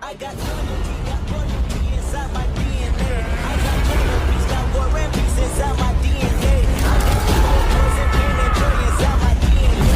I got loyalty, got royalty inside my DNA. I got total peace, got war and peace inside my DNA. I got poison, pain, and joy inside my DNA.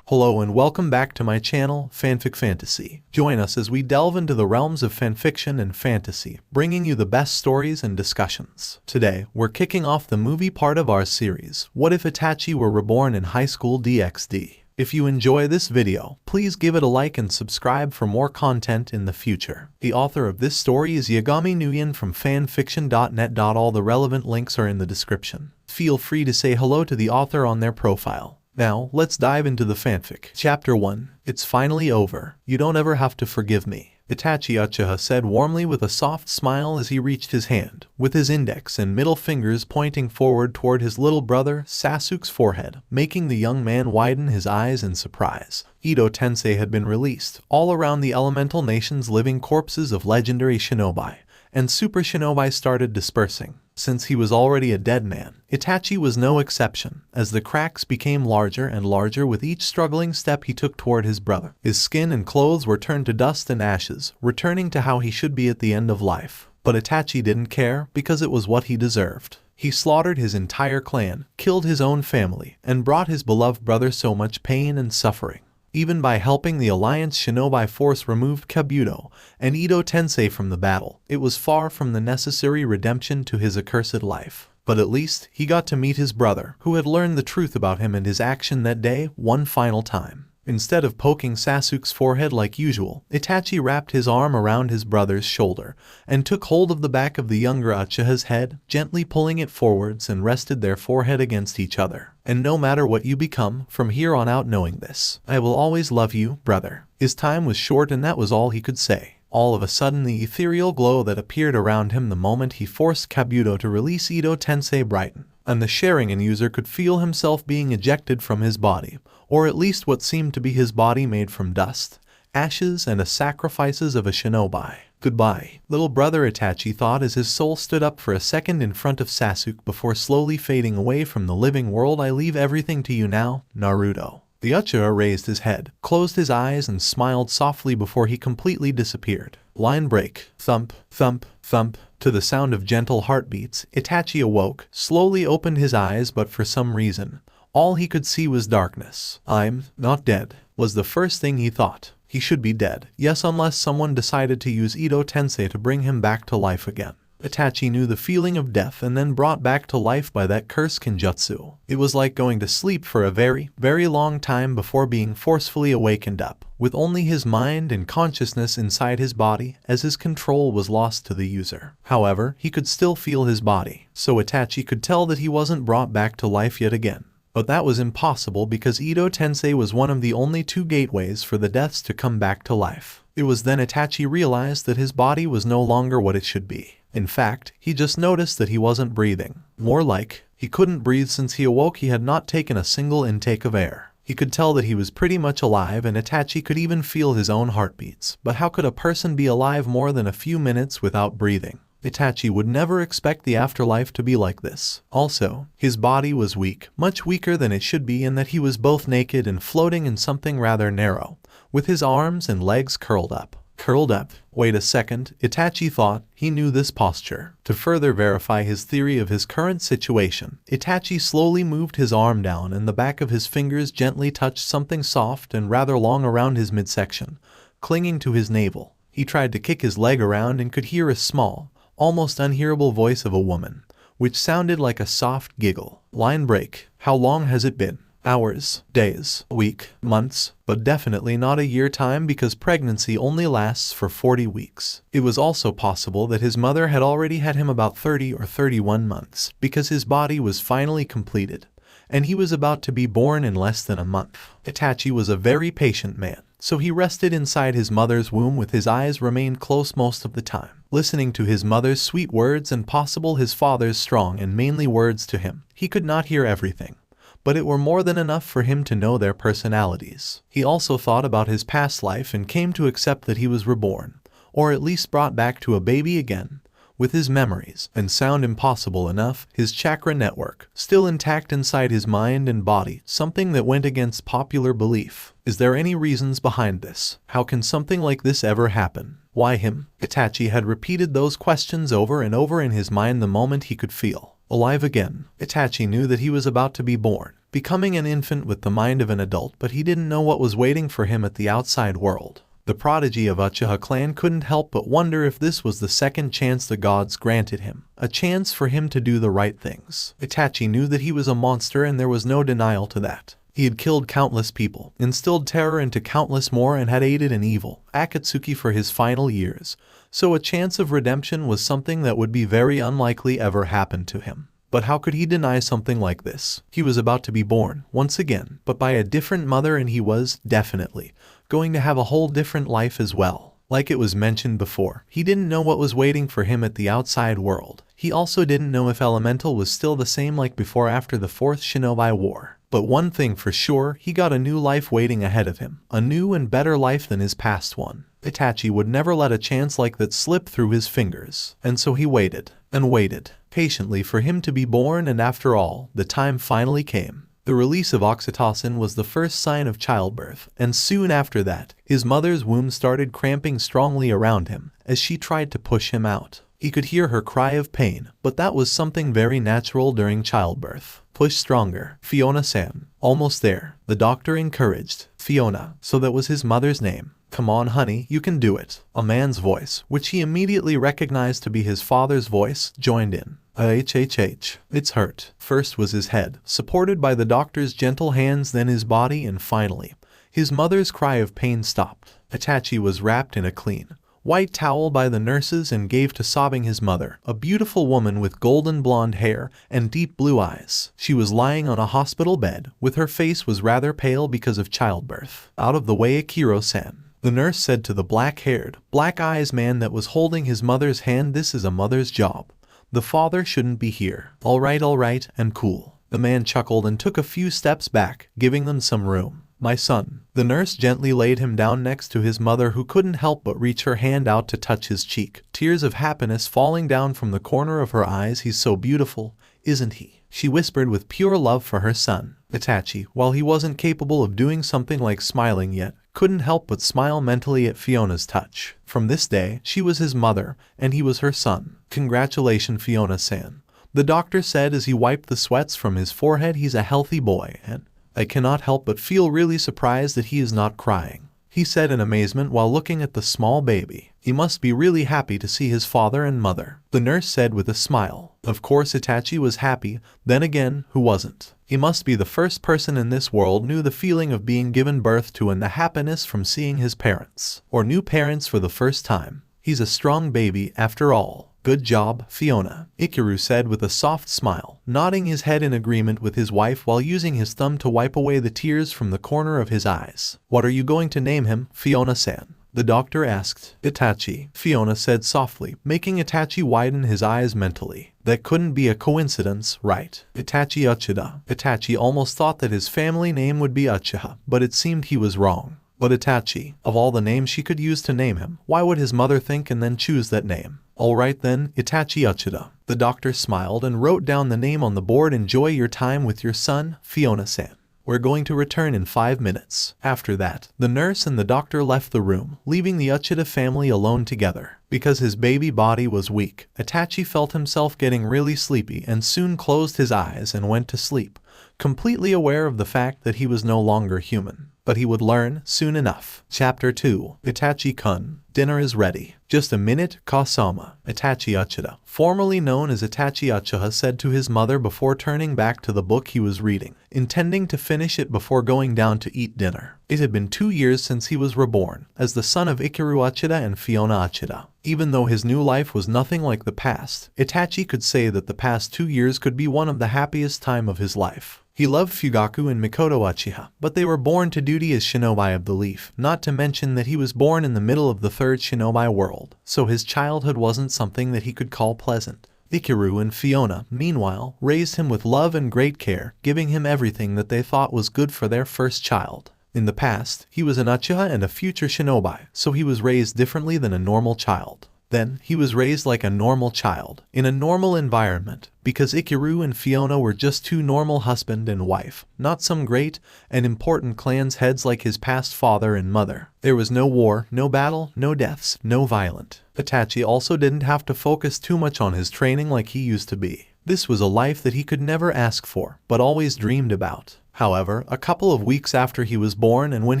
Hello and welcome back to my channel, Fanfic Fantasy. Join us as we delve into the realms of fanfiction and fantasy, bringing you the best stories and discussions. Today, we're kicking off the movie part of our series, What If Itachi Were Reborn in Highschool DxD? If you enjoy this video, please give it a like and subscribe for more content in the future. The author of this story is YagamiNguyen from fanfiction.net. All the relevant links are in the description. Feel free to say hello to the author on their profile. Now, let's dive into the fanfic. Chapter 1. It's finally over. You don't ever have to forgive me. Itachi Uchiha said warmly with a soft smile as he reached his hand, with his index and middle fingers pointing forward toward his little brother Sasuke's forehead, making the young man widen his eyes in surprise. Ito Tensei had been released. All around the elemental nations living corpses of legendary shinobi and super shinobi started dispersing. Since he was already a dead man, Itachi was no exception, as the cracks became larger and larger with each struggling step he took toward his brother. His skin and clothes were turned to dust and ashes, returning to how he should be at the end of life. But Itachi didn't care, because it was what he deserved. He slaughtered his entire clan, killed his own family, and brought his beloved brother so much pain and suffering. Even by helping the Alliance Shinobi force remove Kabuto and Ito Tensei from the battle, it was far from the necessary redemption to his accursed life. But at least, he got to meet his brother, who had learned the truth about him and his action that day, one final time. Instead of poking Sasuke's forehead like usual, Itachi wrapped his arm around his brother's shoulder and took hold of the back of the younger Uchiha's head, gently pulling it forwards, and rested their forehead against each other. And no matter what you become, from here on out knowing this, I will always love you, brother. His time was short and that was all he could say. All of a sudden the ethereal glow that appeared around him the moment he forced Kabuto to release Ito Tensei brightened, and the Sharingan user could feel himself being ejected from his body, or at least what seemed to be his body made from dust, ashes, and the sacrifices of a shinobi. Goodbye, little brother, Itachi thought as his soul stood up for a second in front of Sasuke before slowly fading away from the living world. I leave everything to you now, Naruto. The Uchiha raised his head, closed his eyes, and smiled softly before he completely disappeared. Line break. Thump, thump, thump. To the sound of gentle heartbeats, Itachi awoke, slowly opened his eyes, but for some reason, all he could see was darkness. I'm not dead, was the first thing he thought. He should be dead. Yes, unless someone decided to use Ito Tensei to bring him back to life again. Itachi knew the feeling of death and then brought back to life by that cursed Kenjutsu. It was like going to sleep for a very, very long time before being forcefully awakened up, with only his mind and consciousness inside his body, as his control was lost to the user. However, he could still feel his body, so Itachi could tell that he wasn't brought back to life yet again. But that was impossible because Ito Tensei was one of the only two gateways for the deaths to come back to life. It was then Itachi realized that his body was no longer what it should be. In fact, he just noticed that he wasn't breathing. More like, he couldn't breathe. Since he awoke he had not taken a single intake of air. He could tell that he was pretty much alive, and Itachi could even feel his own heartbeats. But how could a person be alive more than a few minutes without breathing? Itachi would never expect the afterlife to be like this. Also, his body was weak, much weaker than it should be, in that he was both naked and floating in something rather narrow, with his arms and legs curled up. Curled up. Wait a second, Itachi thought. He knew this posture. To further verify his theory of his current situation, Itachi slowly moved his arm down and the back of his fingers gently touched something soft and rather long around his midsection, clinging to his navel. He tried to kick his leg around and could hear a small, almost unhearable voice of a woman, which sounded like a soft giggle. Line break. How long has it been? Hours, days, a week, months, but definitely not a year time, because pregnancy only lasts for 40 weeks. It was also possible that his mother had already had him about 30 or 31 months, because his body was finally completed, and he was about to be born in less than a month. Itachi was a very patient man, so he rested inside his mother's womb with his eyes remained closed most of the time, listening to his mother's sweet words and possible his father's strong and manly words to him. He could not hear everything, but it were more than enough for him to know their personalities. He also thought about his past life and came to accept that he was reborn, or at least brought back to a baby again, with his memories, and sound impossible enough, his chakra network, still intact inside his mind and body, something that went against popular belief. Is there any reasons behind this? How can something like this ever happen? Why him? Itachi had repeated those questions over and over in his mind the moment he could feel alive again. Itachi knew that he was about to be born, becoming an infant with the mind of an adult, but he didn't know what was waiting for him at the outside world. The prodigy of Uchiha clan couldn't help but wonder if this was the second chance the gods granted him, a chance for him to do the right things. Itachi knew that he was a monster and there was no denial to that. He had killed countless people, instilled terror into countless more, and had aided an evil Akatsuki for his final years, so a chance of redemption was something that would be very unlikely ever happen to him. But how could he deny something like this? He was about to be born, once again, but by a different mother, and he was, definitely, going to have a whole different life as well. Like it was mentioned before, he didn't know what was waiting for him at the outside world. He also didn't know if Elemental was still the same like before after the 4th Shinobi War. But one thing for sure, he got a new life waiting ahead of him, a new and better life than his past one. Itachi would never let a chance like that slip through his fingers, and so he waited, and waited, patiently for him to be born, and after all, the time finally came. The release of oxytocin was the first sign of childbirth, and soon after that, his mother's womb started cramping strongly around him as she tried to push him out. He could hear her cry of pain, but that was something very natural during childbirth. Push stronger, Fiona-san. Almost there, the doctor encouraged. Fiona, so that was his mother's name. Come on honey, you can do it. A man's voice, which he immediately recognized to be his father's voice, joined in. It's hurt. First was his head, supported by the doctor's gentle hands, then his body, and finally, his mother's cry of pain stopped. Itachi was wrapped in a clean, white towel by the nurses and gave to sobbing his mother, a beautiful woman with golden blonde hair and deep blue eyes. She was lying on a hospital bed, with her face was rather pale because of childbirth. Out of the way, Akiro-san, the nurse said to the black-haired, black-eyes man that was holding his mother's hand. This is a mother's job. The father shouldn't be here. All right, and cool. The man chuckled and took a few steps back, giving them some room. My son. The nurse gently laid him down next to his mother, who couldn't help but reach her hand out to touch his cheek, tears of happiness falling down from the corner of her eyes. He's so beautiful, isn't he? She whispered with pure love for her son. Itachi, while he wasn't capable of doing something like smiling yet, couldn't help but smile mentally at Fiona's touch. From this day, she was his mother, and he was her son. Congratulations, Fiona-san, the doctor said as he wiped the sweats from his forehead. He's a healthy boy, and I cannot help but feel really surprised that he is not crying, he said in amazement while looking at the small baby. He must be really happy to see his father and mother, the nurse said with a smile. Of course Itachi was happy, then again, who wasn't? He must be the first person in this world knew the feeling of being given birth to and the happiness from seeing his parents, or new parents for the first time. He's a strong baby after all. Good job, Fiona, Ikiru said with a soft smile, nodding his head in agreement with his wife while using his thumb to wipe away the tears from the corner of his eyes. What are you going to name him, Fiona-san? The doctor asked. Itachi, Fiona said softly, making Itachi widen his eyes mentally. That couldn't be a coincidence, right? Itachi Uchiha. Itachi almost thought that his family name would be Uchiha, but it seemed he was wrong. But Itachi, of all the names she could use to name him, why would his mother think and then choose that name? Alright then, Itachi Uchiha. The doctor smiled and wrote down the name on the board. Enjoy your time with your son, Fiona-san. We're going to return in 5 minutes. After that, the nurse and the doctor left the room, leaving the Uchiha family alone together. Because his baby body was weak, Itachi felt himself getting really sleepy and soon closed his eyes and went to sleep, completely aware of the fact that he was no longer human. But he would learn soon enough. Chapter 2. Itachi-kun. Dinner is ready. Just a minute, Kasama. Itachi Uchiha, formerly known as Itachi Uchiha, said to his mother before turning back to the book he was reading, intending to finish it before going down to eat dinner. It had been 2 years since he was reborn, as the son of Ikiru Uchiha and Fiona Uchiha. Even though his new life was nothing like the past, Itachi could say that the past 2 years could be one of the happiest time of his life. He loved Fugaku and Mikoto Uchiha, but they were born to duty as shinobi of the leaf, not to mention that he was born in the middle of the 3rd shinobi world, so his childhood wasn't something that he could call pleasant. Ikiru and Fiona, meanwhile, raised him with love and great care, giving him everything that they thought was good for their first child. In the past, he was an Uchiha and a future shinobi, so he was raised differently than a normal child. Then, he was raised like a normal child, in a normal environment, because Ikiru and Fiona were just two normal husband and wife, not some great and important clan's heads like his past father and mother. There was no war, no battle, no deaths, no violent. Itachi also didn't have to focus too much on his training like he used to be. This was a life that he could never ask for, but always dreamed about. However, a couple of weeks after he was born and when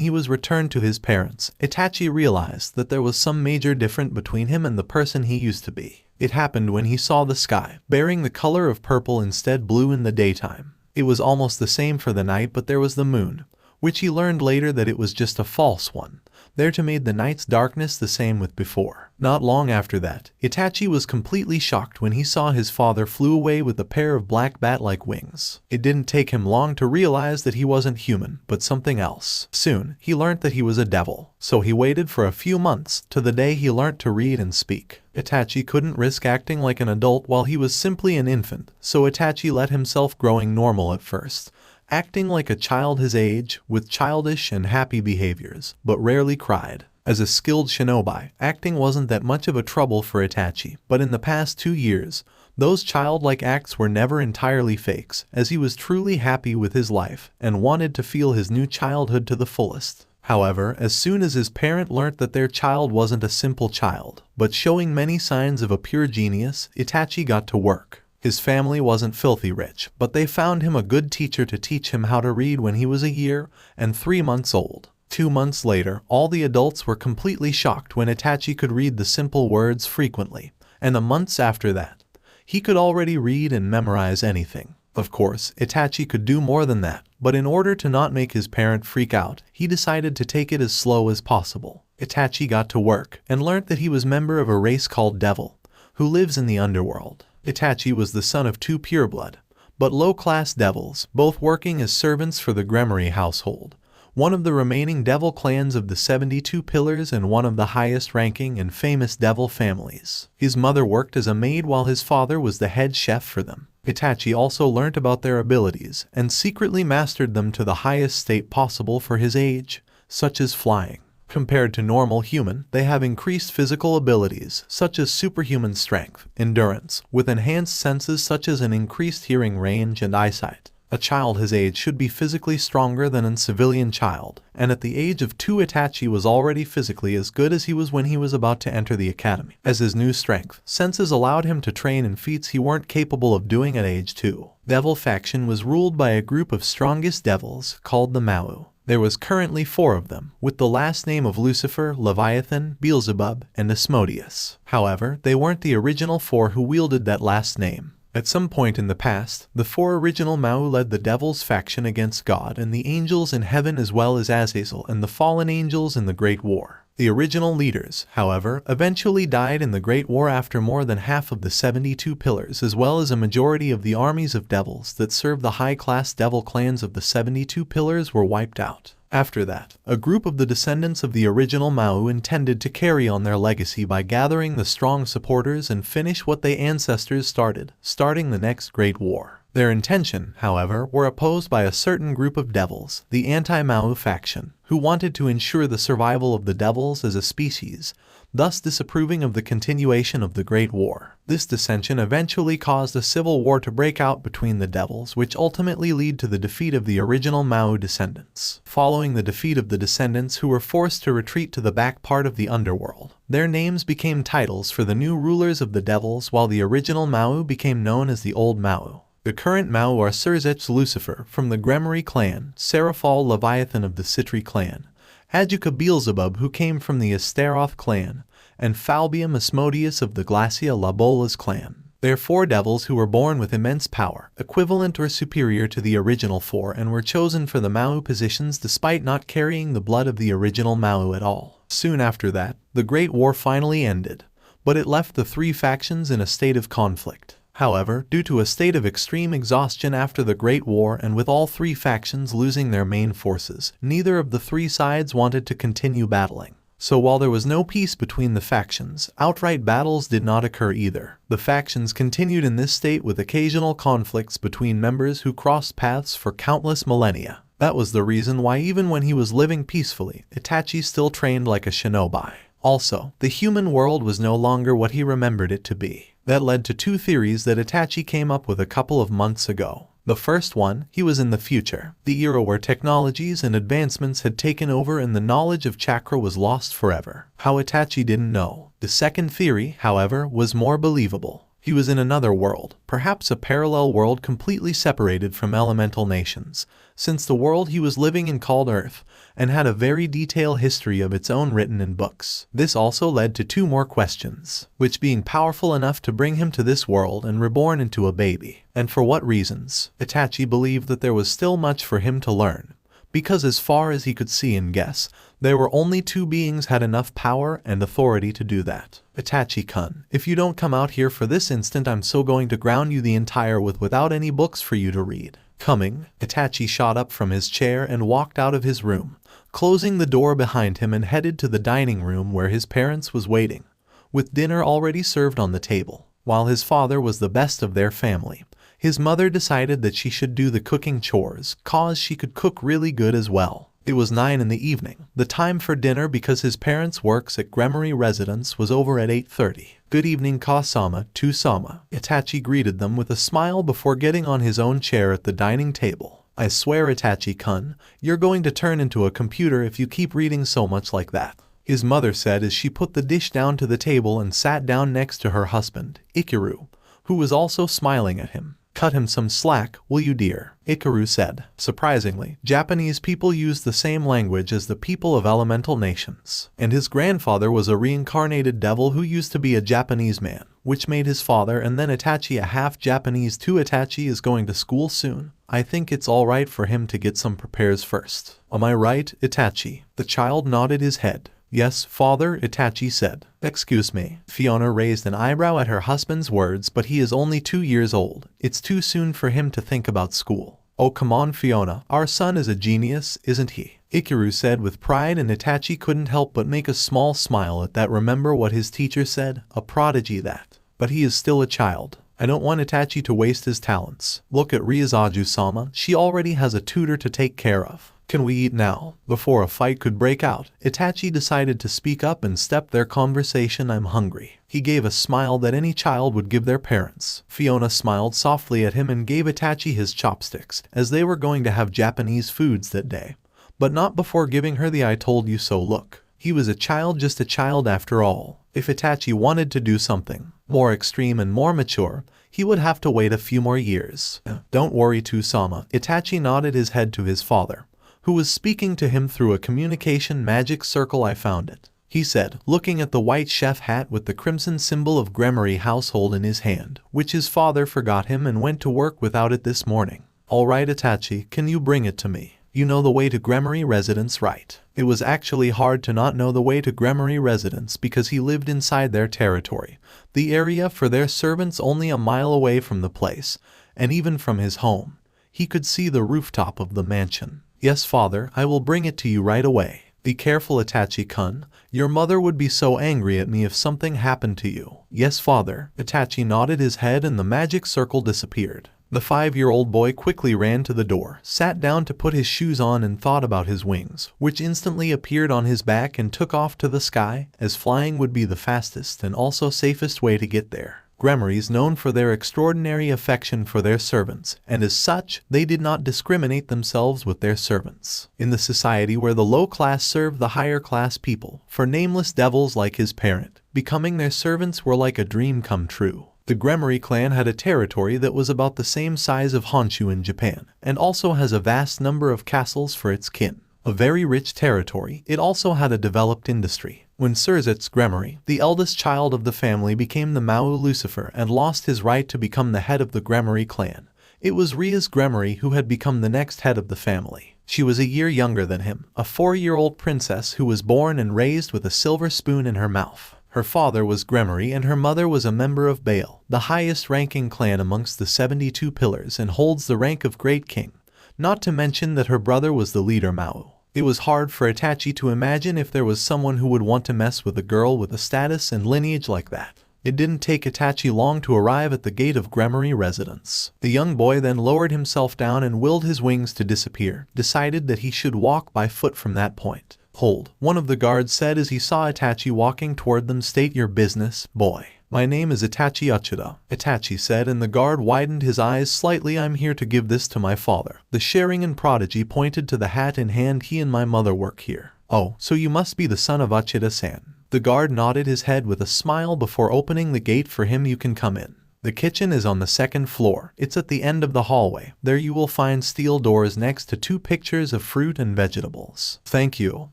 he was returned to his parents, Itachi realized that there was some major difference between him and the person he used to be. It happened when he saw the sky, bearing the color of purple instead blue in the daytime. It was almost the same for the night, but there was the moon, which he learned later that it was just a false one, there to make the night's darkness the same with before. Not long after that, Itachi was completely shocked when he saw his father flew away with a pair of black bat-like wings. It didn't take him long to realize that he wasn't human, but something else. Soon, he learned that he was a devil, so he waited for a few months to the day he learnt to read and speak. Itachi couldn't risk acting like an adult while he was simply an infant, so Itachi let himself growing normal at first, acting like a child his age, with childish and happy behaviors, but rarely cried. As a skilled shinobi, acting wasn't that much of a trouble for Itachi, but in the past 2 years, those childlike acts were never entirely fakes, as he was truly happy with his life, and wanted to feel his new childhood to the fullest. However, as soon as his parent learnt that their child wasn't a simple child, but showing many signs of a pure genius, Itachi got to work. His family wasn't filthy rich, but they found him a good teacher to teach him how to read when he was a year and 3 months old. 2 months later, all the adults were completely shocked when Itachi could read the simple words frequently, and the months after that, he could already read and memorize anything. Of course, Itachi could do more than that, but in order to not make his parent freak out, he decided to take it as slow as possible. Itachi got to work and learnt that he was member of a race called Devil, who lives in the underworld. Itachi was the son of 2 pureblood, but low-class devils, both working as servants for the Gremory household, one of the remaining devil clans of the 72 Pillars and one of the highest-ranking and famous devil families. His mother worked as a maid while his father was the head chef for them. Itachi also learnt about their abilities and secretly mastered them to the highest state possible for his age, such as flying. Compared to normal human, they have increased physical abilities, such as superhuman strength, endurance, with enhanced senses such as an increased hearing range and eyesight. A child his age should be physically stronger than a civilian child, and at the age of 2 Itachi was already physically as good as he was when he was about to enter the academy, as his new strength senses allowed him to train in feats he weren't capable of doing at age 2. Devil faction was ruled by a group of strongest devils, called the Mau. There was currently 4 of them, with the last name of Lucifer, Leviathan, Beelzebub, and Asmodeus. However, they weren't the original 4 who wielded that last name. At some point in the past, the 4 original Mau led the Devil's faction against God and the angels in heaven as well as Azazel and the fallen angels in the Great War. The original leaders, however, eventually died in the Great War after more than half of the 72 Pillars as well as a majority of the armies of devils that served the high-class devil clans of the 72 Pillars were wiped out. After that, a group of the descendants of the original Mau intended to carry on their legacy by gathering the strong supporters and finish what their ancestors started, starting the next Great War. Their intention, however, were opposed by a certain group of devils, the anti-Mau faction, who wanted to ensure the survival of the devils as a species, thus disapproving of the continuation of the Great War. This dissension eventually caused a civil war to break out between the devils, which ultimately led to the defeat of the original Mau descendants. Following the defeat of the descendants who were forced to retreat to the back part of the underworld, their names became titles for the new rulers of the devils while the original Mau became known as the Old Mau. The current Mau are Surzech Lucifer from the Gremory clan, Seraphal Leviathan of the Citri clan, Adjuka Beelzebub who came from the Astaroth clan, and Falbium Asmodeus of the Glacia Labolas clan. They are 4 devils who were born with immense power, equivalent or superior to the original 4 and were chosen for the Mau positions despite not carrying the blood of the original Mau at all. Soon after that, the Great War finally ended, but it left the 3 factions in a state of conflict. However, due to a state of extreme exhaustion after the Great War and with all 3 factions losing their main forces, neither of the 3 sides wanted to continue battling. So while there was no peace between the factions, outright battles did not occur either. The factions continued in this state with occasional conflicts between members who crossed paths for countless millennia. That was the reason why even when he was living peacefully, Itachi still trained like a shinobi. Also, the human world was no longer what he remembered it to be. That led to two theories that Itachi came up with a couple of months ago. The first one, he was in the future, the era where technologies and advancements had taken over and the knowledge of chakra was lost forever. How Itachi didn't know. The second theory, however, was more believable. He was in another world, perhaps a parallel world completely separated from elemental nations, since the world he was living in called Earth, and had a very detailed history of its own written in books. This also led to two more questions, which being powerful enough to bring him to this world and reborn into a baby, and for what reasons. Itachi believed that there was still much for him to learn, because as far as he could see and guess, there were only two beings had enough power and authority to do that. Itachi-kun, if you don't come out here for this instant, I'm so going to ground you the entire without any books for you to read. Coming, Itachi shot up from his chair and walked out of his room, closing the door behind him and headed to the dining room where his parents was waiting, with dinner already served on the table. While his father was the best of their family, his mother decided that she should do the cooking chores, cause she could cook really good as well. It was 9 in the evening, the time for dinner because his parents' works at Gremory residence was over at 8:30. Good evening Kasama, to-sama. Itachi greeted them with a smile before getting on his own chair at the dining table. I swear Itachi-kun, you're going to turn into a computer if you keep reading so much like that, his mother said as she put the dish down to the table and sat down next to her husband, Ikaru, who was also smiling at him. Cut him some slack, will you dear? Ikaru said. Surprisingly, Japanese people use the same language as the people of elemental nations, and his grandfather was a reincarnated devil who used to be a Japanese man, which made his father and then Itachi a half Japanese too. Itachi is going to school soon. I think it's alright for him to get some prepares first. Am I right, Itachi? The child nodded his head. Yes, father, Itachi said. Excuse me. Fiona raised an eyebrow at her husband's words, but he is only 2 years old. It's too soon for him to think about school. Oh come on Fiona, our son is a genius, isn't he? Ikaru said with pride, and Itachi couldn't help but make a small smile at that. Remember what his teacher said? A prodigy that. But he is still a child. I don't want Itachi to waste his talents. Look at Rias-sama, she already has a tutor to take care of. Can we eat now? Before a fight could break out, Itachi decided to speak up and step their conversation. I'm hungry. He gave a smile that any child would give their parents. Fiona smiled softly at him and gave Itachi his chopsticks, as they were going to have Japanese foods that day, but not before giving her the I told you so look. He was a child, just a child after all. If Itachi wanted to do something more extreme and more mature, he would have to wait a few more years. Don't worry, to-sama. Itachi nodded his head to his father, who was speaking to him through a communication magic circle. I found it, he said, looking at the white chef hat with the crimson symbol of Gremory household in his hand, which his father forgot him and went to work without it this morning. All right Itachi, can you bring it to me? You know the way to Gremory residence, right? It was actually hard to not know the way to Gremory residence because he lived inside their territory, the area for their servants only a mile away from the place, and even from his home, he could see the rooftop of the mansion. Yes father, I will bring it to you right away. Be careful Itachi-kun, your mother would be so angry at me if something happened to you. Yes father. Itachi nodded his head and the magic circle disappeared. The 5-year-old boy quickly ran to the door, sat down to put his shoes on and thought about his wings, which instantly appeared on his back and took off to the sky, as flying would be the fastest and also safest way to get there. Gremories known for their extraordinary affection for their servants, and as such, they did not discriminate themselves with their servants. In the society where the low class served the higher class people, for nameless devils like his parent, becoming their servants were like a dream come true. The Gremory clan had a territory that was about the same size of Honshu in Japan, and also has a vast number of castles for its kin. A very rich territory, it also had a developed industry. When Surzet's Gremory, the eldest child of the family, became the Mao Lucifer and lost his right to become the head of the Gremory clan, it was Rias Gremory who had become the next head of the family. She was a year younger than him, a 4-year-old princess who was born and raised with a silver spoon in her mouth. Her father was Gremory and her mother was a member of Baal, the highest ranking clan amongst the 72 pillars, and holds the rank of Great King, not to mention that her brother was the leader Mao. It was hard for Itachi to imagine if there was someone who would want to mess with a girl with a status and lineage like that. It didn't take Itachi long to arrive at the gate of Gremory residence. The young boy then lowered himself down and willed his wings to disappear, decided that he should walk by foot from that point. Hold, one of the guards said as he saw Itachi walking toward them. State your business, boy. My name is Itachi Uchiha, Itachi said, and the guard widened his eyes slightly. I'm here to give this to my father. The Sharingan prodigy pointed to the hat in hand. He and my mother work here. Oh, so you must be the son of Uchida-san. The guard nodded his head with a smile before opening the gate for him. You can come in. The kitchen is on the second floor. It's at the end of the hallway. There you will find steel doors next to 2 pictures of fruit and vegetables. Thank you.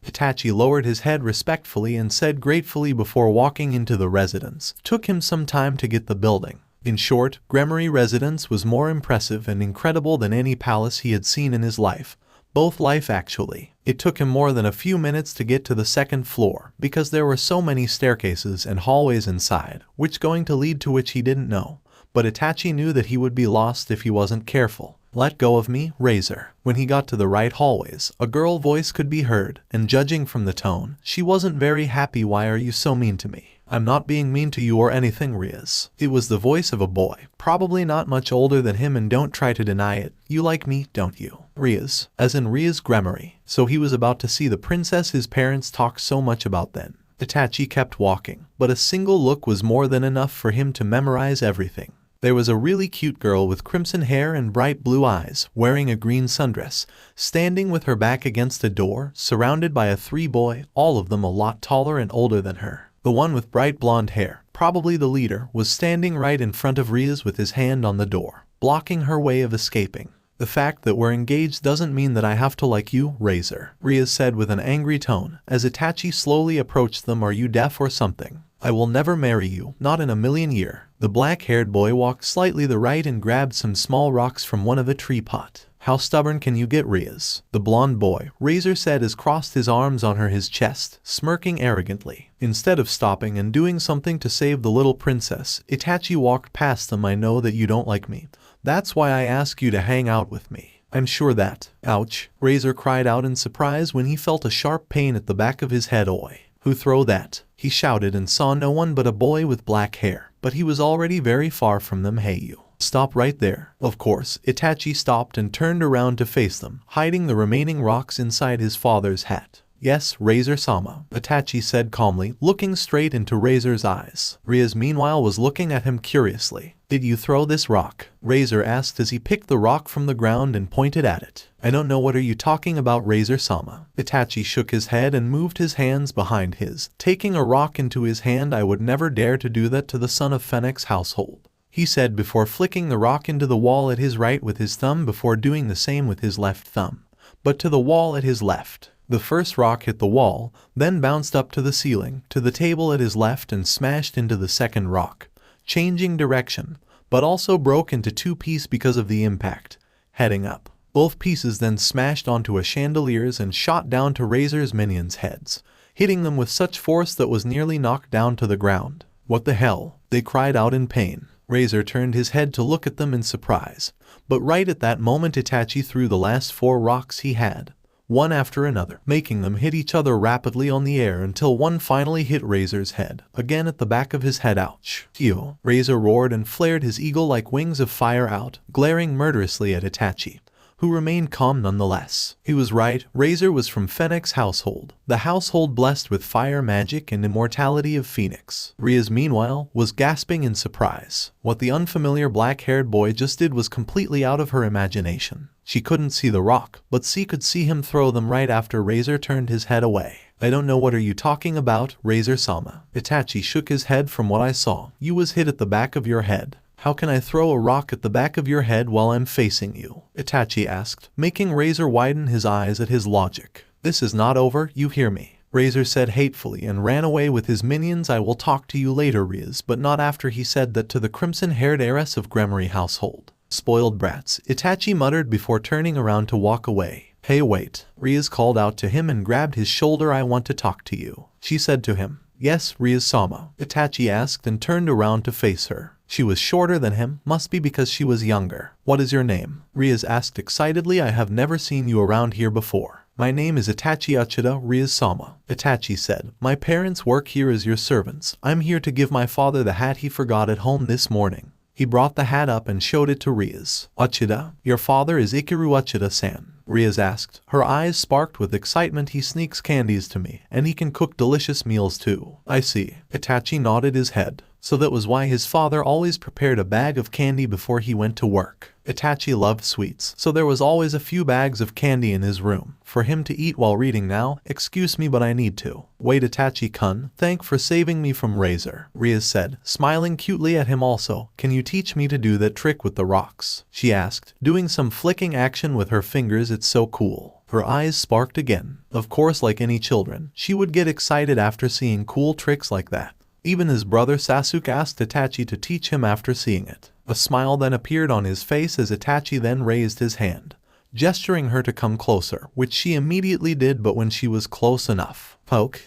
Itachi lowered his head respectfully and said gratefully before walking into the residence. Took him some time to get the building. In short, Gremory residence was more impressive and incredible than any palace he had seen in his life. Both life actually. It took him more than a few minutes to get to the second floor, because there were so many staircases and hallways inside, which going to lead to which he didn't know. But Itachi knew that he would be lost if he wasn't careful. Let go of me, Razor. When he got to the right hallways, a girl voice could be heard, and judging from the tone, she wasn't very happy. Why are you so mean to me? I'm not being mean to you or anything, Rias. It was the voice of a boy, probably not much older than him, and don't try to deny it. You like me, don't you? Rias, as in Rias Gremory. So he was about to see the princess his parents talked so much about then. Itachi kept walking, but a single look was more than enough for him to memorize everything. There was a really cute girl with crimson hair and bright blue eyes, wearing a green sundress, standing with her back against a door, surrounded by a 3 boy, all of them a lot taller and older than her. The one with bright blonde hair, probably the leader, was standing right in front of Rias with his hand on the door, blocking her way of escaping. The fact that we're engaged doesn't mean that I have to like you, Razor, Rias said with an angry tone, as Itachi slowly approached them. Are you deaf or something? I will never marry you, not in a million years. The black-haired boy walked slightly to the right and grabbed some small rocks from one of a tree pot. How stubborn can you get, Rias? The blonde boy, Razor said as crossed his arms on his chest, smirking arrogantly. Instead of stopping and doing something to save the little princess, Itachi walked past them. I know that you don't like me. That's why I ask you to hang out with me. I'm sure that. Ouch, Razor cried out in surprise when he felt a sharp pain at the back of his head. Oi. Who throw that? He shouted and saw no one but a boy with black hair, but he was already very far from them. Hey you. Stop right there. Of course, Itachi stopped and turned around to face them, hiding the remaining rocks inside his father's hat. Yes, Razor-sama, Itachi said calmly, looking straight into Razor's eyes. Rias meanwhile was looking at him curiously. Did you throw this rock? Razor asked as he picked the rock from the ground and pointed at it. I don't know, what are you talking about, Razor-sama? Itachi shook his head and moved his hands behind his, taking a rock into his hand. I would never dare to do that to the son of Fennec's household, he said before flicking the rock into the wall at his right with his thumb before doing the same with his left thumb, but to the wall at his left. The first rock hit the wall, then bounced up to the ceiling, to the table at his left and smashed into the second rock, changing direction, but also broke into 2 pieces because of the impact, heading up. Both pieces then smashed onto a chandeliers and shot down to Razor's minions' heads, hitting them with such force that was nearly knocked down to the ground. What the hell? They cried out in pain. Razor turned his head to look at them in surprise, but right at that moment Itachi threw the last 4 rocks he had, one after another, making them hit each other rapidly on the air until one finally hit Razor's head, again at the back of his head. Ouch. Ew. Razor roared and flared his eagle-like wings of fire out, glaring murderously at Itachi, who remained calm nonetheless. He was right, Razor was from Fennec's household, the household blessed with fire magic and immortality of Phoenix. Rias meanwhile was gasping in surprise. What the unfamiliar black-haired boy just did was completely out of her imagination. She couldn't see the rock, but she could see him throw them right after Razor turned his head away. I don't know, what are you talking about, Razor-sama? Itachi shook his head. From what I saw, you was hit at the back of your head. How can I throw a rock at the back of your head while I'm facing you? Itachi asked, making Razor widen his eyes at his logic. This is not over, you hear me? Razor said hatefully and ran away with his minions. I will talk to you later, Rias, but not after. He said that to the crimson-haired heiress of Gremory household. Spoiled brats, Itachi muttered before turning around to walk away. Hey wait, Rias called out to him and grabbed his shoulder. I want to talk to you, she said to him. Yes, Rias-sama, Itachi asked and turned around to face her. She was shorter than him, must be because she was younger. What is your name? Rias asked excitedly. I have never seen you around here before. My name is Itachi Uchiha, Rias-sama, Itachi said. My parents work here as your servants. I'm here to give my father the hat he forgot at home this morning. He brought the hat up and showed it to Rias. Uchida, your father is Ikiru Uchida-san, Rias asked. Her eyes sparked with excitement. He sneaks candies to me, and he can cook delicious meals too. I see. Itachi nodded his head. So that was why his father always prepared a bag of candy before he went to work. Itachi loved sweets, so there was always a few bags of candy in his room for him to eat while reading. Now, excuse me, but I need to. Wait, Itachi-kun, thank for saving me from Razor, Rias said, smiling cutely at him. Also, can you teach me to do that trick with the rocks? She asked, doing some flicking action with her fingers. It's so cool. Her eyes sparked again. Of course, like any children, she would get excited after seeing cool tricks like that. Even his brother Sasuke asked Itachi to teach him after seeing it. A smile then appeared on his face as Itachi then raised his hand, gesturing her to come closer, which she immediately did. But when she was close enough,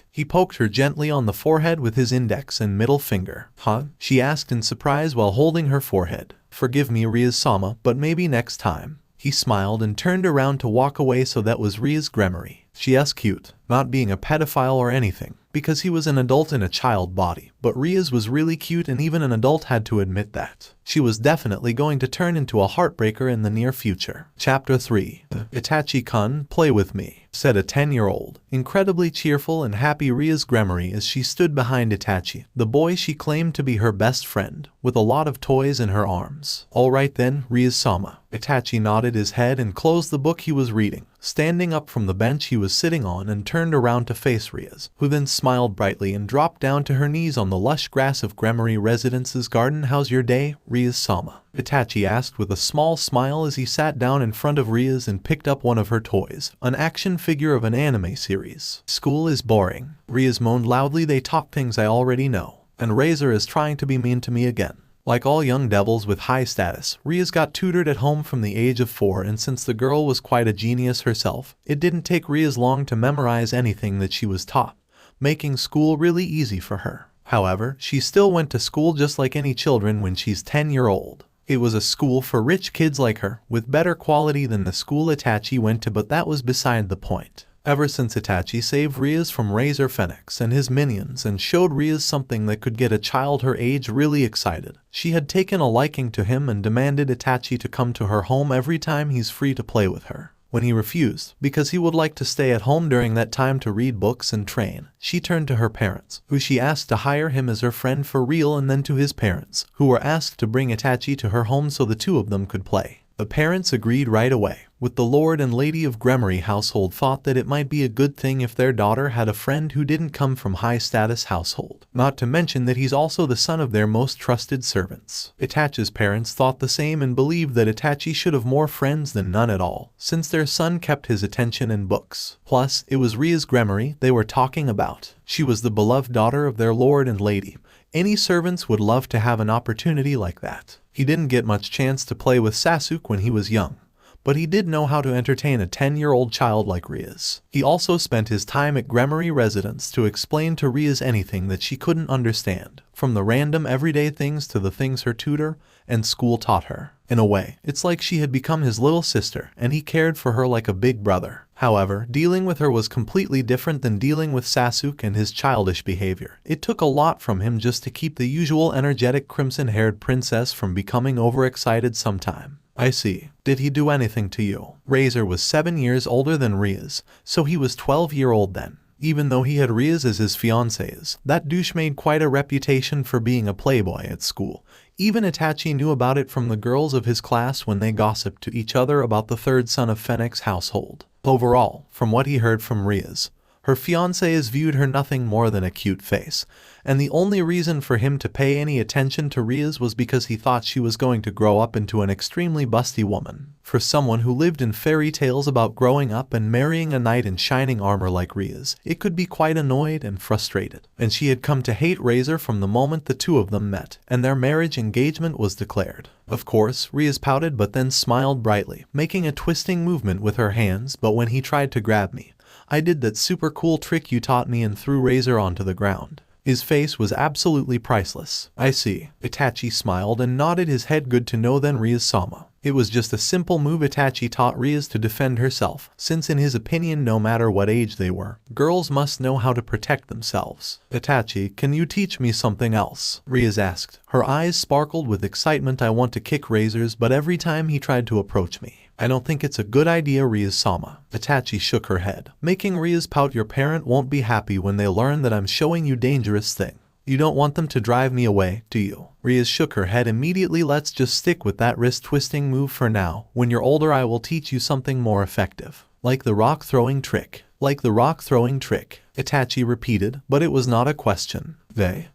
he poked her gently on the forehead with his index and middle finger. Huh? She asked in surprise while holding her forehead. Forgive me, Rias-sama, but maybe next time. He smiled and turned around to walk away. So that was Rias Gremory. She's cute, not being a pedophile or anything, because he was an adult in a child body, but Rias was really cute, and even an adult had to admit that. She was definitely going to turn into a heartbreaker in the near future. Chapter 3. Itachi-kun, play with me, said a 10-year-old, incredibly cheerful and happy Rias Gremory as she stood behind Itachi, the boy she claimed to be her best friend, with a lot of toys in her arms. All right then, Rias-sama. Itachi nodded his head and closed the book he was reading, standing up from the bench he was sitting on and turned around to face Rias, who then smiled brightly and dropped down to her knees on the lush grass of Gremory Residence's garden. How's your day, Rias-sama? Itachi asked with a small smile as he sat down in front of Rias and picked up one of her toys, an action figure of an anime series. School is boring, Rias moaned loudly. They talk things I already know, and Razor is trying to be mean to me again. Like all young devils with high status, Rias got tutored at home from the age of 4, and since the girl was quite a genius herself, it didn't take Rias long to memorize anything that she was taught, making school really easy for her. However, she still went to school just like any children when she's 10-year-old. It was a school for rich kids like her, with better quality than the school Itachi went to, but that was beside the point. Ever since Itachi saved Rias from Razor Phoenix and his minions and showed Rias something that could get a child her age really excited, she had taken a liking to him and demanded Itachi to come to her home every time he's free to play with her. When he refused, because he would like to stay at home during that time to read books and train, she turned to her parents, who she asked to hire him as her friend for real, and then to his parents, who were asked to bring Itachi to her home so the two of them could play. The parents agreed right away, with the Lord and Lady of Gremory household thought that it might be a good thing if their daughter had a friend who didn't come from high-status household, not to mention that he's also the son of their most trusted servants. Itachi's parents thought the same and believed that Itachi should have more friends than none at all, since their son kept his attention in books. Plus, it was Rias Gremory they were talking about. She was the beloved daughter of their Lord and Lady. Any servants would love to have an opportunity like that. He didn't get much chance to play with Sasuke when he was young, but he did know how to entertain a 10-year-old child like Rias. He also spent his time at Gremory Residence to explain to Rias anything that she couldn't understand, from the random everyday things to the things her tutor and school taught her. In a way, it's like she had become his little sister, and he cared for her like a big brother. However, dealing with her was completely different than dealing with Sasuke and his childish behavior. It took a lot from him just to keep the usual energetic crimson-haired princess from becoming overexcited sometime. I see. Did he do anything to you? Razor was 7 years older than Rias, so he was 12-year-old then. Even though he had Rias as his fiancées, that douche made quite a reputation for being a playboy at school. Even Itachi knew about it from the girls of his class when they gossiped to each other about the third son of Phoenix household. Overall, from what he heard from Rias, her fiancés viewed her nothing more than a cute face, and the only reason for him to pay any attention to Rias was because he thought she was going to grow up into an extremely busty woman. For someone who lived in fairy tales about growing up and marrying a knight in shining armor like Rias, it could be quite annoyed and frustrated. And she had come to hate Razor from the moment the two of them met, and their marriage engagement was declared. Of course, Rias pouted but then smiled brightly, making a twisting movement with her hands. But when he tried to grab me, I did that super cool trick you taught me and threw Razor onto the ground. His face was absolutely priceless. I see. Itachi smiled and nodded his head. Good to know then, Rias-sama. It was just a simple move. Itachi taught Rias to defend herself, since in his opinion no matter what age they were, girls must know how to protect themselves. Itachi, can you teach me something else? Rias asked. Her eyes sparkled with excitement. I want to kick razors, but every time he tried to approach me, I don't think it's a good idea, Rias-sama. Itachi shook her head, making Rias pout. Your parent won't be happy when they learn that I'm showing you dangerous thing. You don't want them to drive me away, do you? Rias shook her head immediately. Let's just stick with that wrist-twisting move for now. When you're older I will teach you something more effective. Like the rock-throwing trick. Like the rock-throwing trick, Itachi repeated, but it was not a question.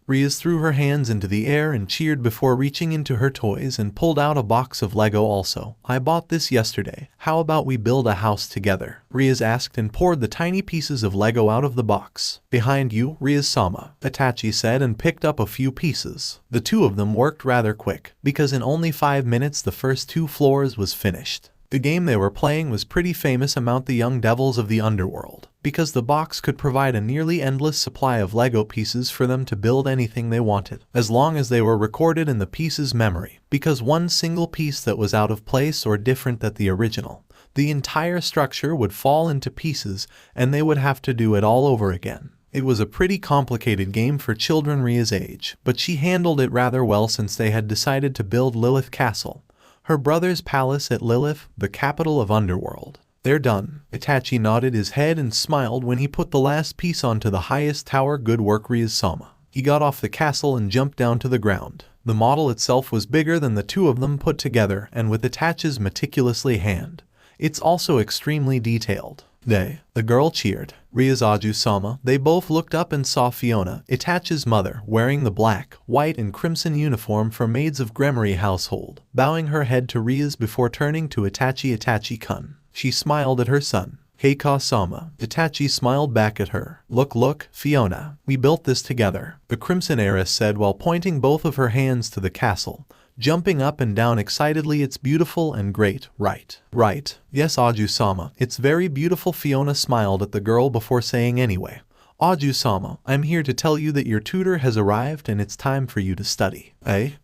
Rias threw her hands into the air and cheered before reaching into her toys and pulled out a box of Lego. Also, I bought this yesterday. How about we build a house together? Rias asked and poured the tiny pieces of Lego out of the box. Behind you, Rias-sama, Itachi said and picked up a few pieces. The two of them worked rather quick, because in only 5 minutes the first 2 floors was finished. The game they were playing was pretty famous among the young devils of the underworld, because the box could provide a nearly endless supply of Lego pieces for them to build anything they wanted, as long as they were recorded in the piece's memory, because one single piece that was out of place or different than the original, the entire structure would fall into pieces and they would have to do it all over again. It was a pretty complicated game for children Ria's age, but she handled it rather well since they had decided to build Lilith Castle, her brother's palace at Lilith, the capital of Underworld. They're done. Itachi nodded his head and smiled when he put the last piece onto the highest tower. Good work, Rias-sama. He got off the castle and jumped down to the ground. The model itself was bigger than the two of them put together, and with Itachi's meticulously hand, it's also extremely detailed. The girl cheered. Rias-sama. They both looked up and saw Fiona, Itachi's mother, wearing the black, white and crimson uniform for maids of Gremory household, bowing her head to Rias before turning to Itachi. Itachi-kun. She smiled at her son. Heika-sama. Itachi smiled back at her. Look, Fiona. We built this together, the crimson heiress said while pointing both of her hands to the castle, jumping up and down excitedly. It's beautiful and great, right? Right. Yes, Aju-sama. It's very beautiful. Fiona smiled at the girl before saying anyway. Aju-sama, I'm here to tell you that your tutor has arrived and it's time for you to study.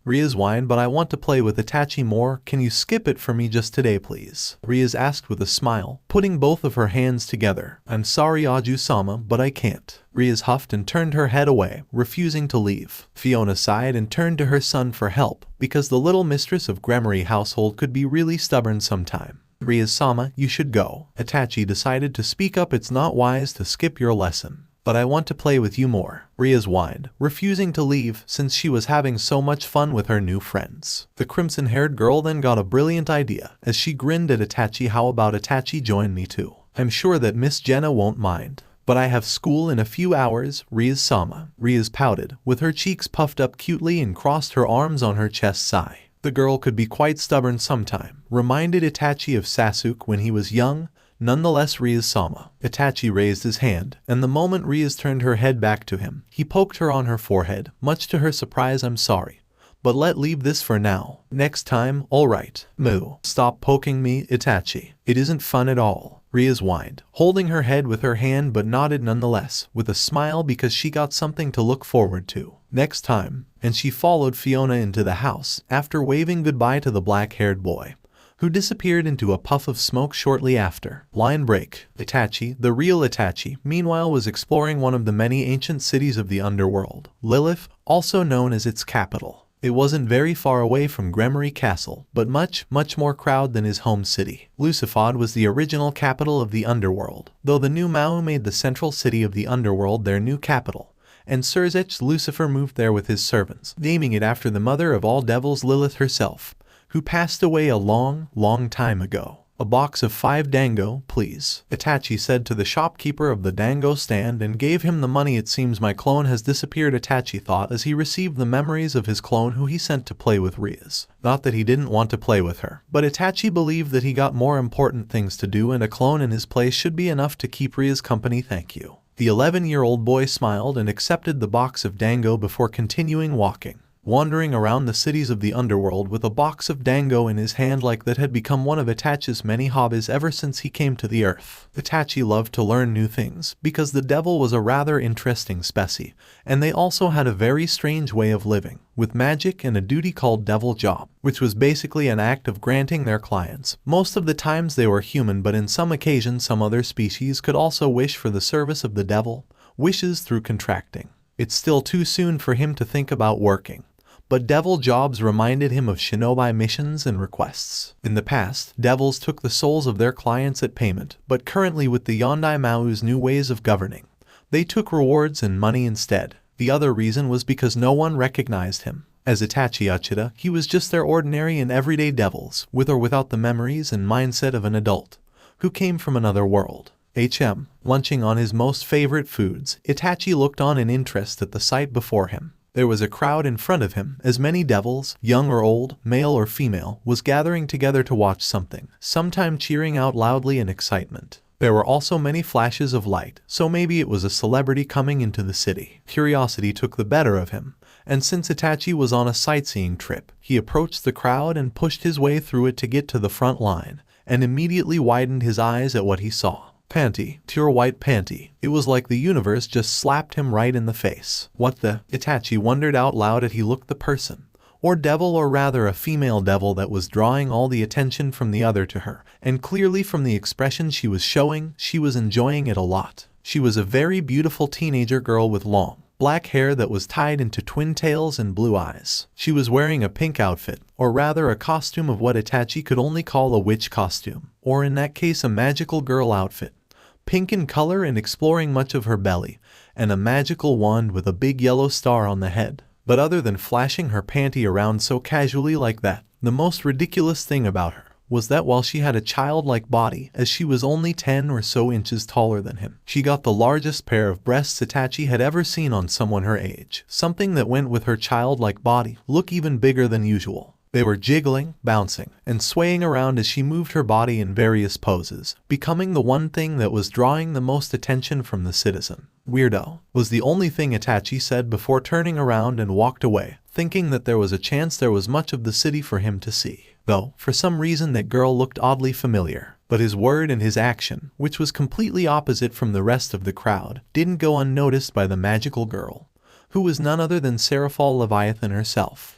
Rias whined, but I want to play with Itachi more. Can you skip it for me just today, please? Rias asked with a smile, putting both of her hands together. I'm sorry, Aju-sama, but I can't. Rias huffed and turned her head away, refusing to leave. Fiona sighed and turned to her son for help, because the little mistress of Gremory household could be really stubborn sometime. Rias-sama, you should go. Itachi decided to speak up. It's not wise to skip your lesson. But I want to play with you more. Rias whined, refusing to leave since she was having so much fun with her new friends. The crimson-haired girl then got a brilliant idea as she grinned at Itachi. How about Itachi join me too? I'm sure that Miss Jenna won't mind. But I have school in a few hours, Rias-sama. Rias pouted, with her cheeks puffed up cutely and crossed her arms on her chest. Sigh. The girl could be quite stubborn sometime, reminded Itachi of Sasuke when he was young. Nonetheless, Rias-sama. Itachi raised his hand, and the moment Rias turned her head back to him, he poked her on her forehead, much to her surprise. I'm sorry, but leave this for now. Next time, alright. Moo. Stop poking me, Itachi. It isn't fun at all. Rias whined, holding her head with her hand but nodded nonetheless, with a smile because she got something to look forward to. Next time. And she followed Fiona into the house, after waving goodbye to the black-haired boy, who disappeared into a puff of smoke shortly after. Line break. Itachi, the real Itachi, meanwhile was exploring one of the many ancient cities of the underworld, Lilith, also known as its capital. It wasn't very far away from Gremory Castle, but much more crowded than his home city. Lucifod was the original capital of the underworld, though the new Mao made the central city of the underworld their new capital, and Surzech Lucifer moved there with his servants, naming it after the mother of all devils, Lilith herself, who passed away a long time ago. A box of 5 dango, please, Itachi said to the shopkeeper of the dango stand and gave him the money. It seems my clone has disappeared, Itachi thought as he received the memories of his clone who he sent to play with Rias. Not that he didn't want to play with her, but Itachi believed that he got more important things to do and a clone in his place should be enough to keep Rias company. Thank you. The 11-year-old boy smiled and accepted the box of dango before continuing walking. wandering around the cities of the underworld with a box of dango in his hand like that had become one of Itachi's many hobbies ever since he came to the earth. Itachi loved to learn new things, because the devil was a rather interesting specie, and they also had a very strange way of living, with magic and a duty called devil job, which was basically an act of granting their clients. Most of the times they were human, but in some occasions some other species could also wish for the service of the devil, wishes through contracting. It's still too soon for him to think about working, but devil jobs reminded him of shinobi missions and requests. In the past, devils took the souls of their clients at payment, but currently with the Yondai Mao's new ways of governing, they took rewards and money instead. The other reason was because no one recognized him. As Itachi Uchiha, he was just their ordinary and everyday devils, with or without the memories and mindset of an adult, who came from another world. Lunching on his most favorite foods, Itachi looked on in interest at the sight before him. There was a crowd in front of him, as many devils, young or old, male or female, was gathering together to watch something, sometime cheering out loudly in excitement. There were also many flashes of light, so maybe it was a celebrity coming into the city. Curiosity took the better of him, and since Itachi was on a sightseeing trip, he approached the crowd and pushed his way through it to get to the front line, and immediately widened his eyes at what he saw. Panty, pure white panty. It was like the universe just slapped him right in the face. What the? Itachi wondered out loud as he looked the person, or devil, or rather a female devil, that was drawing all the attention from the other to her, and clearly from the expression she was showing, she was enjoying it a lot. She was a very beautiful teenager girl with long, black hair that was tied into twin tails and blue eyes. She was wearing a pink outfit, or rather a costume of what Itachi could only call a witch costume, or in that case a magical girl outfit. Pink in color and exploring much of her belly, and a magical wand with a big yellow star on the head. But other than flashing her panty around so casually like that, the most ridiculous thing about her was that while she had a childlike body, as she was only 10 or so inches taller than him, she got the largest pair of breasts Itachi had ever seen on someone her age. Something that went with her childlike body, look even bigger than usual. They were jiggling, bouncing, and swaying around as she moved her body in various poses, becoming the one thing that was drawing the most attention from the citizen. Weirdo, was the only thing Itachi said before turning around and walked away, thinking that there was a chance there was much of the city for him to see. Though, for some reason that girl looked oddly familiar. But his word and his action, which was completely opposite from the rest of the crowd, didn't go unnoticed by the magical girl, who was none other than Seraphal Leviathan herself.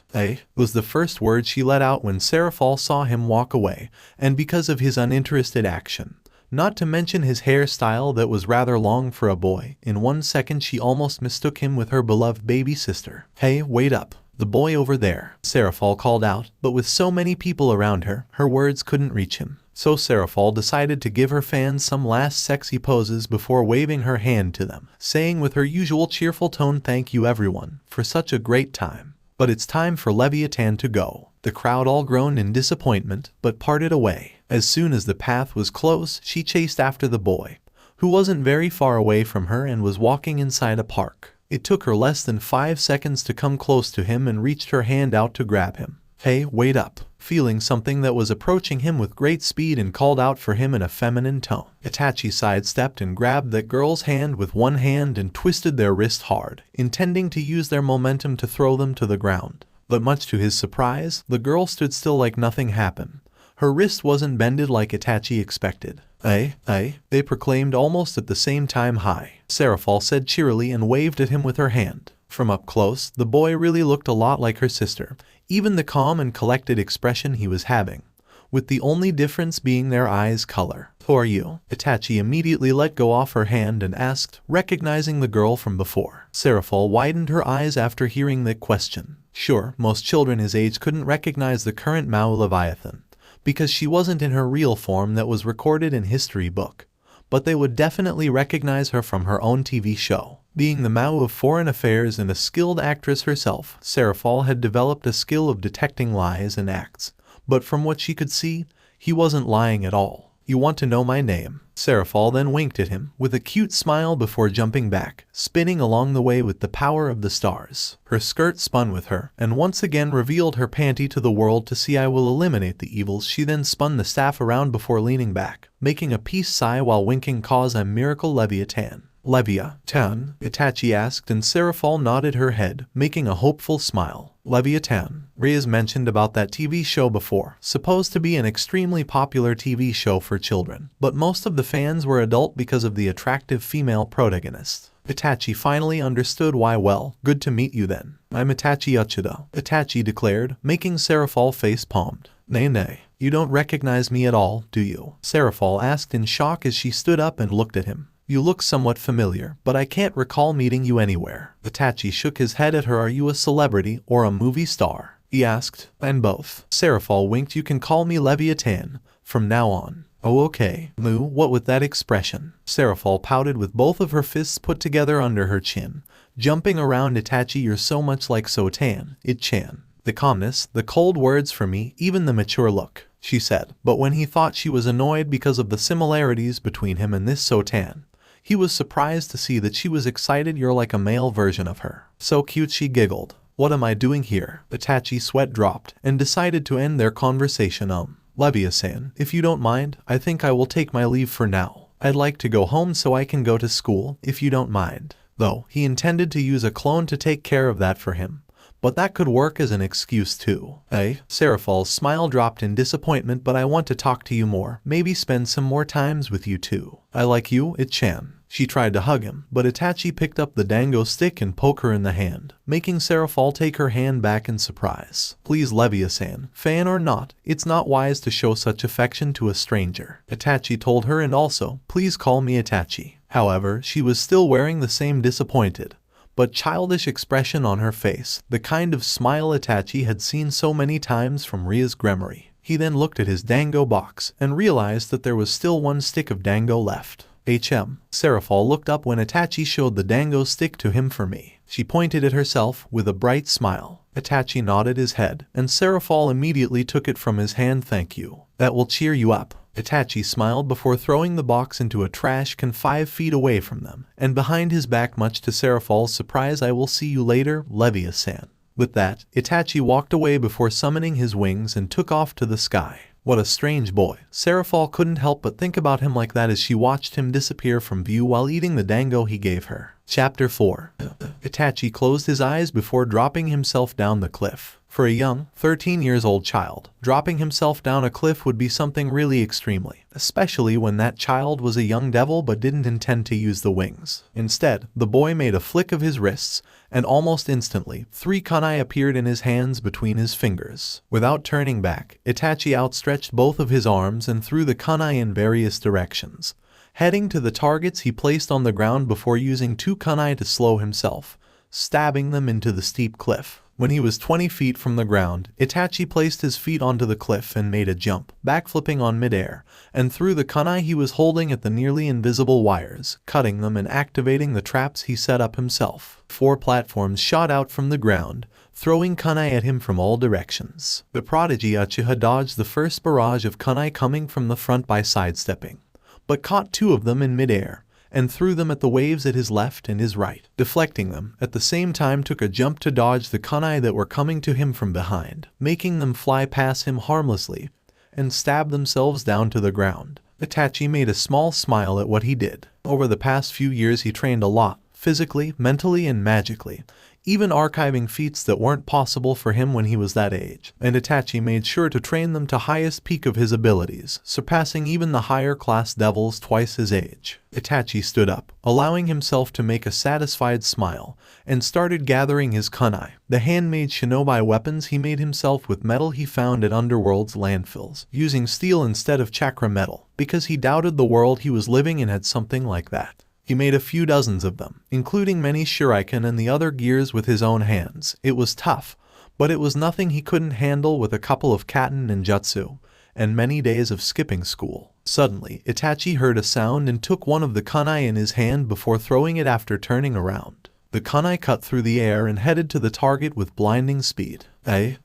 Was the first word she let out when Seraphal saw him walk away, and because of his uninterested action, not to mention his hairstyle that was rather long for a boy, in 1 second she almost mistook him with her beloved baby sister. "Hey, wait up. The boy over there," Seraphal called out, but with so many people around her, her words couldn't reach him. So Seraphal decided to give her fans some last sexy poses before waving her hand to them, saying with her usual cheerful tone, "Thank you everyone, for such a great time. But it's time for Leviathan to go." The crowd all groaned in disappointment, but parted away. As soon as the path was close, she chased after the boy, who wasn't very far away from her and was walking inside a park. It took her less than 5 seconds to come close to him and reached her hand out to grab him. "Hey, wait up," feeling something that was approaching him with great speed and called out for him in a feminine tone. Itachi sidestepped and grabbed that girl's hand with one hand and twisted their wrist hard, intending to use their momentum to throw them to the ground. But much to his surprise, the girl stood still like nothing happened. Her wrist wasn't bended like Itachi expected. They proclaimed almost at the same time. "Hi," Seraphal said cheerily and waved at him with her hand. From up close, the boy really looked a lot like her sister, even the calm and collected expression he was having, with the only difference being their eyes' color. "Who are you?" Itachi immediately let go off her hand and asked, recognizing the girl from before. Seraphal widened her eyes after hearing that question. Sure, most children his age couldn't recognize the current Mao Leviathan, because she wasn't in her real form that was recorded in history book, but they would definitely recognize her from her own TV show. Being the Mao of foreign affairs and a skilled actress herself, Seraphal had developed a skill of detecting lies and acts, but from what she could see, he wasn't lying at all. "You want to know my name?" Seraphal then winked at him with a cute smile before jumping back, spinning along the way with the power of the stars. Her skirt spun with her, and once again revealed her panty to the world to see. "I will eliminate the evils." She then spun the staff around before leaning back, making a peace sigh while winking, "Cause I'm Miracle Leviathan." Leviathan? Itachi asked, and Serafal nodded her head, making a hopeful smile. Leviathan. Rias mentioned about that TV show before, supposed to be an extremely popular TV show for children, but most of the fans were adult because of the attractive female protagonist. Itachi finally understood why. Well, good to meet you then. I'm Itachi Uchiha, Itachi declared, making Serafal face palmed. Nay, you don't recognize me at all, do you? Serafal asked in shock as she stood up and looked at him. You look somewhat familiar, but I can't recall meeting you anywhere. Itachi shook his head at her. Are you a celebrity or a movie star? He asked. And both. Serafal winked. You can call me Leviathan from now on. Oh okay. Moo, what with that expression? Serafal pouted with both of her fists put together under her chin, jumping around Itachi. You're so much like Sotan, It-chan. The calmness, the cold words for me, even the mature look, she said. But when he thought she was annoyed because of the similarities between him and this Sotan, he was surprised to see that she was excited. You're like a male version of her. So cute, she giggled. What am I doing here? Itachi's sweat dropped and decided to end their conversation. Leviathan, if you don't mind, I think I will take my leave for now. I'd like to go home so I can go to school, if you don't mind. Though, he intended to use a clone to take care of that for him. But that could work as an excuse too. Serafal's smile dropped in disappointment. But I want to talk to you more, maybe spend some more times with you too. I like you, It-chan. She tried to hug him, but Itachi picked up the dango stick and poked her in the hand, making Serafal take her hand back in surprise. Please Leviathan, fan or not, it's not wise to show such affection to a stranger, Itachi told her, and also, please call me Itachi. However, she was still wearing the same disappointed but childish expression on her face, the kind of smile Itachi had seen so many times from Rias' grimoire. He then looked at his dango box and realized that there was still one stick of dango left. Serafal looked up when Itachi showed the dango stick to him. For me, she pointed at herself with a bright smile. Itachi nodded his head, and Serafal immediately took it from his hand. Thank you. That will cheer you up. Itachi smiled before throwing the box into a trash can 5 feet away from them, and behind his back, much to Serafal's surprise. I will see you later, Leviathan. With that, Itachi walked away before summoning his wings and took off to the sky. What a strange boy. Serafal couldn't help but think about him like that as she watched him disappear from view while eating the dango he gave her. Chapter 4. Itachi closed his eyes before dropping himself down the cliff. For a young, 13-year-old child, dropping himself down a cliff would be something really extremely, especially when that child was a young devil but didn't intend to use the wings. Instead, the boy made a flick of his wrists, and almost instantly, 3 kunai appeared in his hands between his fingers. Without turning back, Itachi outstretched both of his arms and threw the kunai in various directions, heading to the targets he placed on the ground before using 2 kunai to slow himself, stabbing them into the steep cliff. When he was 20 feet from the ground, Itachi placed his feet onto the cliff and made a jump, backflipping on midair, and threw the kunai he was holding at the nearly invisible wires, cutting them and activating the traps he set up himself. 4 platforms shot out from the ground, throwing kunai at him from all directions. The prodigy Uchiha dodged the first barrage of kunai coming from the front by sidestepping, but caught 2 of them in midair, and threw them at the waves at his left and his right, deflecting them. At the same time, took a jump to dodge the kunai that were coming to him from behind, making them fly past him harmlessly and stab themselves down to the ground. Itachi made a small smile at what he did. Over the past few years he trained a lot, physically, mentally, and magically, even archiving feats that weren't possible for him when he was that age, and Itachi made sure to train them to highest peak of his abilities, surpassing even the higher class devils twice his age. Itachi stood up, allowing himself to make a satisfied smile, and started gathering his kunai, the handmade shinobi weapons he made himself with metal he found at Underworld's landfills, using steel instead of chakra metal, because he doubted the world he was living in had something like that. He made a few dozens of them, including many shuriken and the other gears with his own hands. It was tough, but it was nothing he couldn't handle with a couple of katen ninjutsu, and many days of skipping school. Suddenly, Itachi heard a sound and took one of the kunai in his hand before throwing it after turning around. The kunai cut through the air and headed to the target with blinding speed.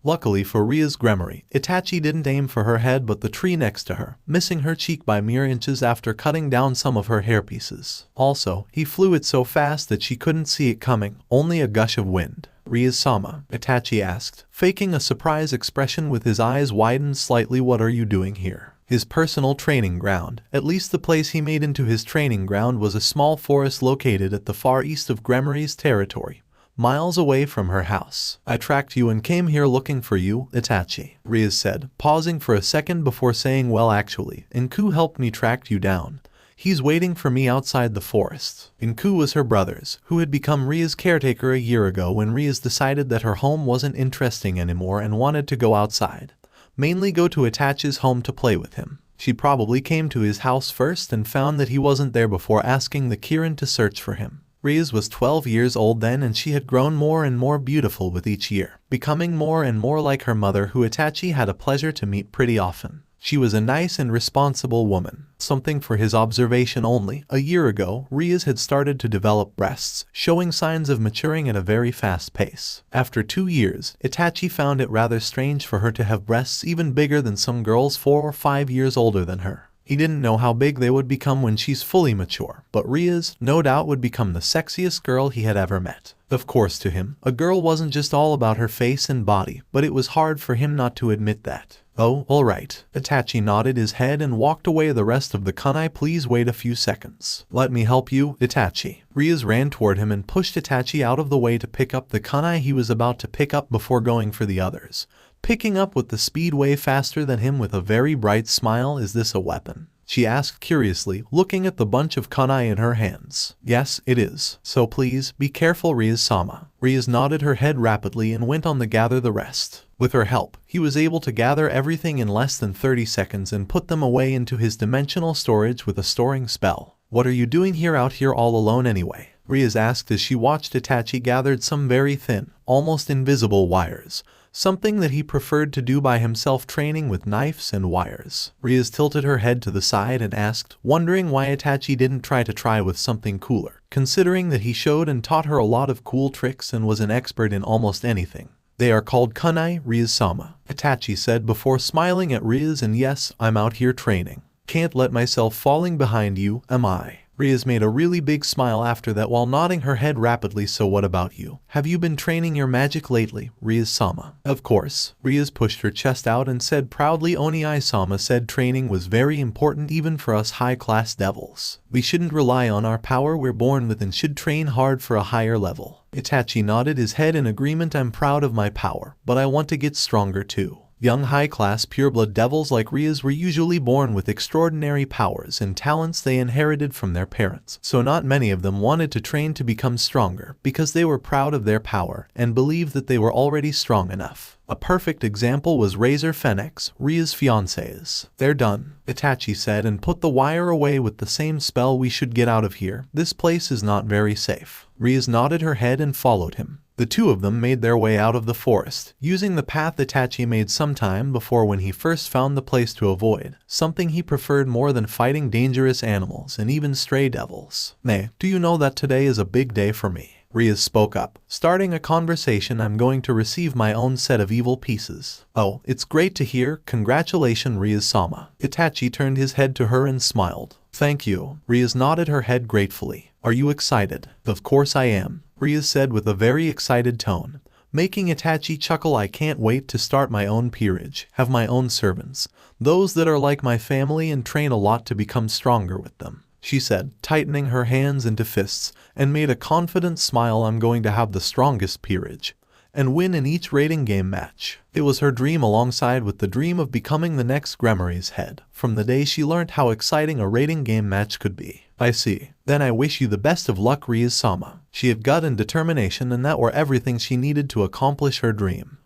Luckily for Ria's grimoire, Itachi didn't aim for her head but the tree next to her, missing her cheek by mere inches after cutting down some of her hairpieces. Also, he flew it so fast that she couldn't see it coming, only a gush of wind. Rias-sama, Itachi asked, faking a surprised expression with his eyes widened slightly. What are you doing here? his personal training ground. At least the place he made into his training ground was a small forest located at the far east of Gremari's territory, miles away from her house. I tracked you and came here looking for you, Itachi, Rias said, pausing for a second before saying, well actually, Inku helped me track you down. He's waiting for me outside the forest. Inku was her brother's, who had become Ria's caretaker a year ago when Rias decided that her home wasn't interesting anymore and wanted to go outside. Mainly go to Itachi's home to play with him. She probably came to his house first and found that he wasn't there before asking the Kirin to search for him. Rias was 12 years old then and she had grown more and more beautiful with each year, becoming more and more like her mother who Itachi had a pleasure to meet pretty often. She was a nice and responsible woman, something for his observation only. A year ago, Rias had started to develop breasts, showing signs of maturing at a very fast pace. After 2 years, Itachi found it rather strange for her to have breasts even bigger than some girls 4 or 5 years older than her. He didn't know how big they would become when she's fully mature, but Rias, no doubt, would become the sexiest girl he had ever met. Of course, to him, a girl wasn't just all about her face and body, but it was hard for him not to admit that. Oh, alright. Itachi nodded his head and walked away. The rest of the kunai, please wait a few seconds. Let me help you, Itachi. Rias ran toward him and pushed Itachi out of the way to pick up the kunai he was about to pick up before going for the others. Picking up with the speed way faster than him with a very bright smile. Is this a weapon? She asked curiously, looking at the bunch of kunai in her hands. Yes, it is. So please, be careful, Rias-sama. Rias nodded her head rapidly and went on to gather the rest. With her help, he was able to gather everything in less than 30 seconds and put them away into his dimensional storage with a storing spell. What are you doing out here all alone anyway? Rias asked as she watched Itachi gathered some very thin, almost invisible wires. Something that he preferred to do by himself, training with knives and wires. Rias tilted her head to the side and asked, wondering why Itachi didn't try with something cooler, considering that he showed and taught her a lot of cool tricks and was an expert in almost anything. They are called kunai, Rias-sama, Itachi said before smiling at Rias, and yes, I'm out here training. Can't let myself falling behind you, am I? Rias made a really big smile after that while nodding her head rapidly. So what about you? Have you been training your magic lately, Rias-sama? Of course. Rias pushed her chest out and said proudly. Oniai-sama said training was very important even for us high-class devils. We shouldn't rely on our power we're born with and should train hard for a higher level. Itachi nodded his head in agreement. I'm proud of my power, but I want to get stronger too. Young high-class pureblood devils like Rias were usually born with extraordinary powers and talents they inherited from their parents, so not many of them wanted to train to become stronger because they were proud of their power and believed that they were already strong enough. A perfect example was Razor Fenix, Rias' fiancés. They're done, Itachi said and put the wire away with the same spell. We should get out of here. This place is not very safe. Rias nodded her head and followed him. The two of them made their way out of the forest, using the path Itachi made some time before when he first found the place to avoid, something he preferred more than fighting dangerous animals and even stray devils. Nay, do you know that today is a big day for me? Rias spoke up, starting a conversation. I'm going to receive my own set of evil pieces. Oh, it's great to hear. Congratulations, Rias-sama. Itachi turned his head to her and smiled. Thank you. Rias nodded her head gratefully. Are you excited? Of course I am, Rias said with a very excited tone, making Itachi chuckle. I can't wait to start my own peerage, have my own servants, those that are like my family, and train a lot to become stronger with them, she said, tightening her hands into fists, and made a confident smile. I'm going to have the strongest peerage and win in each rating game match. It was her dream alongside with the dream of becoming the next Gremari's head, from the day she learned how exciting a rating game match could be. I see. Then I wish you the best of luck, Rias-sama. She had gut and determination, and that were everything she needed to accomplish her dream.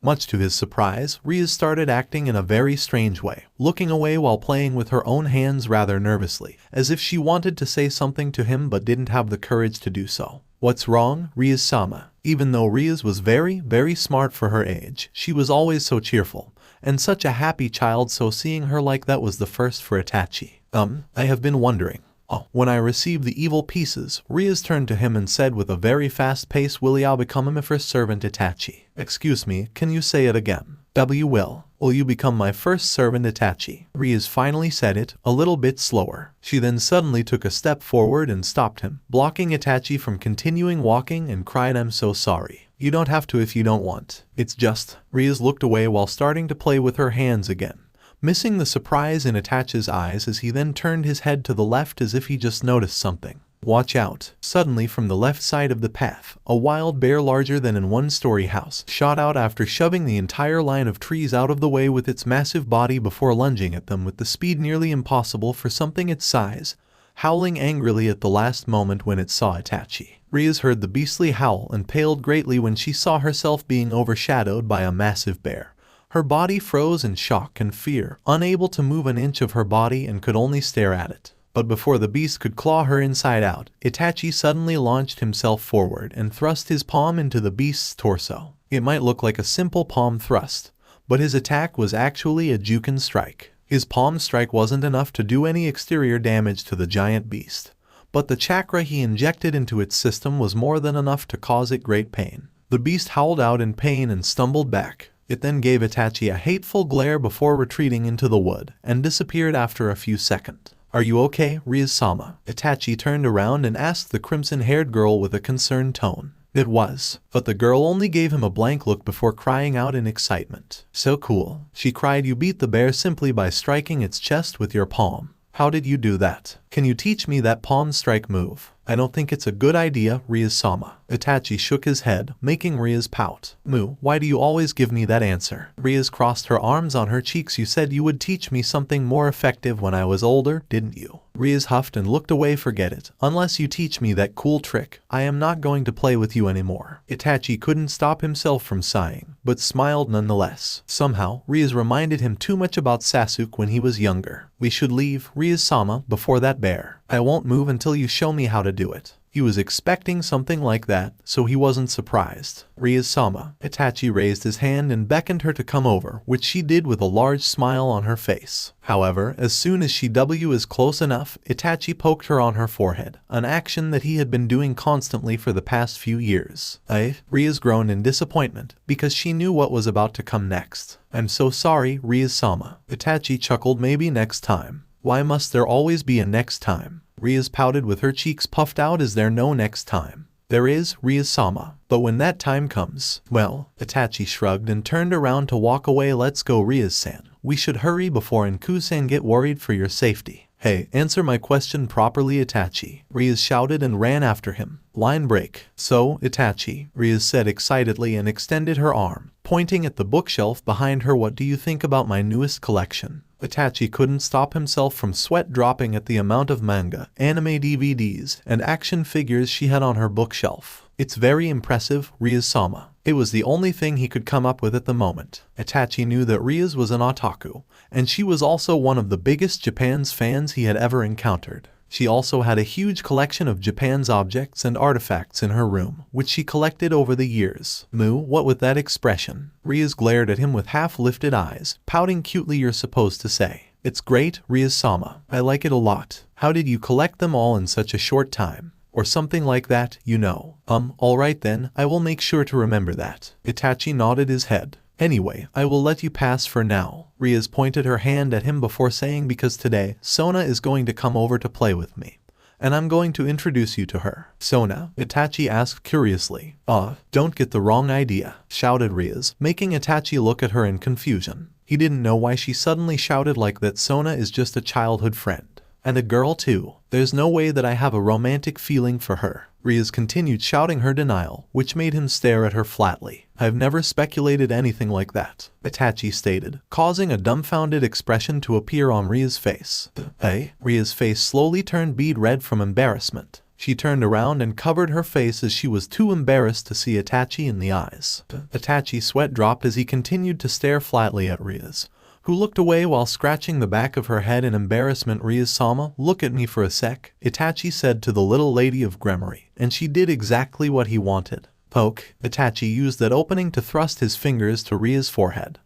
Much to his surprise, Rias started acting in a very strange way, looking away while playing with her own hands rather nervously, as if she wanted to say something to him but didn't have the courage to do so. What's wrong, Rias-sama? Even though Rias was very, very smart for her age, she was always so cheerful, and such a happy child, so seeing her like that was the first for Itachi. I have been wondering. When I receive the evil pieces, Rias turned to him and said with a very fast pace, will you become my first servant, Itachi? Excuse me, can you say it again? Will you become my first servant, Itachi? Rias finally said it, a little bit slower. She then suddenly took a step forward and stopped him, blocking Itachi from continuing walking, and cried, I'm so sorry. You don't have to if you don't want. It's just... Rias looked away while starting to play with her hands again, missing the surprise in Itachi's eyes as he then turned his head to the left as if he just noticed something. Watch out. Suddenly from the left side of the path, a wild bear larger than a one-story house shot out after shoving the entire line of trees out of the way with its massive body before lunging at them with the speed nearly impossible for something its size, howling angrily at the last moment when it saw Itachi. Rias heard the beastly howl and paled greatly when she saw herself being overshadowed by a massive bear. Her body froze in shock and fear, unable to move an inch of her body and could only stare at it. But before the beast could claw her inside out, Itachi suddenly launched himself forward and thrust his palm into the beast's torso. It might look like a simple palm thrust, but his attack was actually a Juken strike. His palm strike wasn't enough to do any exterior damage to the giant beast, but the chakra he injected into its system was more than enough to cause it great pain. The beast howled out in pain and stumbled back. It then gave Itachi a hateful glare before retreating into the wood and disappeared after a few seconds. "Are you okay, Rias-sama?" Itachi turned around and asked the crimson-haired girl with a concerned tone. It was, but the girl only gave him a blank look before crying out in excitement. "So cool," she cried. "You beat the bear simply by striking its chest with your palm. How did you do that? Can you teach me that palm strike move?" "I don't think it's a good idea, Rias-sama." Itachi shook his head, making Rias pout. Why do you always give me that answer?" Rias crossed her arms on her cheeks. "You said you would teach me something more effective when I was older, didn't you?" Rias huffed and looked away. "Forget it. Unless you teach me that cool trick, I am not going to play with you anymore." Itachi couldn't stop himself from sighing, but smiled nonetheless. Somehow, Rias reminded him too much about Sasuke when he was younger. "We should leave, Rias-sama, before that bear. I won't move until you show me how to do it." He was expecting something like that, so he wasn't surprised. "Rias-sama." Itachi raised his hand and beckoned her to come over, which she did with a large smile on her face. However, as soon as she was close enough, Itachi poked her on her forehead, an action that he had been doing constantly for the past few years. Rias groaned in disappointment, because she knew what was about to come next. "I'm so sorry, Rias-sama." Itachi chuckled. "Maybe next time." "Why must there always be a next time?" Rias pouted with her cheeks puffed out. "Is there no next time?" "There is, Rias-sama. But when that time comes, well..." Itachi shrugged and turned around to walk away. "Let's go, Rias-san. We should hurry before Nku-san get worried for your safety." "Hey, answer my question properly, Itachi." Rias shouted and ran after him. Line break. "So, Itachi," Rias said excitedly and extended her arm, pointing at the bookshelf behind her. "What do you think about my newest collection?" Itachi couldn't stop himself from sweat dropping at the amount of manga, anime DVDs, and action figures she had on her bookshelf. "It's very impressive, Rias-sama." It was the only thing he could come up with at the moment. Itachi knew that Rias was an otaku, and she was also one of the biggest Japan's fans he had ever encountered. She also had a huge collection of Japan's objects and artifacts in her room, which she collected over the years. What with that expression? Rias glared at him with half-lifted eyes, pouting cutely. "You're supposed to say, 'It's great, Rias-sama. I like it a lot. How did you collect them all in such a short time?' Or something like that, you know." Alright then, I will make sure to remember that." Itachi nodded his head. "Anyway, I will let you pass for now." Rias pointed her hand at him before saying, "Because today, Sona is going to come over to play with me. And I'm going to introduce you to her." "Sona?" Itachi asked curiously. Don't get the wrong idea," shouted Rias, making Itachi look at her in confusion. He didn't know why she suddenly shouted like that. "Sona is just a childhood friend. And a girl too. There's no way that I have a romantic feeling for her." Rias continued shouting her denial, which made him stare at her flatly. "I've never speculated anything like that," Itachi stated, causing a dumbfounded expression to appear on Rias' face. Rias' face slowly turned bead red from embarrassment. She turned around and covered her face as she was too embarrassed to see Itachi in the eyes. Itachi's sweat dropped as he continued to stare flatly at Rias, who looked away while scratching the back of her head in embarrassment. "Rias-sama, look at me for a sec," Itachi said to the little lady of Gremory, and she did exactly what he wanted. Poke. Itachi used that opening to thrust his fingers to Rias' forehead.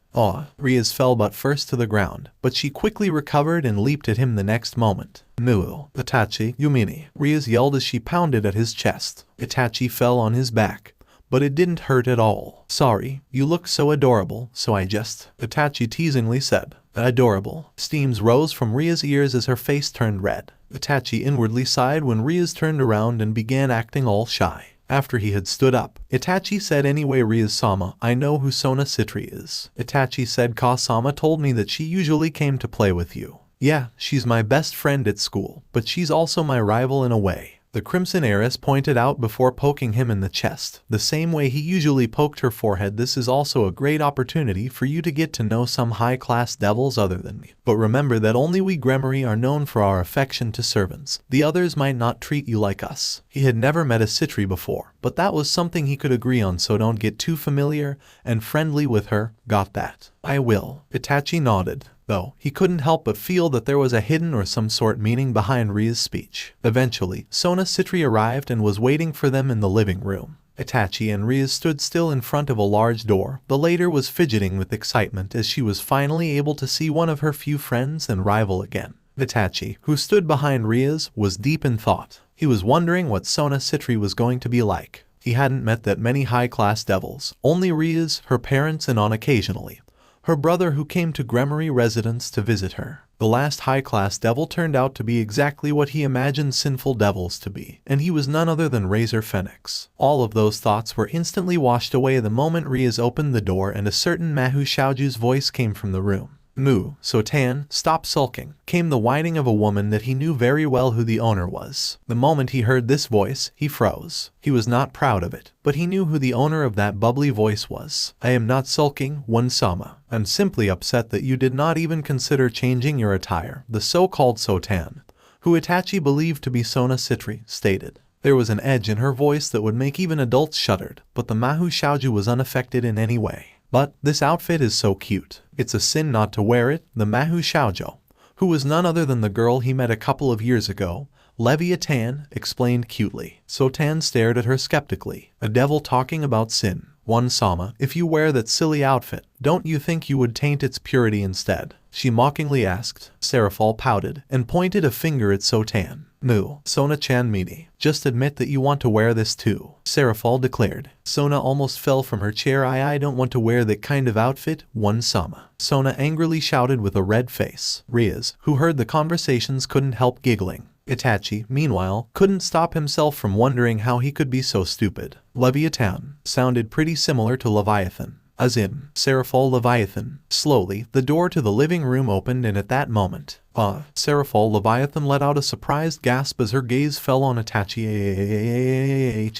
Rias fell butt first to the ground, but she quickly recovered and leaped at him the next moment. "Itachi, you meanie," Rias yelled as she pounded at his chest. Itachi fell on his back, but it didn't hurt at all. "Sorry, you look so adorable, so I just..." Itachi teasingly said. "Adorable." Steams rose from Rias' ears as her face turned red. Itachi inwardly sighed when Rias turned around and began acting all shy. After he had stood up, Itachi said, "Anyway, Rias-sama, I know who Sona Citri is." Itachi said, "Ka-sama told me that she usually came to play with you. Yeah, she's my best friend at school, but she's also my rival in a way." The Crimson Heiress pointed out before poking him in the chest. "The same way he usually poked her forehead, this is also a great opportunity for you to get to know some high-class devils other than me. But remember that only we Gremory are known for our affection to servants. The others might not treat you like us." He had never met a Citri before, but that was something he could agree on, so don't get too familiar and friendly with her. Got that? "I will." Itachi nodded. Though, he couldn't help but feel that there was a hidden or some sort meaning behind Ria's speech. Eventually, Sona Citri arrived and was waiting for them in the living room. Itachi and Rias stood still in front of a large door. The latter was fidgeting with excitement as she was finally able to see one of her few friends and rival again. Itachi, who stood behind Rias, was deep in thought. He was wondering what Sona Citri was going to be like. He hadn't met that many high-class devils, only Rias, her parents, and on occasionally her brother who came to Gremory residence to visit her. The last high-class devil turned out to be exactly what he imagined sinful devils to be, and he was none other than Razor Phoenix. All of those thoughts were instantly washed away the moment Rias opened the door and a certain Mahu Shaoju's voice came from the room. "Mu, Sotan, stop sulking," came the whining of a woman that he knew very well who the owner was. The moment he heard this voice, he froze. He was not proud of it, but he knew who the owner of that bubbly voice was. "I am not sulking, One-sama. I'm simply upset that you did not even consider changing your attire," the so-called Sotan, who Itachi believed to be Sona Citri, stated. There was an edge in her voice that would make even adults shuddered, but the Mahu Shaoju was unaffected in any way. "But this outfit is so cute. It's a sin not to wear it," the Mahu Shaoju, who was none other than the girl he met a couple of years ago, Leviathan, explained cutely. Sotan stared at her skeptically. "A devil talking about sin. One-sama, if you wear that silly outfit, don't you think you would taint its purity instead?" she mockingly asked. Serafal pouted and pointed a finger at Sotan. "Mu, Sona-chan meanie, just admit that you want to wear this too," Serafal declared. Sona almost fell from her chair. I don't want to wear that kind of outfit, One-sama," Sona angrily shouted with a red face. Rias, who heard the conversations, couldn't help giggling. Itachi, meanwhile, couldn't stop himself from wondering how he could be so stupid. Leviathan sounded pretty similar to Leviathan. As in, Serafal Leviathan. Slowly, the door to the living room opened, and at that moment, Serafal Leviathan let out a surprised gasp as her gaze fell on Itachi.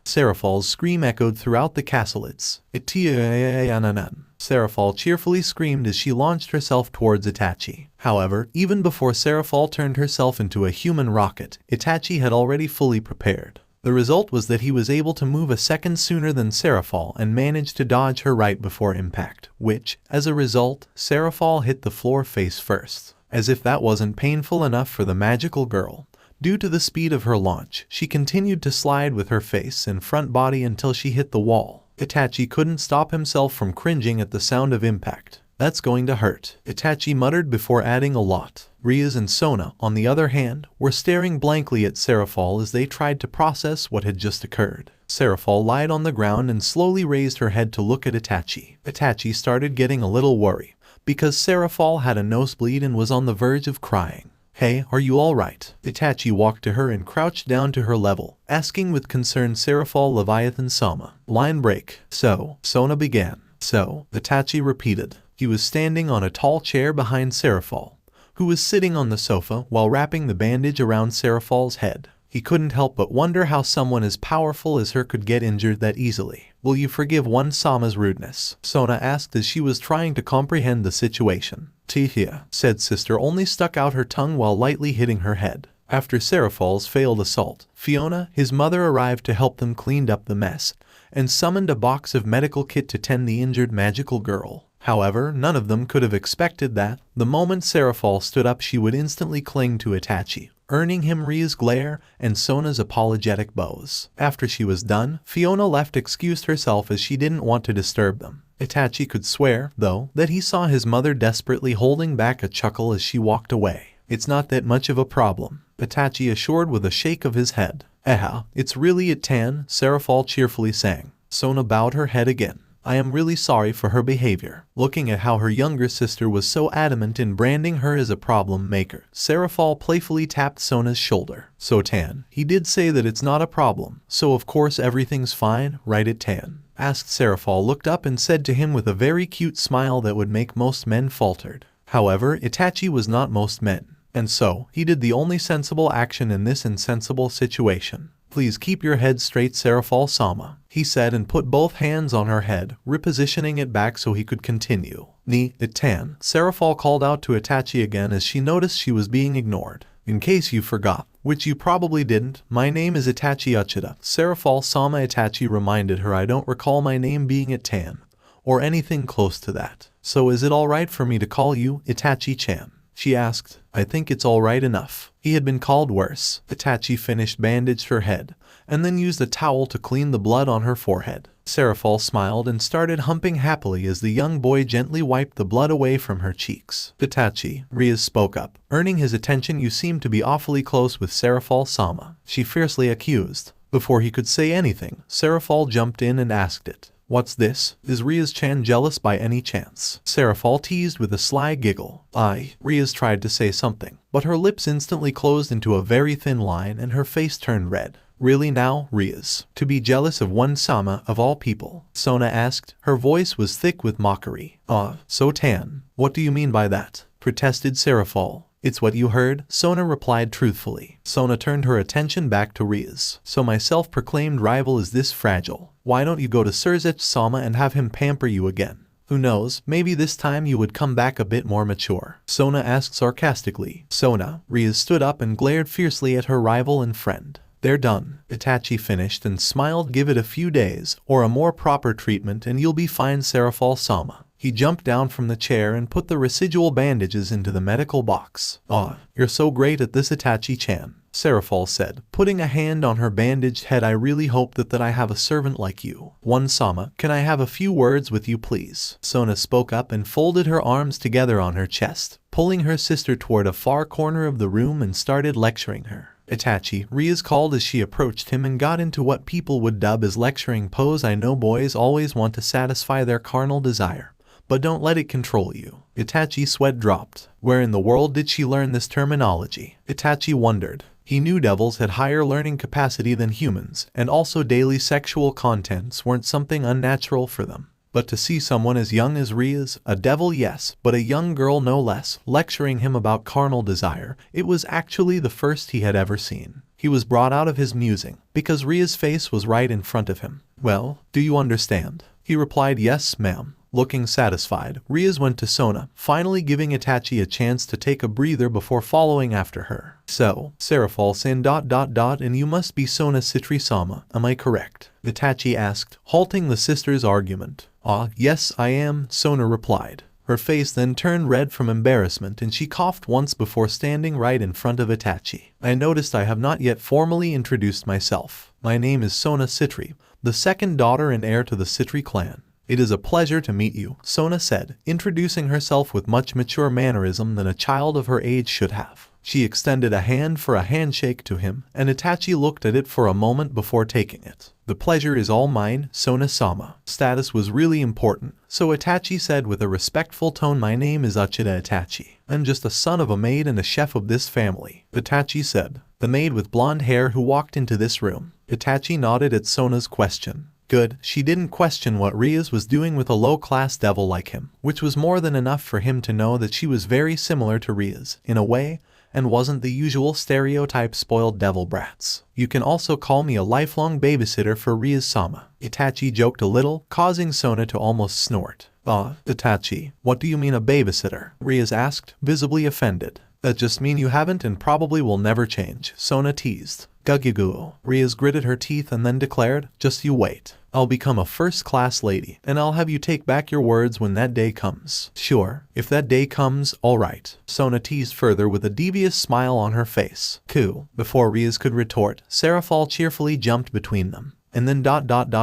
Serafal's scream echoed throughout the castleids. Serafal cheerfully screamed as she launched herself towards Itachi. However, even before Serafal turned herself into a human rocket, Itachi had already fully prepared. The result was that he was able to move a second sooner than Serafal and managed to dodge her right before impact, which, as a result, Serafal hit the floor face first. As if that wasn't painful enough for the magical girl, due to the speed of her launch, she continued to slide with her face and front body until she hit the wall. Itachi couldn't stop himself from cringing at the sound of impact. "That's going to hurt," Itachi muttered before adding a lot. Rias and Sona, on the other hand, were staring blankly at Serafal as they tried to process what had just occurred. Serafal lied on the ground and slowly raised her head to look at Itachi. Itachi started getting a little worried, because Serafal had a nosebleed and was on the verge of crying. "Hey, are you alright?" Itachi walked to her and crouched down to her level, asking with concern. Serafal Leviathan-sama. Line break. "So," Sona began. "So," Itachi repeated. He was standing on a tall chair behind Serafal, who was sitting on the sofa while wrapping the bandage around Serafal's head. He couldn't help but wonder how someone as powerful as her could get injured that easily. "Will you forgive One-sama's rudeness?" Sona asked as she was trying to comprehend the situation. "Tihia," said sister, only stuck out her tongue while lightly hitting her head. After Serafal's failed assault, Fiona, his mother, arrived to help them clean up the mess and summoned a box of medical kit to tend the injured magical girl. However, none of them could have expected that, the moment Serafal stood up, she would instantly cling to Itachi, earning him Ria's glare and Sona's apologetic bows. After she was done, Fiona left, excused herself as she didn't want to disturb them. Itachi could swear, though, that he saw his mother desperately holding back a chuckle as she walked away. "It's not that much of a problem," Itachi assured with a shake of his head. "It's really it, Tan," Serafal cheerfully sang. Sona bowed her head again. I am really sorry for her behavior. Looking at how her younger sister was so adamant in branding her as a problem maker, Serafal playfully tapped Sona's shoulder. So Tan, he did say that it's not a problem, so of course everything's fine, right it Tan? Asked Serafal, looked up and said to him with a very cute smile that would make most men faltered. However, Itachi was not most men, and so, he did the only sensible action in this insensible situation. Please keep your head straight, Serafal-sama, he said and put both hands on her head, repositioning it back so he could continue. Ni, Itan, Serafal called out to Itachi again as she noticed she was being ignored. In case you forgot, which you probably didn't, my name is Itachi Uchiha. Serafal-sama. Itachi reminded her, I don't recall my name being Itan, or anything close to that. So is it alright for me to call you Itachi-chan? She asked. I think it's alright enough. He had been called worse. Itachi finished bandaged her head, and then used a towel to clean the blood on her forehead. Serafal smiled and started humping happily as the young boy gently wiped the blood away from her cheeks. Itachi, Rias spoke up, earning his attention. You seem to be awfully close with Serafal-sama, she fiercely accused. Before he could say anything, Serafal jumped in and asked it. What's this? Is Rias-chan jealous by any chance? Serafal teased with a sly giggle. Rias tried to say something, but her lips instantly closed into a very thin line and her face turned red. Really now, Rias? To be jealous of one Sama of all people? Sona asked. Her voice was thick with mockery. So Tan, what do you mean by that? Protested Serafal. It's what you heard, Sona replied truthfully. Sona turned her attention back to Rias. So my self-proclaimed rival is this fragile. Why don't you go to Surzech-sama and have him pamper you again? Who knows, maybe this time you would come back a bit more mature. Sona asked sarcastically. Sona, Rias stood up and glared fiercely at her rival and friend. They're done. Itachi finished and smiled. Give it a few days, or a more proper treatment and you'll be fine, Serafal-sama. He jumped down from the chair and put the residual bandages into the medical box. You're so great at this, Itachi-chan, Serafal said, putting a hand on her bandaged head. I really hope that I have a servant like you. One Sama, can I have a few words with you please? Sona spoke up and folded her arms together on her chest, pulling her sister toward a far corner of the room and started lecturing her. Itachi, Rias called as she approached him and got into what people would dub as lecturing pose. I know boys always want to satisfy their carnal desire, but don't let it control you. Itachi's sweat dropped. Where in the world did she learn this terminology? Itachi wondered. He knew devils had higher learning capacity than humans, and also daily sexual contents weren't something unnatural for them. But to see someone as young as Rias, a devil yes, but a young girl no less, lecturing him about carnal desire, it was actually the first he had ever seen. He was brought out of his musing, because Ria's face was right in front of him. Well, do you understand? He replied, yes, ma'am. Looking satisfied, Rias went to Sona, finally giving Itachi a chance to take a breather before following after her. So, Serafal-san ... and you must be Sona Citri-sama, am I correct? Itachi asked, halting the sister's argument. Yes I am, Sona replied. Her face then turned red from embarrassment and she coughed once before standing right in front of Itachi. I noticed I have not yet formally introduced myself. My name is Sona Citri, the second daughter and heir to the Citri clan. It is a pleasure to meet you, Sona said, introducing herself with much mature mannerism than a child of her age should have. She extended a hand for a handshake to him, and Itachi looked at it for a moment before taking it. The pleasure is all mine, Sona-sama. Status was really important, so Itachi said with a respectful tone, my name is Uchida Itachi. I'm just a son of a maid and a chef of this family. Itachi said. The maid with blonde hair who walked into this room. Itachi nodded at Sona's question. Good, she didn't question what Rias was doing with a low-class devil like him, which was more than enough for him to know that she was very similar to Rias, in a way, and wasn't the usual stereotype spoiled devil brats. You can also call me a lifelong babysitter for Rias-sama. Itachi joked a little, causing Sona to almost snort. Itachi, what do you mean a babysitter? Rias asked, visibly offended. That just mean you haven't and probably will never change, Sona teased. Gugugu. Rias gritted her teeth and then declared, just you wait. I'll become a first-class lady, and I'll have you take back your words when that day comes. Sure, if that day comes, alright. Sona teased further with a devious smile on her face. Coo. Before Rias could retort, Serafal cheerfully jumped between them. And then ...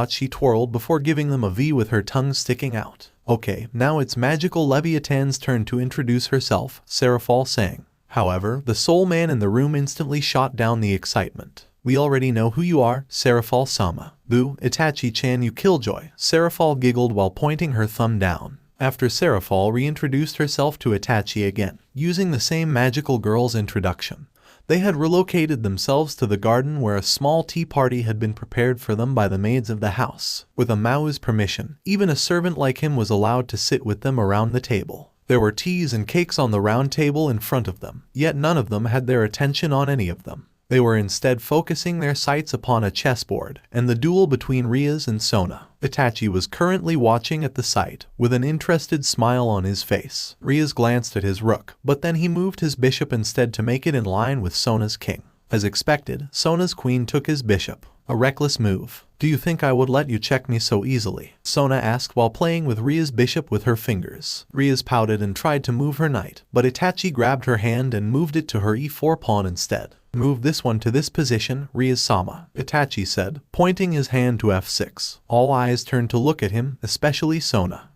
she twirled before giving them a V with her tongue sticking out. Okay, now it's magical Leviathan's turn to introduce herself, Serafal sang. However, the sole man in the room instantly shot down the excitement. We already know who you are, Serafal-sama. Boo, Itachi-chan, you killjoy. Serafal giggled while pointing her thumb down. After Serafal reintroduced herself to Itachi again, using the same magical girl's introduction. They had relocated themselves to the garden where a small tea party had been prepared for them by the maids of the house. With a Mao's permission, even a servant like him was allowed to sit with them around the table. There were teas and cakes on the round table in front of them, yet none of them had their attention on any of them. They were instead focusing their sights upon a chessboard and the duel between Rias and Sona. Itachi was currently watching at the sight, with an interested smile on his face. Rias glanced at his rook, but then he moved his bishop instead to make it in line with Sona's king. As expected, Sona's queen took his bishop. A reckless move. Do you think I would let you check me so easily? Sona asked while playing with Rias' bishop with her fingers. Rias pouted and tried to move her knight, but Itachi grabbed her hand and moved it to her e4 pawn instead. Move this one to this position, Rias-sama, Itachi said, pointing his hand to f6. All eyes turned to look at him, especially Sona.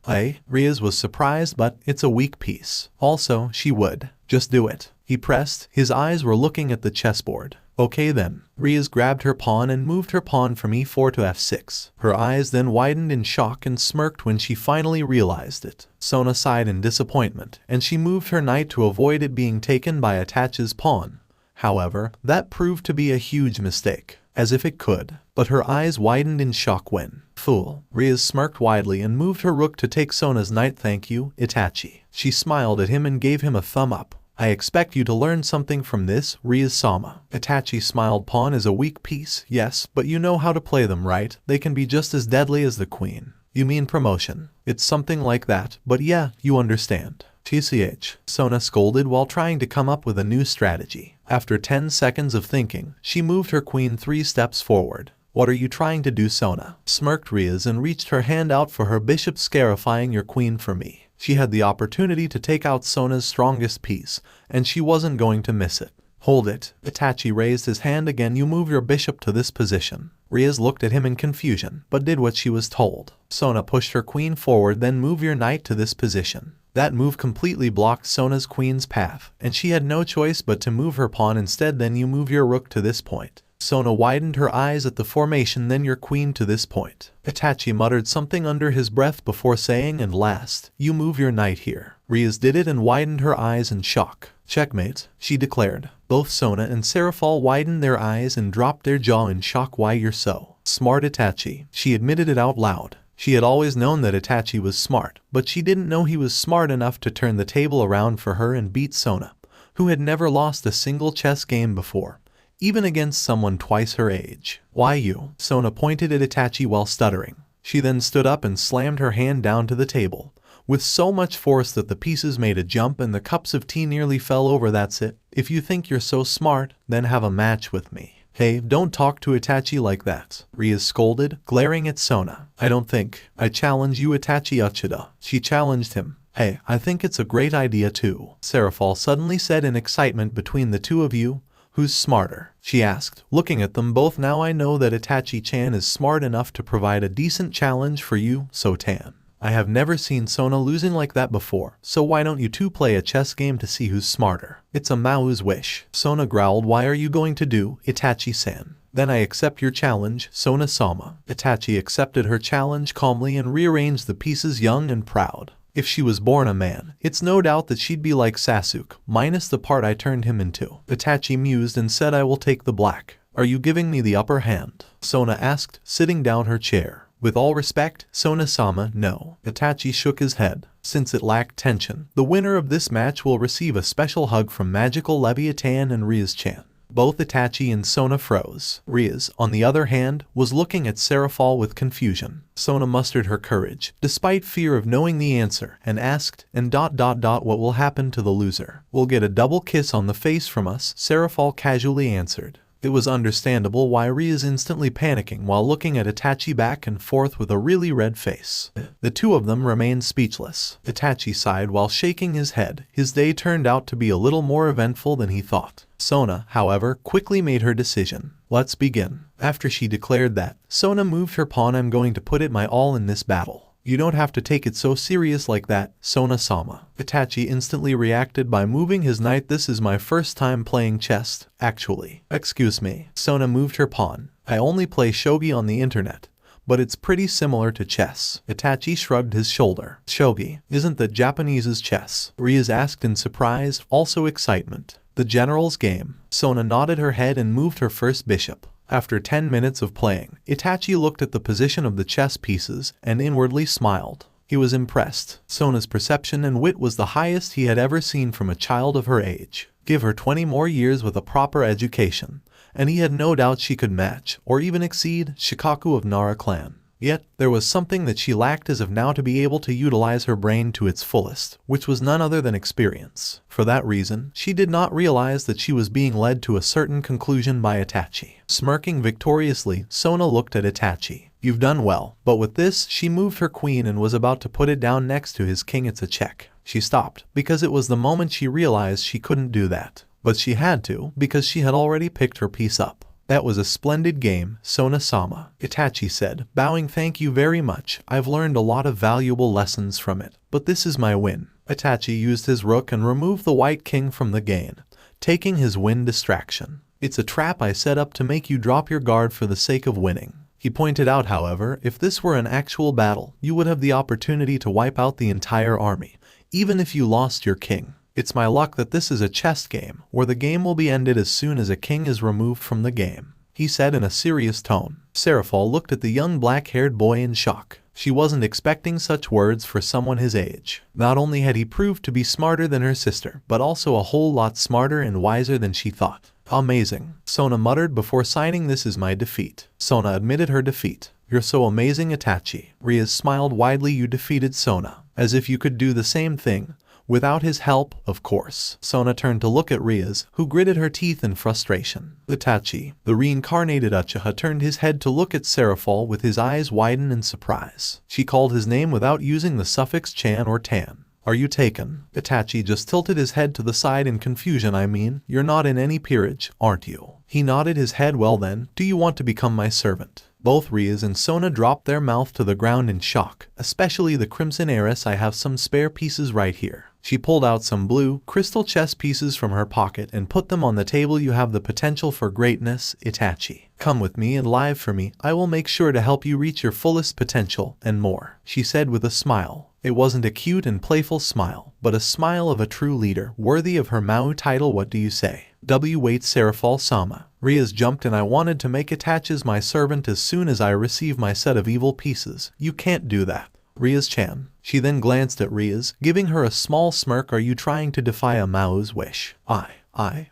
Rias was surprised, but it's a weak piece. Also, she would. Just do it. He pressed. His eyes were looking at the chessboard. Okay then. Rias grabbed her pawn and moved her pawn from e4 to f6. Her eyes then widened in shock and smirked when she finally realized it. Sona sighed in disappointment, and she moved her knight to avoid it being taken by Itachi's pawn. However, that proved to be a huge mistake, as if it could. But her eyes widened in shock when, fool, Rias smirked widely and moved her rook to take Sona's knight. Thank you, Itachi. She smiled at him and gave him a thumb up. I expect you to learn something from this, Rias-sama. Itachi smiled. Pawn is a weak piece, yes, but you know how to play them, right? They can be just as deadly as the queen. You mean promotion? It's something like that, but yeah, you understand. TCH, Sona scolded while trying to come up with a new strategy. After 10 seconds of thinking, she moved her queen 3 steps forward. What are you trying to do, Sona? Smirked Rias and reached her hand out for her bishop, scarifying your queen for me. She had the opportunity to take out Sona's strongest piece, and she wasn't going to miss it. Hold it. Itachi raised his hand again. You move your bishop to this position. Rias looked at him in confusion, but did what she was told. Sona pushed her queen forward, then move your knight to this position. That move completely blocked Sona's queen's path, and she had no choice but to move her pawn instead. Then you move your rook to this point. Sona widened her eyes at the formation. Then your queen to this point. Itachi muttered something under his breath before saying, and last, you move your knight here. Rias did it and widened her eyes in shock. Checkmate, she declared. Both Sona and Serafal widened their eyes and dropped their jaw in shock. Why you're so smart, Itachi. She admitted it out loud. She had always known that Itachi was smart, but she didn't know he was smart enough to turn the table around for her and beat Sona, who had never lost a single chess game before, even against someone twice her age. Why you? Sona pointed at Itachi while stuttering. She then stood up and slammed her hand down to the table, with so much force that the pieces made a jump and the cups of tea nearly fell over. That's it. If you think you're so smart, then have a match with me. Hey, don't talk to Itachi like that, Rias scolded, glaring at Sona. I don't think. I challenge you, Itachi Uchiha. She challenged him. Hey, I think it's a great idea too, Serafal suddenly said in excitement. Between the two of you, who's smarter? She asked, looking at them both. Now I know that Itachi-chan is smart enough to provide a decent challenge for you, Sotan. I have never seen Sona losing like that before, so why don't you two play a chess game to see who's smarter? It's a Mao's wish. Sona growled. Why are you going to do, Itachi-san? Then I accept your challenge, Sona-sama. Itachi accepted her challenge calmly and rearranged the pieces, young and proud. If she was born a man, it's no doubt that she'd be like Sasuke, minus the part I turned him into. Itachi mused and said, I will take the black. Are you giving me the upper hand? Sona asked, sitting down her chair. With all respect, Sona-sama, no. Itachi shook his head. Since it lacked tension, the winner of this match will receive a special hug from magical Leviathan and Rias-chan. Both Itachi and Sona froze. Rias, on the other hand, was looking at Serafal with confusion. Sona mustered her courage, despite fear of knowing the answer, and asked, what will happen to the loser? We'll get a double kiss on the face from us, Serafal casually answered. It was understandable why Rias instantly panicking while looking at Itachi back and forth with a really red face. The two of them remained speechless. Itachi sighed while shaking his head. His day turned out to be a little more eventful than he thought. Sona, however, quickly made her decision. Let's begin. After she declared that, Sona moved her pawn. I'm going to put it my all in this battle. You don't have to take it so serious like that, Sona-sama. Itachi instantly reacted by moving his knight. This is my first time playing chess, actually. Excuse me. Sona moved her pawn. I only play shogi on the internet, but it's pretty similar to chess. Itachi shrugged his shoulder. Shogi, isn't that Japanese's chess? Rias asked in surprise, also excitement. The general's game. Sona nodded her head and moved her first bishop. After 10 minutes of playing, Itachi looked at the position of the chess pieces and inwardly smiled. He was impressed. Sona's perception and wit was the highest he had ever seen from a child of her age. Give her 20 more years with a proper education, and he had no doubt she could match, or even exceed, Shikaku of Nara clan. Yet, there was something that she lacked as of now to be able to utilize her brain to its fullest, which was none other than experience. For that reason, she did not realize that she was being led to a certain conclusion by Itachi. Smirking victoriously, Sona looked at Itachi. You've done well. But with this, she moved her queen and was about to put it down next to his king. It's a check. She stopped, because it was the moment she realized she couldn't do that. But she had to, because she had already picked her piece up. That was a splendid game, Sona-sama, Itachi said, bowing. Thank you very much. I've learned a lot of valuable lessons from it. But this is my win. Itachi used his rook and removed the white king from the game, taking his win distraction. It's a trap I set up to make you drop your guard for the sake of winning. He pointed out, however, if this were an actual battle, you would have the opportunity to wipe out the entire army, even if you lost your king. It's my luck that this is a chess game, where the game will be ended as soon as a king is removed from the game, he said in a serious tone. Seraphol looked at the young black-haired boy in shock. She wasn't expecting such words for someone his age. Not only had he proved to be smarter than her sister, but also a whole lot smarter and wiser than she thought. Amazing, Sona muttered before signing. This is my defeat. Sona admitted her defeat. You're so amazing, Itachi. Rias smiled widely. You defeated Sona. As if you could do the same thing. Without his help, of course. Sona turned to look at Rias, who gritted her teeth in frustration. Itachi, the reincarnated Uchiha, turned his head to look at Seraphol with his eyes widened in surprise. She called his name without using the suffix chan or tan. Are you taken? Itachi just tilted his head to the side in confusion. I mean, you're not in any peerage, aren't you? He nodded his head. Well then, do you want to become my servant? Both Rias and Sona dropped their mouth to the ground in shock, especially the crimson heiress. I have some spare pieces right here. She pulled out some blue, crystal chess pieces from her pocket and put them on the table. You have the potential for greatness, Itachi. Come with me and live for me. I will make sure to help you reach your fullest potential, and more, she said with a smile. It wasn't a cute and playful smile, but a smile of a true leader, worthy of her Mao title. What do you say? Wait, Seraphol-sama. Rias jumped. And I wanted to make Itachi my servant as soon as I receive my set of evil pieces. You can't do that. Rias-chan. She then glanced at Rias, giving her a small smirk. Are you trying to defy a Mao's wish?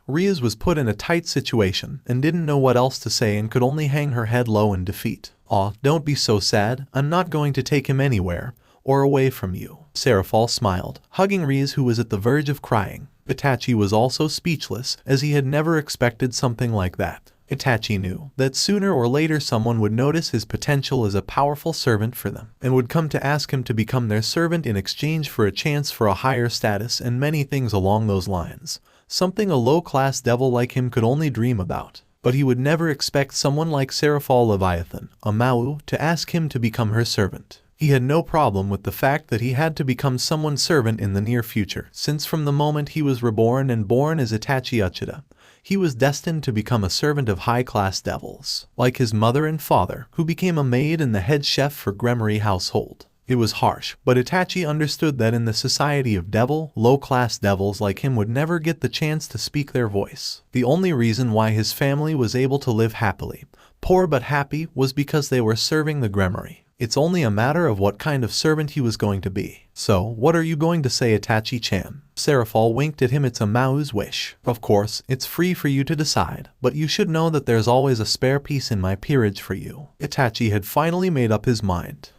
Rias was put in a tight situation and didn't know what else to say and could only hang her head low in defeat. Aw, don't be so sad. I'm not going to take him anywhere or away from you. Seraphol smiled, hugging Rias, who was at the verge of crying. Itachi was also speechless, as he had never expected something like that. Itachi knew that sooner or later someone would notice his potential as a powerful servant for them, and would come to ask him to become their servant in exchange for a chance for a higher status and many things along those lines. Something a low-class devil like him could only dream about. But he would never expect someone like Seraphol Leviathan, a Mao, to ask him to become her servant. He had no problem with the fact that he had to become someone's servant in the near future, since from the moment he was reborn and born as Itachi Uchiha, he was destined to become a servant of high-class devils, like his mother and father, who became a maid and the head chef for Gremory household. It was harsh, but Itachi understood that in the society of devil, low-class devils like him would never get the chance to speak their voice. The only reason why his family was able to live happily, poor but happy, was because they were serving the Gremory. It's only a matter of what kind of servant he was going to be. So, what are you going to say, Itachi-chan? Seraphol winked at him. It's a Mao's wish. Of course, it's free for you to decide, but you should know that there's always a spare piece in my peerage for you. Itachi had finally made up his mind.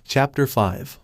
Chapter 5.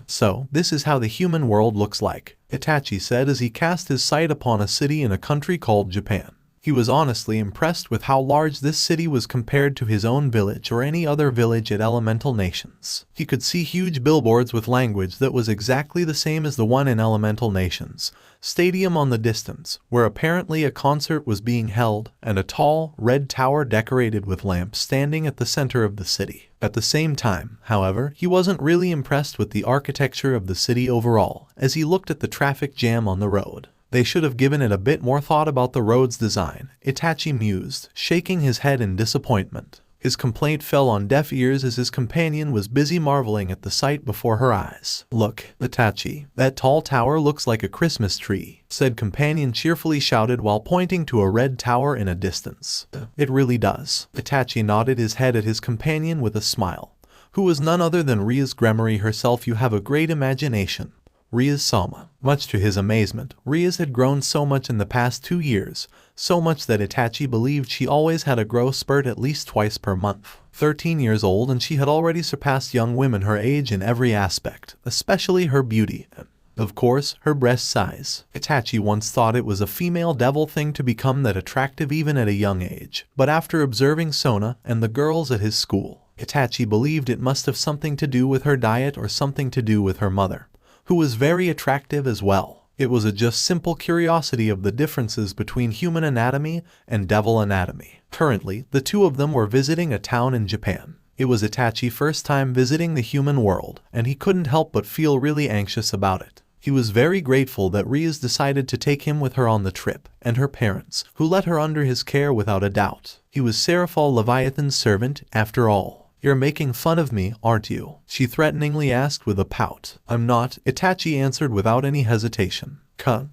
So, this is how the human world looks like, Itachi said as he cast his sight upon a city in a country called Japan. He was honestly impressed with how large this city was compared to his own village or any other village at Elemental Nations. He could see huge billboards with language that was exactly the same as the one in Elemental Nations, stadium on the distance, where apparently a concert was being held, and a tall, red tower decorated with lamps standing at the center of the city. At the same time, however, he wasn't really impressed with the architecture of the city overall, as he looked at the traffic jam on the road. They should have given it a bit more thought about the road's design, Itachi mused, shaking his head in disappointment. His complaint fell on deaf ears as his companion was busy marveling at the sight before her eyes. "Look, Itachi, that tall tower looks like a Christmas tree," said companion cheerfully shouted while pointing to a red tower in a distance. "It really does." Itachi nodded his head at his companion with a smile, who was none other than Rias Gremory herself. "You have a great imagination, Rias-sama." Much to his amazement, Rias had grown so much in the past 2 years, so much that Itachi believed she always had a growth spurt at least twice per month. 13 years old, and she had already surpassed young women her age in every aspect, especially her beauty and, of course, her breast size. Itachi once thought it was a female devil thing to become that attractive even at a young age, but after observing Sona and the girls at his school, Itachi believed it must have something to do with her diet or something to do with her mother, who was very attractive as well. It was a just simple curiosity of the differences between human anatomy and devil anatomy. Currently, the two of them were visiting a town in Japan. It was Itachi's first time visiting the human world, and he couldn't help but feel really anxious about it. He was very grateful that Rias decided to take him with her on the trip, and her parents, who let her under his care without a doubt. He was Seraphal Leviathan's servant, after all. "You're making fun of me, aren't you?" she threateningly asked with a pout. "I'm not," Itachi answered without any hesitation.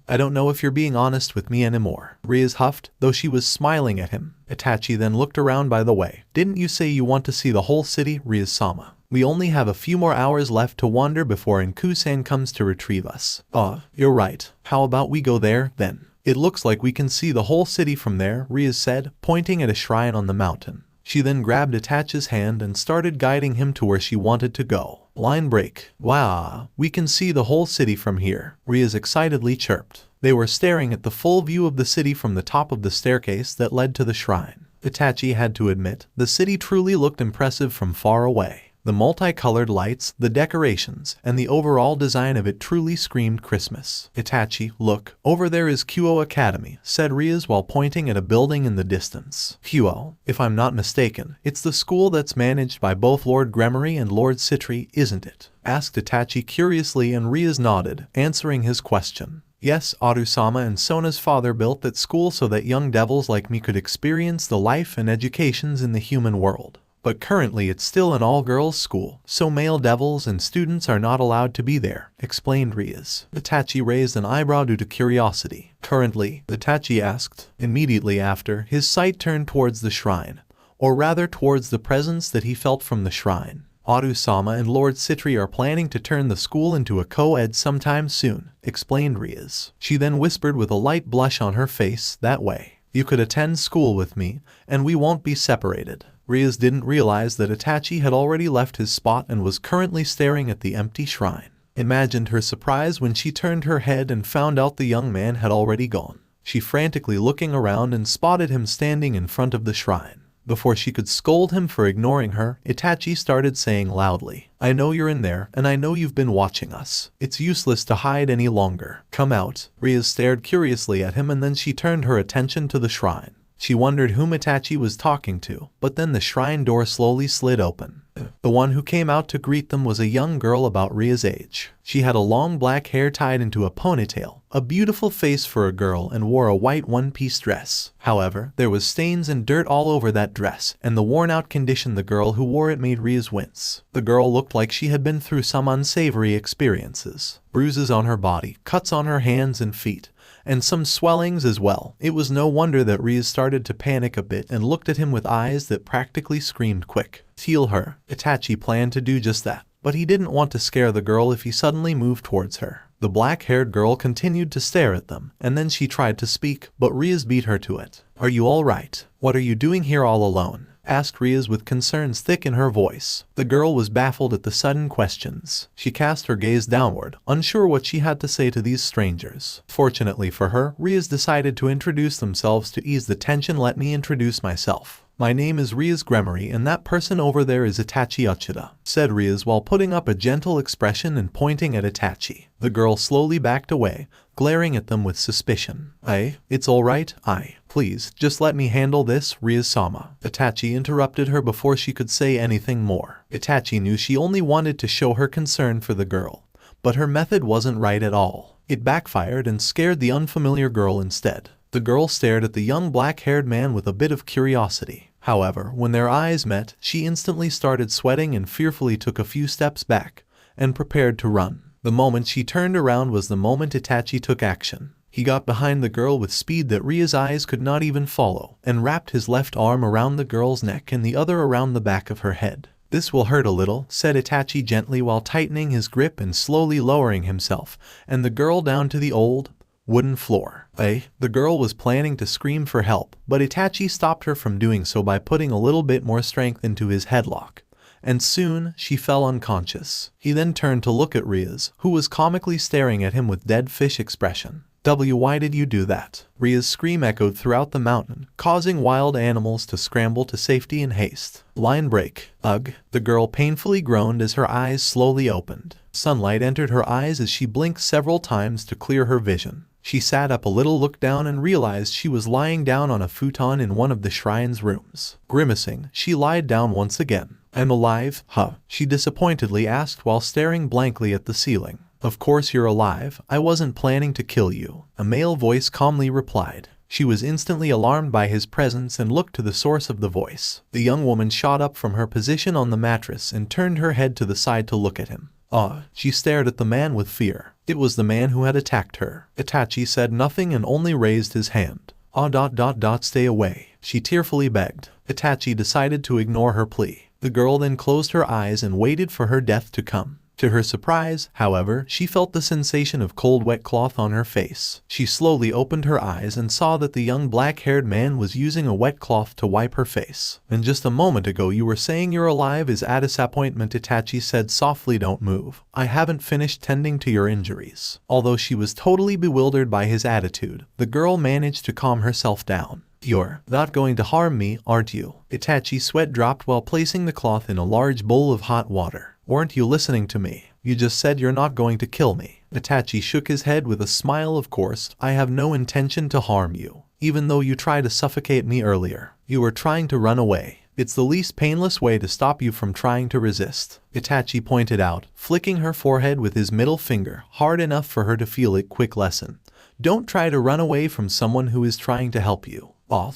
I don't know if you're being honest with me anymore," Rias huffed, though she was smiling at him. Itachi then looked around. "By the way, didn't you say you want to see the whole city, Rias-sama? We only have a few more hours left to wander before Nku-san comes to retrieve us." You're right. How about we go there, then? It looks like we can see the whole city from there," Rias said, pointing at a shrine on the mountain. She then grabbed Itachi's hand and started guiding him to where she wanted to go. Line break. "Wow, we can see the whole city from here," Rias excitedly chirped. They were staring at the full view of the city from the top of the staircase that led to the shrine. Itachi had to admit, the city truly looked impressive from far away. The multicolored lights, the decorations, and the overall design of it truly screamed Christmas. "Itachi, look, over there is Kuo Academy," said Rias while pointing at a building in the distance. "Kuo? If I'm not mistaken, it's the school that's managed by both Lord Gremory and Lord Citri, isn't it?" asked Itachi curiously, and Rias nodded, answering his question. "Yes, Aru-sama and Sona's father built that school so that young devils like me could experience the life and educations in the human world. But currently it's still an all-girls school, so male devils and students are not allowed to be there," explained Rias. Itachi raised an eyebrow due to curiosity. "Currently?" Itachi asked. Immediately after, his sight turned towards the shrine, or rather towards the presence that he felt from the shrine. "Aru-sama and Lord Citri are planning to turn the school into a co-ed sometime soon," explained Rias. She then whispered with a light blush on her face, "That way, you could attend school with me, and we won't be separated." Rias didn't realize that Itachi had already left his spot and was currently staring at the empty shrine. Imagined her surprise when she turned her head and found out the young man had already gone. She frantically looking around and spotted him standing in front of the shrine. Before she could scold him for ignoring her, Itachi started saying loudly, "I know you're in there, and I know you've been watching us. It's useless to hide any longer. Come out." Rias stared curiously at him, and then she turned her attention to the shrine. She wondered whom Itachi was talking to, but then the shrine door slowly slid open. The one who came out to greet them was a young girl about Ria's age. She had a long black hair tied into a ponytail, a beautiful face for a girl, and wore a white one-piece dress. However, there was stains and dirt all over that dress, and the worn-out condition the girl who wore it made Rias wince. The girl looked like she had been through some unsavory experiences. Bruises on her body, cuts on her hands and feet, and some swellings as well. It was no wonder that Rias started to panic a bit and looked at him with eyes that practically screamed, "Quick, heal her." Itachi planned to do just that, but he didn't want to scare the girl if he suddenly moved towards her. The black-haired girl continued to stare at them, and then she tried to speak, but Rias beat her to it. "Are you all right? What are you doing here all alone?" asked Rias with concerns thick in her voice. The girl was baffled at the sudden questions. She cast her gaze downward, unsure what she had to say to these strangers. Fortunately for her, Rias decided to introduce themselves to ease the tension. Let me introduce myself. My name is Rias Gremory, and that person over there is Itachi Uchiha, said Rias while putting up a gentle expression and pointing at Itachi. The girl slowly backed away, glaring at them with suspicion. It's alright, please, just let me handle this, Rias-sama. Itachi interrupted her before she could say anything more. Itachi knew she only wanted to show her concern for the girl, but her method wasn't right at all. It backfired and scared the unfamiliar girl instead. The girl stared at the young black-haired man with a bit of curiosity. However, when their eyes met, she instantly started sweating and fearfully took a few steps back and prepared to run. The moment she turned around was the moment Itachi took action. He got behind the girl with speed that Ria's eyes could not even follow and wrapped his left arm around the girl's neck and the other around the back of her head. This will hurt a little, said Itachi gently while tightening his grip and slowly lowering himself and the girl down to the old wooden floor. The girl was planning to scream for help, but Itachi stopped her from doing so by putting a little bit more strength into his headlock, and soon she fell unconscious. He then turned to look at Rias, who was comically staring at him with dead fish expression. Why did you do that? Ria's scream echoed throughout the mountain, causing wild animals to scramble to safety in haste. Line break. Ugh. The girl painfully groaned as her eyes slowly opened. Sunlight entered her eyes as she blinked several times to clear her vision. She sat up a little, looked down, and realized she was lying down on a futon in one of the shrine's rooms. Grimacing, she lied down once again. I'm alive, huh? She disappointedly asked while staring blankly at the ceiling. Of course you're alive. I wasn't planning to kill you, a male voice calmly replied. She was instantly alarmed by his presence and looked to the source of the voice. The young woman shot up from her position on the mattress and turned her head to the side to look at him. She stared at the man with fear. It was the man who had attacked her. Itachi said nothing and only raised his hand. Stay away, she tearfully begged. Itachi decided to ignore her plea. The girl then closed her eyes and waited for her death to come. To her surprise, however, she felt the sensation of cold wet cloth on her face. She slowly opened her eyes and saw that the young black-haired man was using a wet cloth to wipe her face. And just a moment ago you were saying you're alive is a disappointment, Itachi said softly. Don't move. I haven't finished tending to your injuries. Although she was totally bewildered by his attitude, the girl managed to calm herself down. You're not going to harm me, aren't you? Itachi's sweat dropped while placing the cloth in a large bowl of hot water. Weren't you listening to me? You just said you're not going to kill me. Itachi shook his head with a smile. Of course, I have no intention to harm you. Even though you tried to suffocate me earlier, you were trying to run away. It's the least painless way to stop you from trying to resist, Itachi pointed out, flicking her forehead with his middle finger, hard enough for her to feel it. Quick lesson. Don't try to run away from someone who is trying to help you.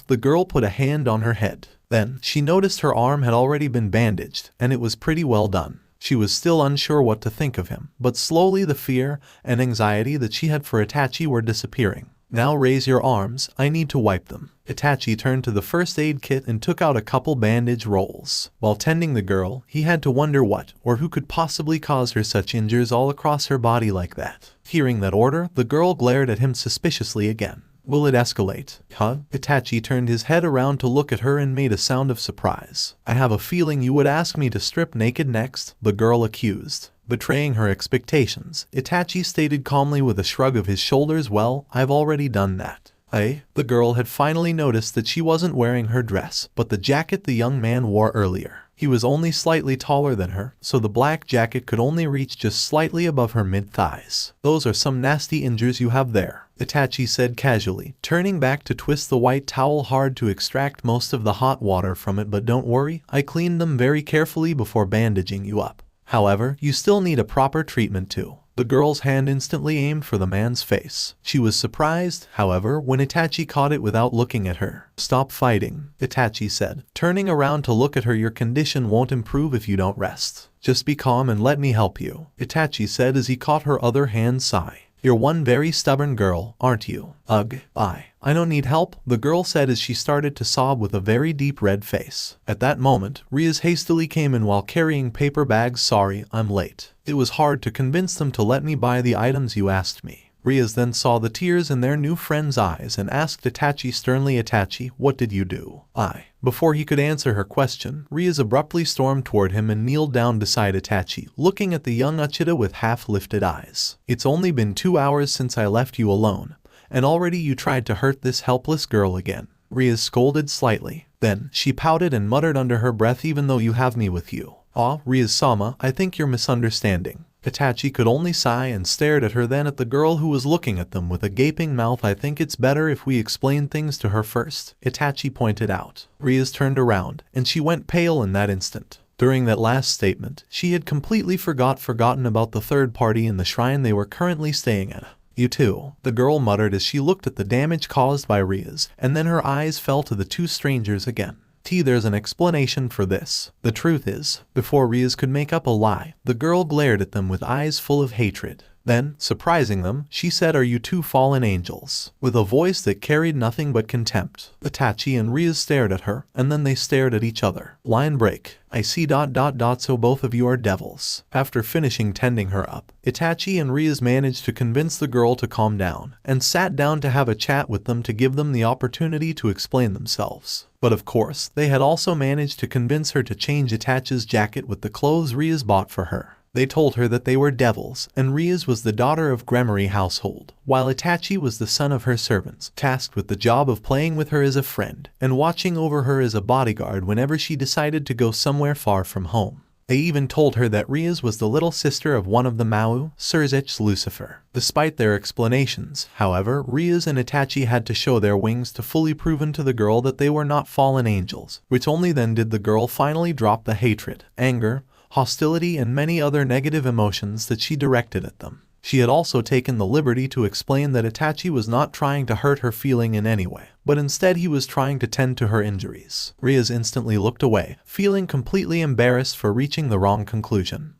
The girl put a hand on her head. Then, she noticed her arm had already been bandaged, and it was pretty well done. She was still unsure what to think of him, but slowly the fear and anxiety that she had for Itachi were disappearing. Now raise your arms, I need to wipe them. Itachi turned to the first aid kit and took out a couple bandage rolls. While tending the girl, he had to wonder what or who could possibly cause her such injuries all across her body like that. Hearing that order, the girl glared at him suspiciously again. Will it escalate? Huh? Itachi turned his head around to look at her and made a sound of surprise. I have a feeling you would ask me to strip naked next, the girl accused. Betraying her expectations, Itachi stated calmly with a shrug of his shoulders. Well, I've already done that. The girl had finally noticed that she wasn't wearing her dress, but the jacket the young man wore earlier. He was only slightly taller than her, so the black jacket could only reach just slightly above her mid-thighs. Those are some nasty injuries you have there, Itachi said casually, turning back to twist the white towel hard to extract most of the hot water from it. But don't worry, I cleaned them very carefully before bandaging you up. However, you still need a proper treatment too. The girl's hand instantly aimed for the man's face. She was surprised, however, when Itachi caught it without looking at her. Stop fighting, Itachi said, turning around to look at her. Your condition won't improve if you don't rest. Just be calm and let me help you, Itachi said as he caught her other hand. Sigh. You're one very stubborn girl, aren't you? Ugh, I don't need help, the girl said as she started to sob with a very deep red face. At that moment, Rias hastily came in while carrying paper bags. Sorry, I'm late. It was hard to convince them to let me buy the items you asked me. Rias then saw the tears in their new friend's eyes and asked Itachi sternly, Itachi, what did you do? Before he could answer her question, Rias abruptly stormed toward him and kneeled down beside Itachi, looking at the young Uchiha with half-lifted eyes. "It's only been 2 hours since I left you alone, and already you tried to hurt this helpless girl again." Rias scolded slightly. Then, she pouted and muttered under her breath, "Even though you have me with you." "Ah, Rias-sama, I think you're misunderstanding." Itachi could only sigh and stared at her, then at the girl who was looking at them with a gaping mouth. "I think it's better if we explain things to her first," Itachi pointed out. Rias turned around, and she went pale in that instant. During that last statement, she had completely forgotten about the third party in the shrine they were currently staying at. "You too," the girl muttered as she looked at the damage caused by Rias, and then her eyes fell to the two strangers again. There's an explanation for this. The truth is, before Rias could make up a lie, the girl glared at them with eyes full of hatred. Then, surprising them, she said, "Are you two fallen angels?" with a voice that carried nothing but contempt. Itachi and Rias stared at her, and then they stared at each other. Line break. "I see ... so both of you are devils." After finishing tending her up, Itachi and Rias managed to convince the girl to calm down, and sat down to have a chat with them to give them the opportunity to explain themselves. But of course, they had also managed to convince her to change Itachi's jacket with the clothes Rias bought for her. They told her that they were devils, and Rias was the daughter of Gremory household, while Itachi was the son of her servants, tasked with the job of playing with her as a friend, and watching over her as a bodyguard whenever she decided to go somewhere far from home. They even told her that Rias was the little sister of one of the Mau, Surzech's Lucifer. Despite their explanations, however, Rias and Itachi had to show their wings to fully prove to the girl that they were not fallen angels, which only then did the girl finally drop the hatred, anger, hostility, and many other negative emotions that she directed at them. She had also taken the liberty to explain that Itachi was not trying to hurt her feeling in any way, but instead he was trying to tend to her injuries. Rias instantly looked away, feeling completely embarrassed for reaching the wrong conclusion.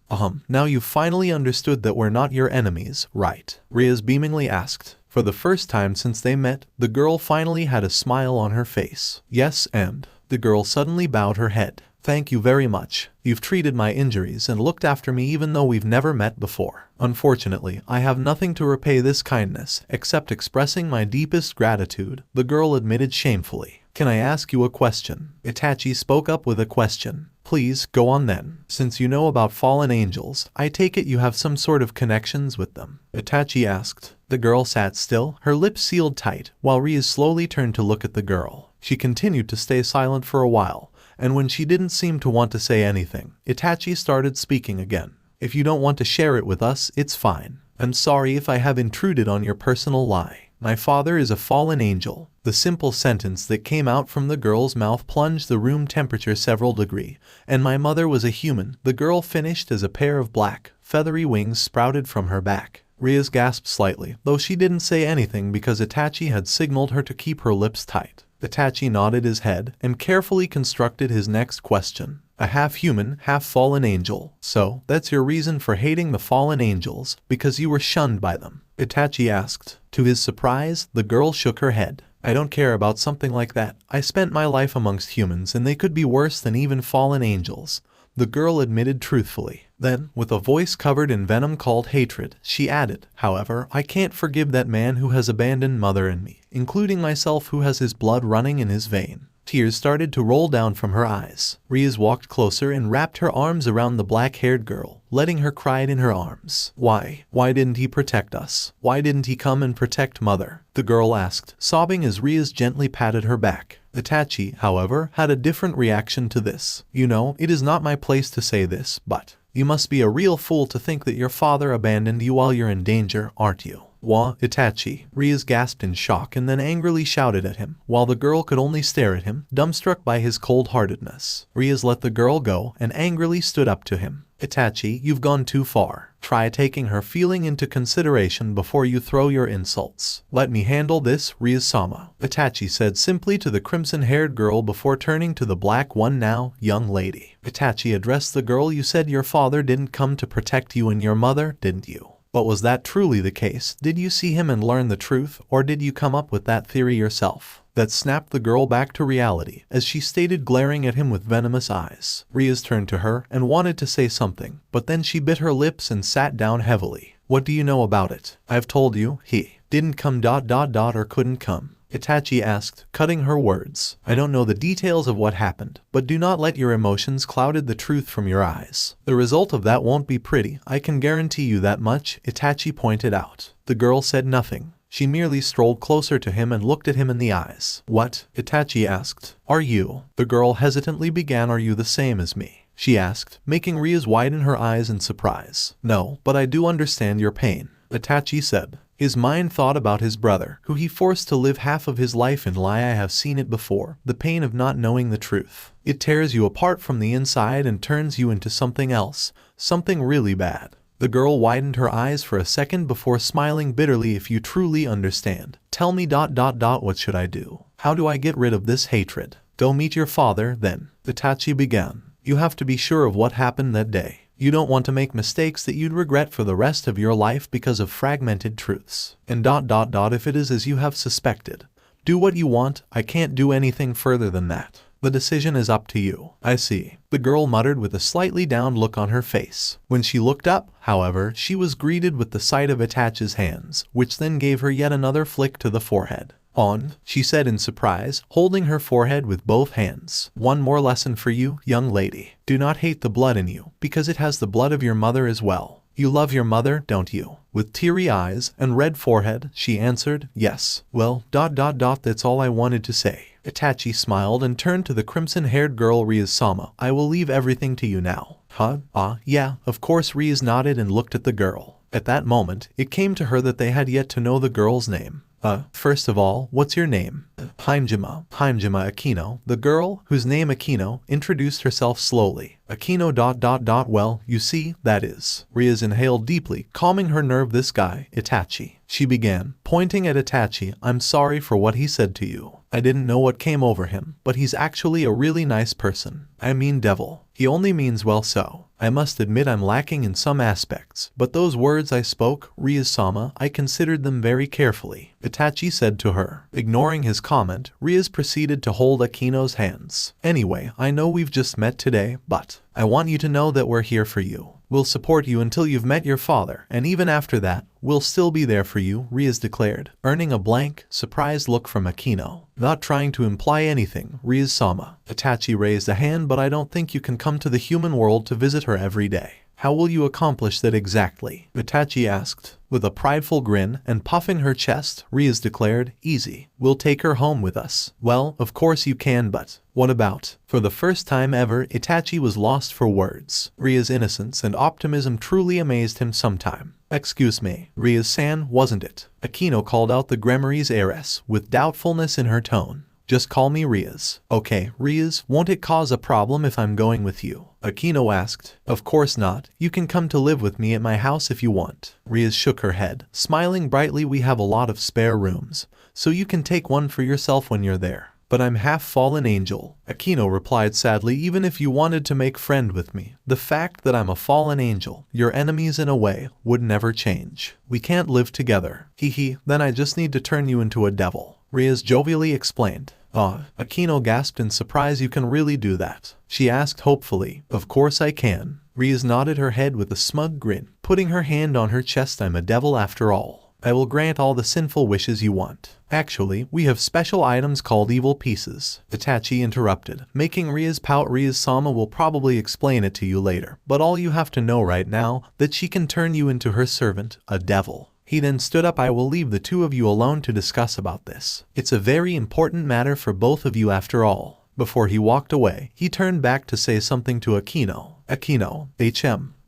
Now you've finally understood that we're not your enemies, right?" Rias beamingly asked. For the first time since they met, the girl finally had a smile on her face. "Yes, and..." The girl suddenly bowed her head. "Thank you very much. You've treated my injuries and looked after me even though we've never met before. Unfortunately, I have nothing to repay this kindness, except expressing my deepest gratitude," the girl admitted shamefully. "Can I ask you a question?" Itachi spoke up with a question. "Please, go on then. Since you know about fallen angels, I take it you have some sort of connections with them?" Itachi asked. The girl sat still, her lips sealed tight, while Rias slowly turned to look at the girl. She continued to stay silent for a while, and when she didn't seem to want to say anything, Itachi started speaking again. "If you don't want to share it with us, it's fine. I'm sorry if I have intruded on your personal lie. My father is a fallen angel." The simple sentence that came out from the girl's mouth plunged the room temperature several degrees. "And my mother was a human," the girl finished as a pair of black, feathery wings sprouted from her back. Rias gasped slightly, though she didn't say anything because Itachi had signaled her to keep her lips tight. Itachi nodded his head and carefully constructed his next question. "A half-human, half-fallen angel. So, that's your reason for hating the fallen angels, because you were shunned by them?" Itachi asked. To his surprise, the girl shook her head. "I don't care about something like that. I spent my life amongst humans and they could be worse than even fallen angels," the girl admitted truthfully. Then, with a voice covered in venom called hatred, she added, "However, I can't forgive that man who has abandoned mother and me, including myself, who has his blood running in his vein." Tears started to roll down from her eyes. Rias walked closer and wrapped her arms around the black-haired girl, letting her cry in her arms. Why didn't he protect us? Why didn't he come and protect mother?" the girl asked, sobbing as Rias gently patted her back. Itachi, however, had a different reaction to this. "You know, it is not my place to say this, but you must be a real fool to think that your father abandoned you while you're in danger, aren't you?" "What, Itachi?" Rias gasped in shock and then angrily shouted at him, while the girl could only stare at him, dumbstruck by his cold-heartedness. Rias let the girl go and angrily stood up to him. "Itachi, you've gone too far. Try taking her feeling into consideration before you throw your insults." "Let me handle this, Rias-sama," Itachi said simply to the crimson-haired girl before turning to the black one. "Now, young lady," Itachi addressed the girl, "you said your father didn't come to protect you and your mother, didn't you? But was that truly the case? Did you see him and learn the truth, or did you come up with that theory yourself?" That snapped the girl back to reality, as she stated, glaring at him with venomous eyes. Rias turned to her and wanted to say something, but then she bit her lips and sat down heavily. "What do you know about it? I've told you, he didn't come ... or couldn't come." Itachi asked, cutting her words. I don't know the details of what happened, but do not let your emotions clouded the truth from your eyes. The result of that won't be pretty, I can guarantee you that much, Itachi pointed out. The girl said nothing. She merely strolled closer to him and looked at him in the eyes. What? Itachi asked. Are you? The girl hesitantly began. Are you the same as me? She asked, making Rias widen her eyes in surprise. No, but I do understand your pain, Itachi said. His mind thought about his brother, who he forced to live half of his life in lie. I have seen it before, the pain of not knowing the truth. It tears you apart from the inside and turns you into something else, something really bad. The girl widened her eyes for a second before smiling bitterly. If you truly understand, tell me ... what should I do? How do I get rid of this hatred? Go meet your father, then, Itachi began. You have to be sure of what happened that day. You don't want to make mistakes that you'd regret for the rest of your life because of fragmented truths. And ... if it is as you have suspected, do what you want. I can't do anything further than that. The decision is up to you. I see, the girl muttered with a slightly downed look on her face. When she looked up, however, she was greeted with the sight of Itachi's hands, which then gave her yet another flick to the forehead. On, she said in surprise, holding her forehead with both hands. One more lesson for you, young lady. Do not hate the blood in you, because it has the blood of your mother as well. You love your mother, don't you? With teary eyes and red forehead, she answered, yes. Well, ... that's all I wanted to say. Itachi smiled and turned to the crimson-haired girl. Rias-sama, I will leave everything to you now. Huh? Yeah, of course. Rias nodded and looked at the girl. At that moment, it came to her that they had yet to know the girl's name. First of all, what's your name? Hajime Akino. The girl, whose name Akino, introduced herself slowly. Akino ... Well, you see, that is. Rias inhaled deeply, calming her nerve. This guy, Itachi, she began, pointing at Itachi. I'm sorry for what he said to you. I didn't know what came over him, but he's actually a really nice person. I mean devil. He only means well, so I must admit I'm lacking in some aspects, but those words I spoke, Rias-sama, I considered them very carefully, Itachi said to her. Ignoring his comment, Rias proceeded to hold Akino's hands. Anyway, I know we've just met today, but I want you to know that we're here for you. We'll support you until you've met your father, and even after that, we'll still be there for you, Rias declared, earning a blank, surprised look from Akino. Not trying to imply anything, Rias-sama. Itachi raised a hand. But I don't think you can come to the human world to visit her every day. How will you accomplish that exactly? Itachi asked. With a prideful grin and puffing her chest, Rias declared, easy. We'll take her home with us. Well, of course you can, but what about? For the first time ever, Itachi was lost for words. Rias' innocence and optimism truly amazed him sometime. Excuse me, Rias-san, wasn't it? Akino called out the Grimoire's heiress, with doubtfulness in her tone. Just call me Rias. Okay, Rias, won't it cause a problem if I'm going with you? Akino asked. Of course not. You can come to live with me at my house if you want. Rias shook her head, smiling brightly. We have a lot of spare rooms, so you can take one for yourself when you're there. But I'm half fallen angel, Akino replied sadly. Even if you wanted to make friend with me, the fact that I'm a fallen angel, your enemies in a way, would never change. We can't live together. Hee, then I just need to turn you into a devil, Rias jovially explained. Akino gasped in surprise. You can really do that? She asked hopefully. Of course I can. Rias nodded her head with a smug grin, putting her hand on her chest. I'm a devil after all. I will grant all the sinful wishes you want. Actually, we have special items called evil pieces, Itachi interrupted, making Rias pout. Rias-sama will probably explain it to you later, but all you have to know right now, that she can turn you into her servant, a devil. He then stood up. I will leave the two of you alone to discuss about this. It's a very important matter for both of you after all. Before he walked away, he turned back to say something to Akino. Akino,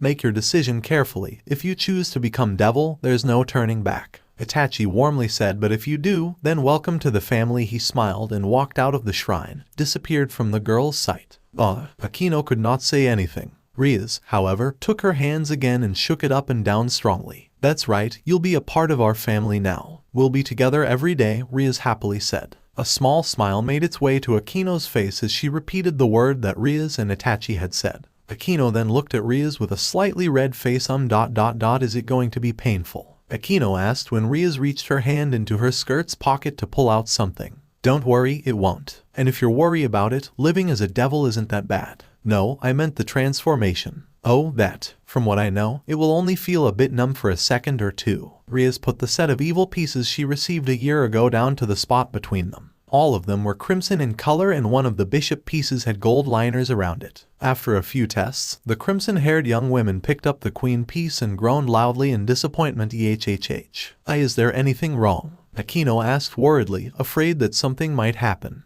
make your decision carefully. If you choose to become devil, there's no turning back, Itachi warmly said. But if you do, then welcome to the family. He smiled and walked out of the shrine, disappeared from the girl's sight. Akino could not say anything. Rias, however, took her hands again and shook it up and down strongly. That's right, you'll be a part of our family now. We'll be together every day, Rias happily said. A small smile made its way to Akino's face as she repeated the word that Rias and Itachi had said. Akino then looked at Rias with a slightly red face. Is it going to be painful? Akino asked when Rias reached her hand into her skirt's pocket to pull out something. Don't worry, it won't. And if you're worried about it, living as a devil isn't that bad. No, I meant the transformation. Oh, that. From what I know, it will only feel a bit numb for a second or two. Rias put the set of evil pieces she received a year ago down to the spot between them. All of them were crimson in color and one of the bishop pieces had gold liners around it. After a few tests, the crimson-haired young women picked up the queen piece and groaned loudly in disappointment. Is there anything wrong? Akino asked worriedly, afraid that something might happen.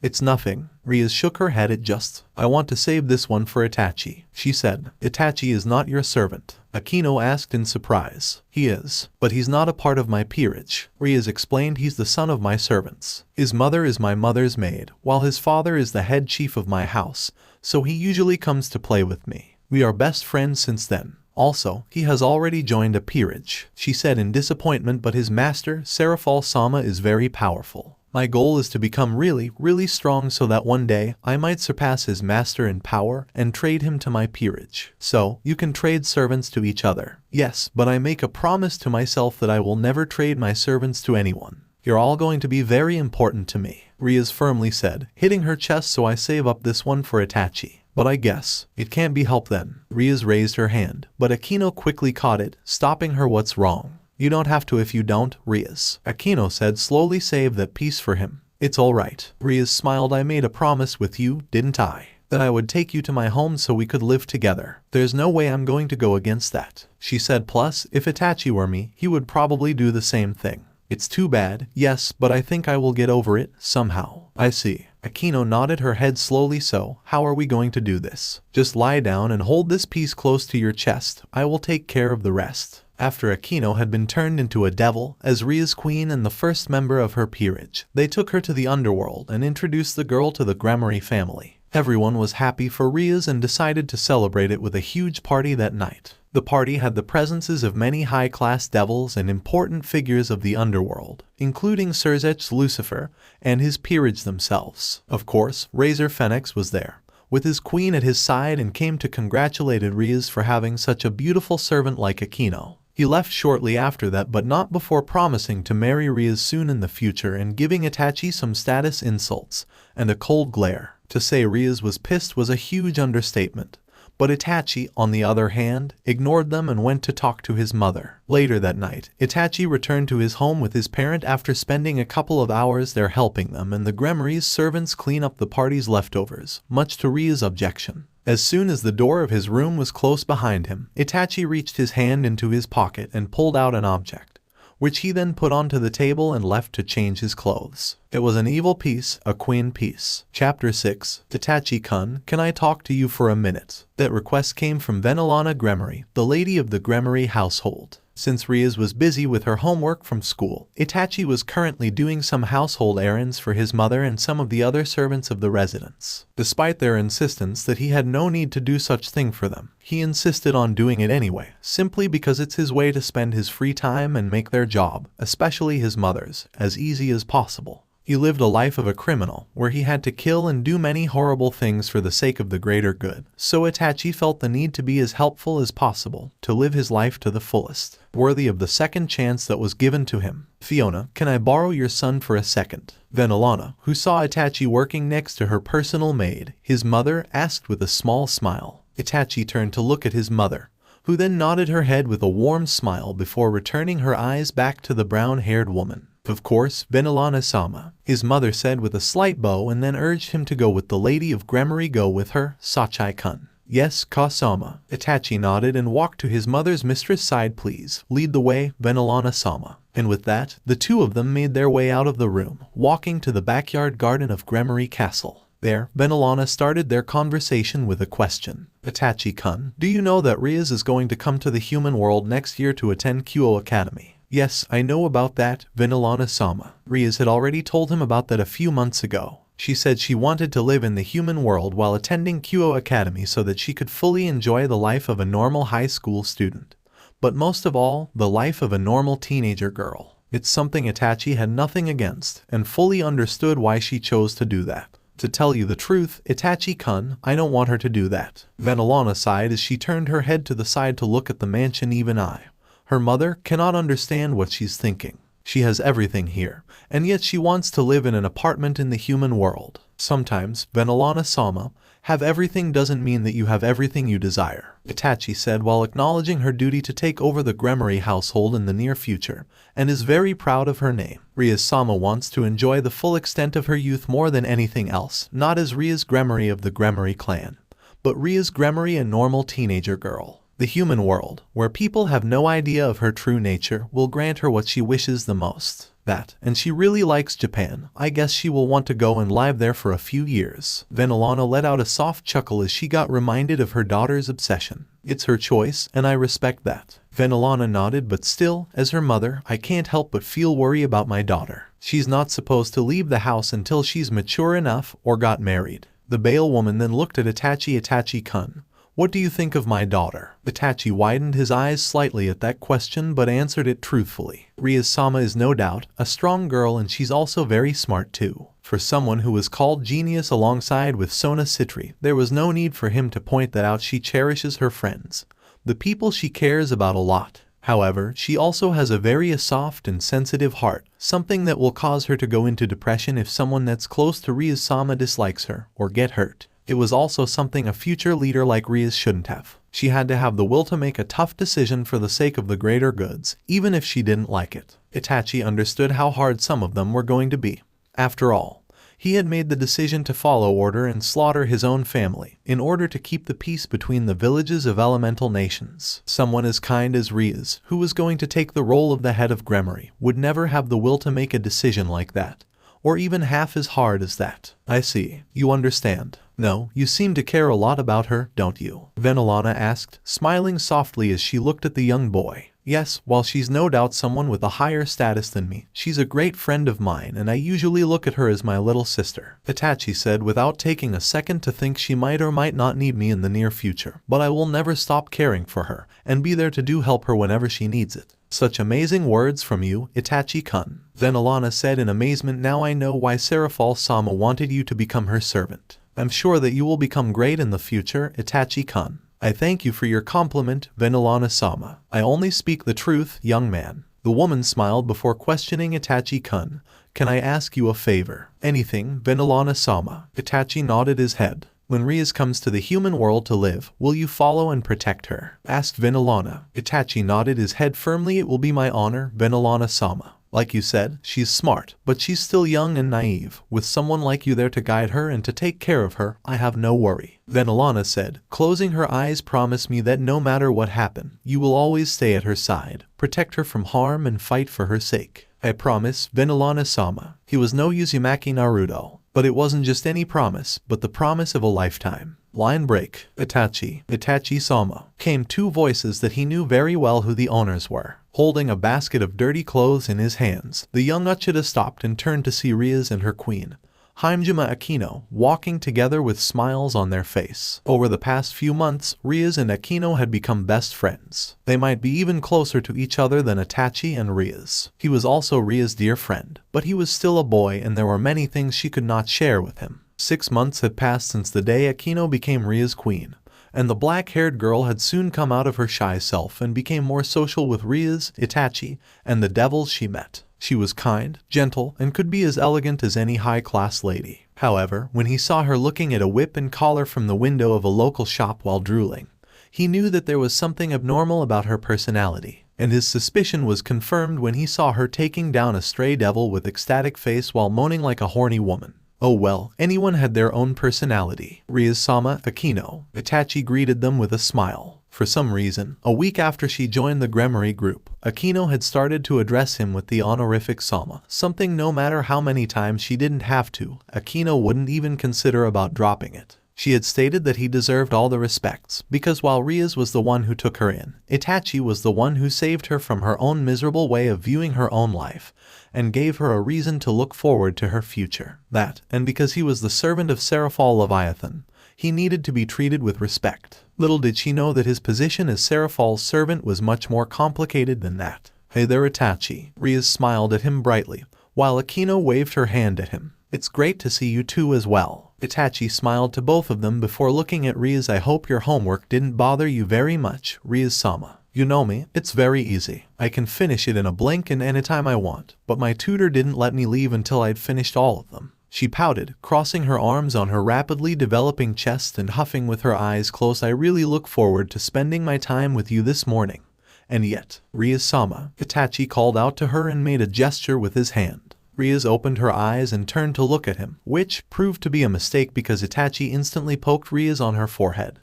It's nothing. Rias shook her head. I want to save this one for Itachi, she said. Itachi is not your servant. Akino asked in surprise. He is, but he's not a part of my peerage. Rias explained. He's the son of my servants. His mother is my mother's maid, while his father is the head chief of my house, so he usually comes to play with me. We are best friends since then. Also, he has already joined a peerage, she said in disappointment, but his master, Serafal-sama, is very powerful. My goal is to become really strong so that one day I might surpass his master in power and trade him to my peerage. So, you can trade servants to each other. Yes, but I make a promise to myself that I will never trade my servants to anyone. You're all going to be very important to me, Rias firmly said, hitting her chest. So I save up this one for Itachi. But I guess it can't be helped then. Rias raised her hand, but Akino quickly caught it, stopping her. What's wrong? You don't have to if you don't, Rias. Akino said slowly. Save that piece for him. It's alright. Rias smiled. I made a promise with you, didn't I? That I would take you to my home so we could live together. There's no way I'm going to go against that, she said. Plus, if Itachi were me, he would probably do the same thing. It's too bad, yes, but I think I will get over it, somehow. I see. Akino nodded her head slowly. So, how are we going to do this? Just lie down and hold this piece close to your chest. I will take care of the rest. After Akino had been turned into a devil, as Ria's queen and the first member of her peerage, they took her to the underworld and introduced the girl to the Gremory family. Everyone was happy for Rias and decided to celebrate it with a huge party that night. The party had the presences of many high-class devils and important figures of the underworld, including Serzech Lucifer and his peerage themselves. Of course, Razor Phoenix was there, with his queen at his side, and came to congratulate Rias for having such a beautiful servant like Akino. He left shortly after that, but not before promising to marry Rias soon in the future and giving Itachi some status insults and a cold glare. To say Rias was pissed was a huge understatement. But Itachi, on the other hand, ignored them and went to talk to his mother. Later that night, Itachi returned to his home with his parent after spending a couple of hours there helping them and the Gremory's servants clean up the party's leftovers, much to Ria's objection. As soon as the door of his room was close behind him, Itachi reached his hand into his pocket and pulled out an object, which he then put onto the table and left to change his clothes. It was an evil piece, a queen piece. Chapter 6. Itachi-kun, can I talk to you for a minute? That request came from Venelana Gremory, the lady of the Gremory household. Since Rias was busy with her homework from school, Itachi was currently doing some household errands for his mother and some of the other servants of the residence. Despite their insistence that he had no need to do such thing for them, he insisted on doing it anyway, simply because it's his way to spend his free time and make their job, especially his mother's, as easy as possible. He lived a life of a criminal, where he had to kill and do many horrible things for the sake of the greater good, so Itachi felt the need to be as helpful as possible, to live his life to the fullest, worthy of the second chance that was given to him. Fiona, can I borrow your son for a second? Venelana, who saw Itachi working next to her personal maid, his mother, asked with a small smile. Itachi turned to look at his mother, who then nodded her head with a warm smile before returning her eyes back to the brown-haired woman. Of course, Venelana-sama, his mother said with a slight bow, and then urged him to go with the lady of Gremory. Go with her, Sachai-kun. Yes, Ka-sama. Itachi nodded and walked to his mother's mistress' side. Please, lead the way, Venelana-sama. And with that, the two of them made their way out of the room, walking to the backyard garden of Gremory Castle. There, Venelana started their conversation with a question. Itachi-kun, do you know that Rias is going to come to the human world next year to attend Kyo Academy? Yes, I know about that, Venelana-sama. Rias had already told him about that a few months ago. She said she wanted to live in the human world while attending Kyo Academy so that she could fully enjoy the life of a normal high school student. But most of all, the life of a normal teenager girl. It's something Itachi had nothing against, and fully understood why she chose to do that. To tell you the truth, Itachi-kun, I don't want her to do that. Venelana sighed as she turned her head to the side to look at the mansion. Even I, her mother, cannot understand what she's thinking. She has everything here, and yet she wants to live in an apartment in the human world. Sometimes, Venelana-sama, have everything doesn't mean that you have everything you desire, Itachi said while acknowledging her duty to take over the Gremory household in the near future, and is very proud of her name. Rias-sama wants to enjoy the full extent of her youth more than anything else, not as Rias Gremory of the Gremory clan, but Rias Gremory, a normal teenager girl. The human world, where people have no idea of her true nature, will grant her what she wishes the most. That, and she really likes Japan. I guess she will want to go and live there for a few years. Venelana let out a soft chuckle as she got reminded of her daughter's obsession. It's her choice, and I respect that. Venelana nodded, but still, as her mother, I can't help but feel worry about my daughter. She's not supposed to leave the house until she's mature enough or got married. The Bale woman then looked at Itachi-kun. What do you think of my daughter? Itachi widened his eyes slightly at that question but answered it truthfully. Rias-sama is no doubt a strong girl, and she's also very smart too. For someone who was called genius alongside with Sona Citri, there was no need for him to point that out. She cherishes her friends, the people she cares about a lot. However, she also has a very soft and sensitive heart, something that will cause her to go into depression if someone that's close to Rias-sama dislikes her or get hurt. It was also something a future leader like Rias shouldn't have. She had to have the will to make a tough decision for the sake of the greater goods, even if she didn't like it. Itachi understood how hard some of them were going to be. After all, he had made the decision to follow order and slaughter his own family in order to keep the peace between the villages of elemental nations. Someone as kind as Rias, who was going to take the role of the head of Gremory, would never have the will to make a decision like that, or even half as hard as that. I see. You understand. No, you seem to care a lot about her, don't you? Venelana asked, smiling softly as she looked at the young boy. Yes, while she's no doubt someone with a higher status than me, she's a great friend of mine, and I usually look at her as my little sister, Itachi said without taking a second to think. She might or might not need me in the near future, but I will never stop caring for her, and be there to help her whenever she needs it. Such amazing words from you, Itachi-kun, Venelana said in amazement. Now I know why Serafal-sama wanted you to become her servant. I'm sure that you will become great in the future, Itachi-kun. I thank you for your compliment, Venelana-sama. I only speak the truth, young man. The woman smiled before questioning Itachi-kun. Can I ask you a favor? Anything, Venelana-sama. Itachi nodded his head. When Rias comes to the human world to live, will you follow and protect her? Asked Venelana. Itachi nodded his head firmly. It will be my honor, Venelana-sama. Like you said, she's smart, but she's still young and naive. With someone like you there to guide her and to take care of her, I have no worry. Venelana said, closing her eyes. Promise me that no matter what happens, you will always stay at her side, protect her from harm and fight for her sake. I promise, Venelana-sama. He was no Uzumaki Naruto, but it wasn't just any promise, but the promise of a lifetime. Line break. Itachi-sama. Came two voices that he knew very well who the owners were. Holding a basket of dirty clothes in his hands, the young Uchiha stopped and turned to see Rias and her queen, Hajime Akino, walking together with smiles on their face. Over the past few months, Rias and Akino had become best friends. They might be even closer to each other than Itachi and Rias. He was also Rias' dear friend, but he was still a boy and there were many things she could not share with him. 6 months had passed since the day Akino became Rias' queen, and the black-haired girl had soon come out of her shy self and became more social with Rias, Itachi, and the devils she met. She was kind, gentle, and could be as elegant as any high-class lady. However, when he saw her looking at a whip and collar from the window of a local shop while drooling, he knew that there was something abnormal about her personality, and his suspicion was confirmed when he saw her taking down a stray devil with ecstatic face while moaning like a horny woman. Oh well, anyone had their own personality. Rias-sama, Akino. Itachi greeted them with a smile. For some reason, a week after she joined the Gremory group, Akino had started to address him with the honorific Sama, something no matter how many times she didn't have to, Akino wouldn't even consider about dropping it. She had stated that he deserved all the respects, because while Rias was the one who took her in, Itachi was the one who saved her from her own miserable way of viewing her own life, and gave her a reason to look forward to her future. That, and because he was the servant of Serafal Leviathan, he needed to be treated with respect. Little did she know that his position as Serafal's servant was much more complicated than that. Hey there, Itachi. Rias smiled at him brightly, while Akino waved her hand at him. It's great to see you two as well. Itachi smiled to both of them before looking at Rias. I hope your homework didn't bother you very much, Rias-sama. You know me, it's very easy. I can finish it in a blink and anytime I want, but my tutor didn't let me leave until I'd finished all of them. She pouted, crossing her arms on her rapidly developing chest and huffing with her eyes closed. I really look forward to spending my time with you this morning. And yet, Rias-sama, Itachi called out to her and made a gesture with his hand. Rias opened her eyes and turned to look at him, which proved to be a mistake because Itachi instantly poked Rias on her forehead.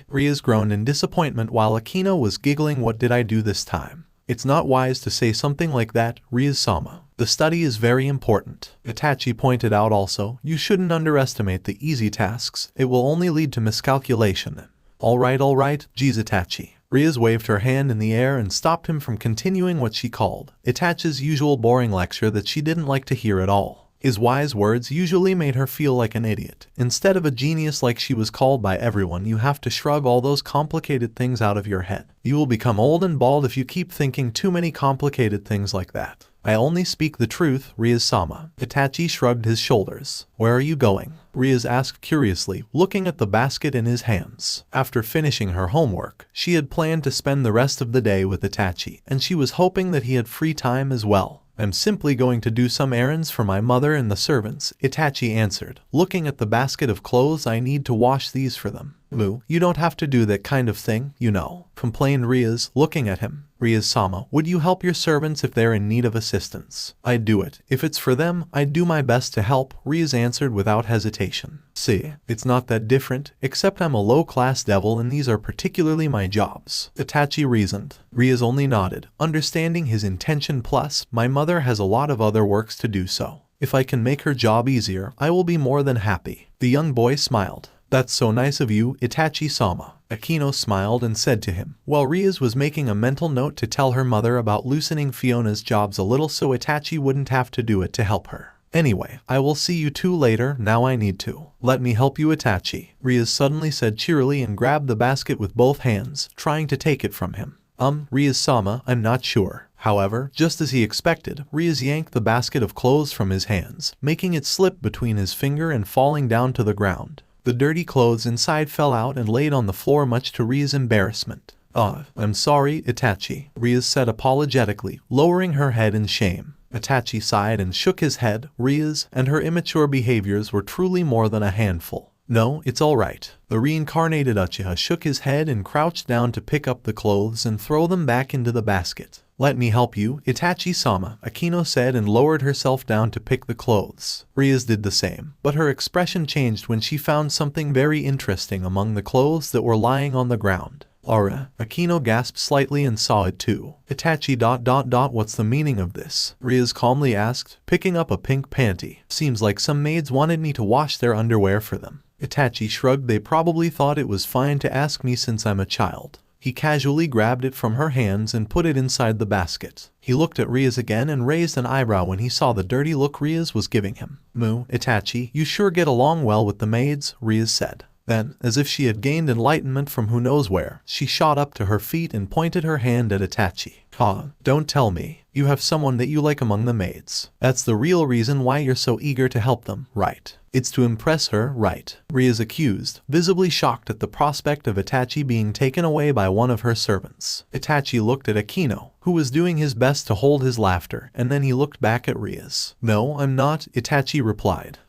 Rias groaned in disappointment while Akino was giggling. What did I do this time? It's not wise to say something like that, Rias-sama. The study is very important. Itachi pointed out also, you shouldn't underestimate the easy tasks, it will only lead to miscalculation. Alright, geez Itachi. Rias waved her hand in the air and stopped him from continuing what she called Itachi's usual boring lecture that she didn't like to hear at all. His wise words usually made her feel like an idiot. Instead of a genius like she was called by everyone, you have to shrug all those complicated things out of your head. You will become old and bald if you keep thinking too many complicated things like that. I only speak the truth, Rias-sama. Itachi shrugged his shoulders. Where are you going? Rias asked curiously, looking at the basket in his hands. After finishing her homework, she had planned to spend the rest of the day with Itachi, and she was hoping that he had free time as well. I'm simply going to do some errands for my mother and the servants, Itachi answered, looking at the basket of clothes. I need to wash these for them. You don't have to do that kind of thing, you know, complained Rias, looking at him. Rias-sama, would you help your servants if they're in need of assistance? I'd do it. If it's for them, I'd do my best to help, Rias answered without hesitation. See, it's not that different, except I'm a low-class devil and these are particularly my jobs, Itachi reasoned. Rias only nodded, understanding his intention. Plus, my mother has a lot of other works to do, so if I can make her job easier, I will be more than happy. The young boy smiled. That's so nice of you, Itachi-sama. Akino smiled and said to him, while Rias was making a mental note to tell her mother about loosening Fiona's jobs a little so Itachi wouldn't have to do it to help her. Anyway, I will see you two later, now I need to. Let me help you, Itachi, Rias suddenly said cheerily and grabbed the basket with both hands, trying to take it from him. Rias-sama, I'm not sure. However, just as he expected, Rias yanked the basket of clothes from his hands, making it slip between his finger and falling down to the ground. The dirty clothes inside fell out and laid on the floor much to Rias' embarrassment. I'm sorry, Itachi, Rias said apologetically, lowering her head in shame. Itachi sighed and shook his head. Rias and her immature behaviors were truly more than a handful. No, it's all right. The reincarnated Uchiha shook his head and crouched down to pick up the clothes and throw them back into the basket. Let me help you, Itachi-sama, Akino said and lowered herself down to pick the clothes. Rias did the same, but her expression changed when she found something very interesting among the clothes that were lying on the ground. Akino gasped slightly and saw it too. Itachi ... What's the meaning of this? Rias calmly asked, picking up a pink panty. Seems like some maids wanted me to wash their underwear for them. Itachi shrugged. They probably thought it was fine to ask me since I'm a child. He casually grabbed it from her hands and put it inside the basket. He looked at Rias again and raised an eyebrow when he saw the dirty look Rias was giving him. Itachi, you sure get along well with the maids, Rias said. Then, as if she had gained enlightenment from who knows where, she shot up to her feet and pointed her hand at Itachi. Don't tell me. You have someone that you like among the maids. That's the real reason why you're so eager to help them, right? It's to impress her, right? Rias accused, visibly shocked at the prospect of Itachi being taken away by one of her servants. Itachi looked at Akino, who was doing his best to hold his laughter, and then he looked back at Rias. No, I'm not, Itachi replied.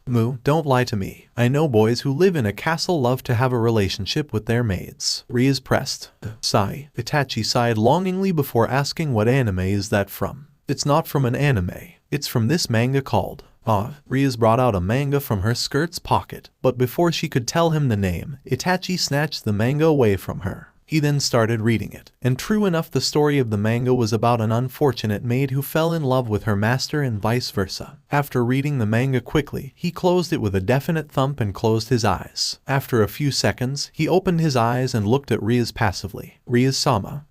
Don't lie to me. I know boys who live in a castle love to have a relationship with their maids. Rias pressed. Sigh. Itachi sighed longingly before asking what anime is that from. It's not from an anime. It's from this manga called. Rias brought out a manga from her skirt's pocket, but before she could tell him the name, Itachi snatched the manga away from her. He then started reading it, and true enough the story of the manga was about an unfortunate maid who fell in love with her master and vice versa. After reading the manga quickly, he closed it with a definite thump and closed his eyes. After a few seconds, he opened his eyes and looked at Rias passively. Rias-sama,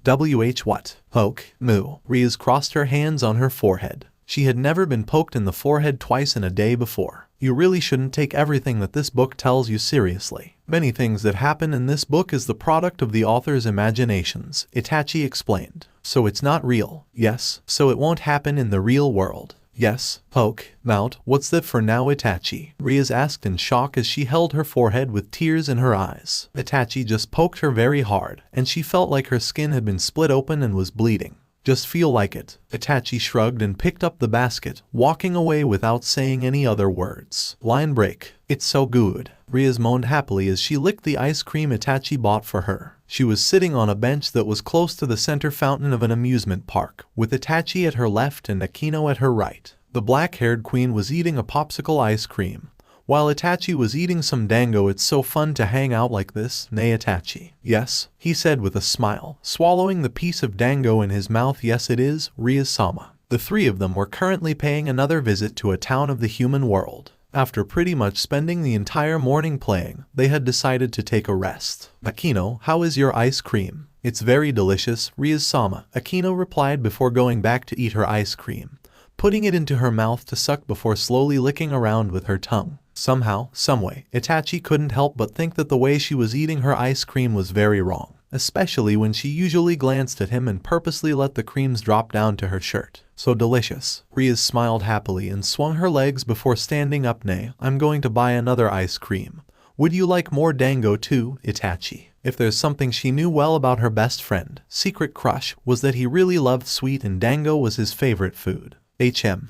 what? Poke, Rias crossed her hands on her forehead. She had never been poked in the forehead twice in a day before. You really shouldn't take everything that this book tells you seriously. Many things that happen in this book is the product of the author's imaginations, Itachi explained. So it's not real. Yes, so it won't happen in the real world. Yes, poke, mount, what's that for now Itachi? Rias asked in shock as she held her forehead with tears in her eyes. Itachi just poked her very hard, and she felt like her skin had been split open and was bleeding. Just feel like it. Itachi shrugged and picked up the basket, walking away without saying any other words. Line break. It's so good. Rias moaned happily as she licked the ice cream Itachi bought for her. She was sitting on a bench that was close to the center fountain of an amusement park, with Itachi at her left and Akino at her right. The black-haired queen was eating a popsicle ice cream, while Itachi was eating some dango. It's so fun to hang out like this, nay Itachi? Yes, he said with a smile, swallowing the piece of dango in his mouth. Yes it is, Rias-sama. The three of them were currently paying another visit to a town of the human world. After pretty much spending the entire morning playing, they had decided to take a rest. Akino, how is your ice cream? It's very delicious, Rias-sama, Akino replied before going back to eat her ice cream, putting it into her mouth to suck before slowly licking around with her tongue. Somehow, someway, Itachi couldn't help but think that the way she was eating her ice cream was very wrong, especially when she usually glanced at him and purposely let the creams drop down to her shirt. So delicious. Rias smiled happily and swung her legs before standing up. Nay, I'm going to buy another ice cream. Would you like more dango too, Itachi? If there's something she knew well about her best friend, secret crush, was that he really loved sweet and dango was his favorite food.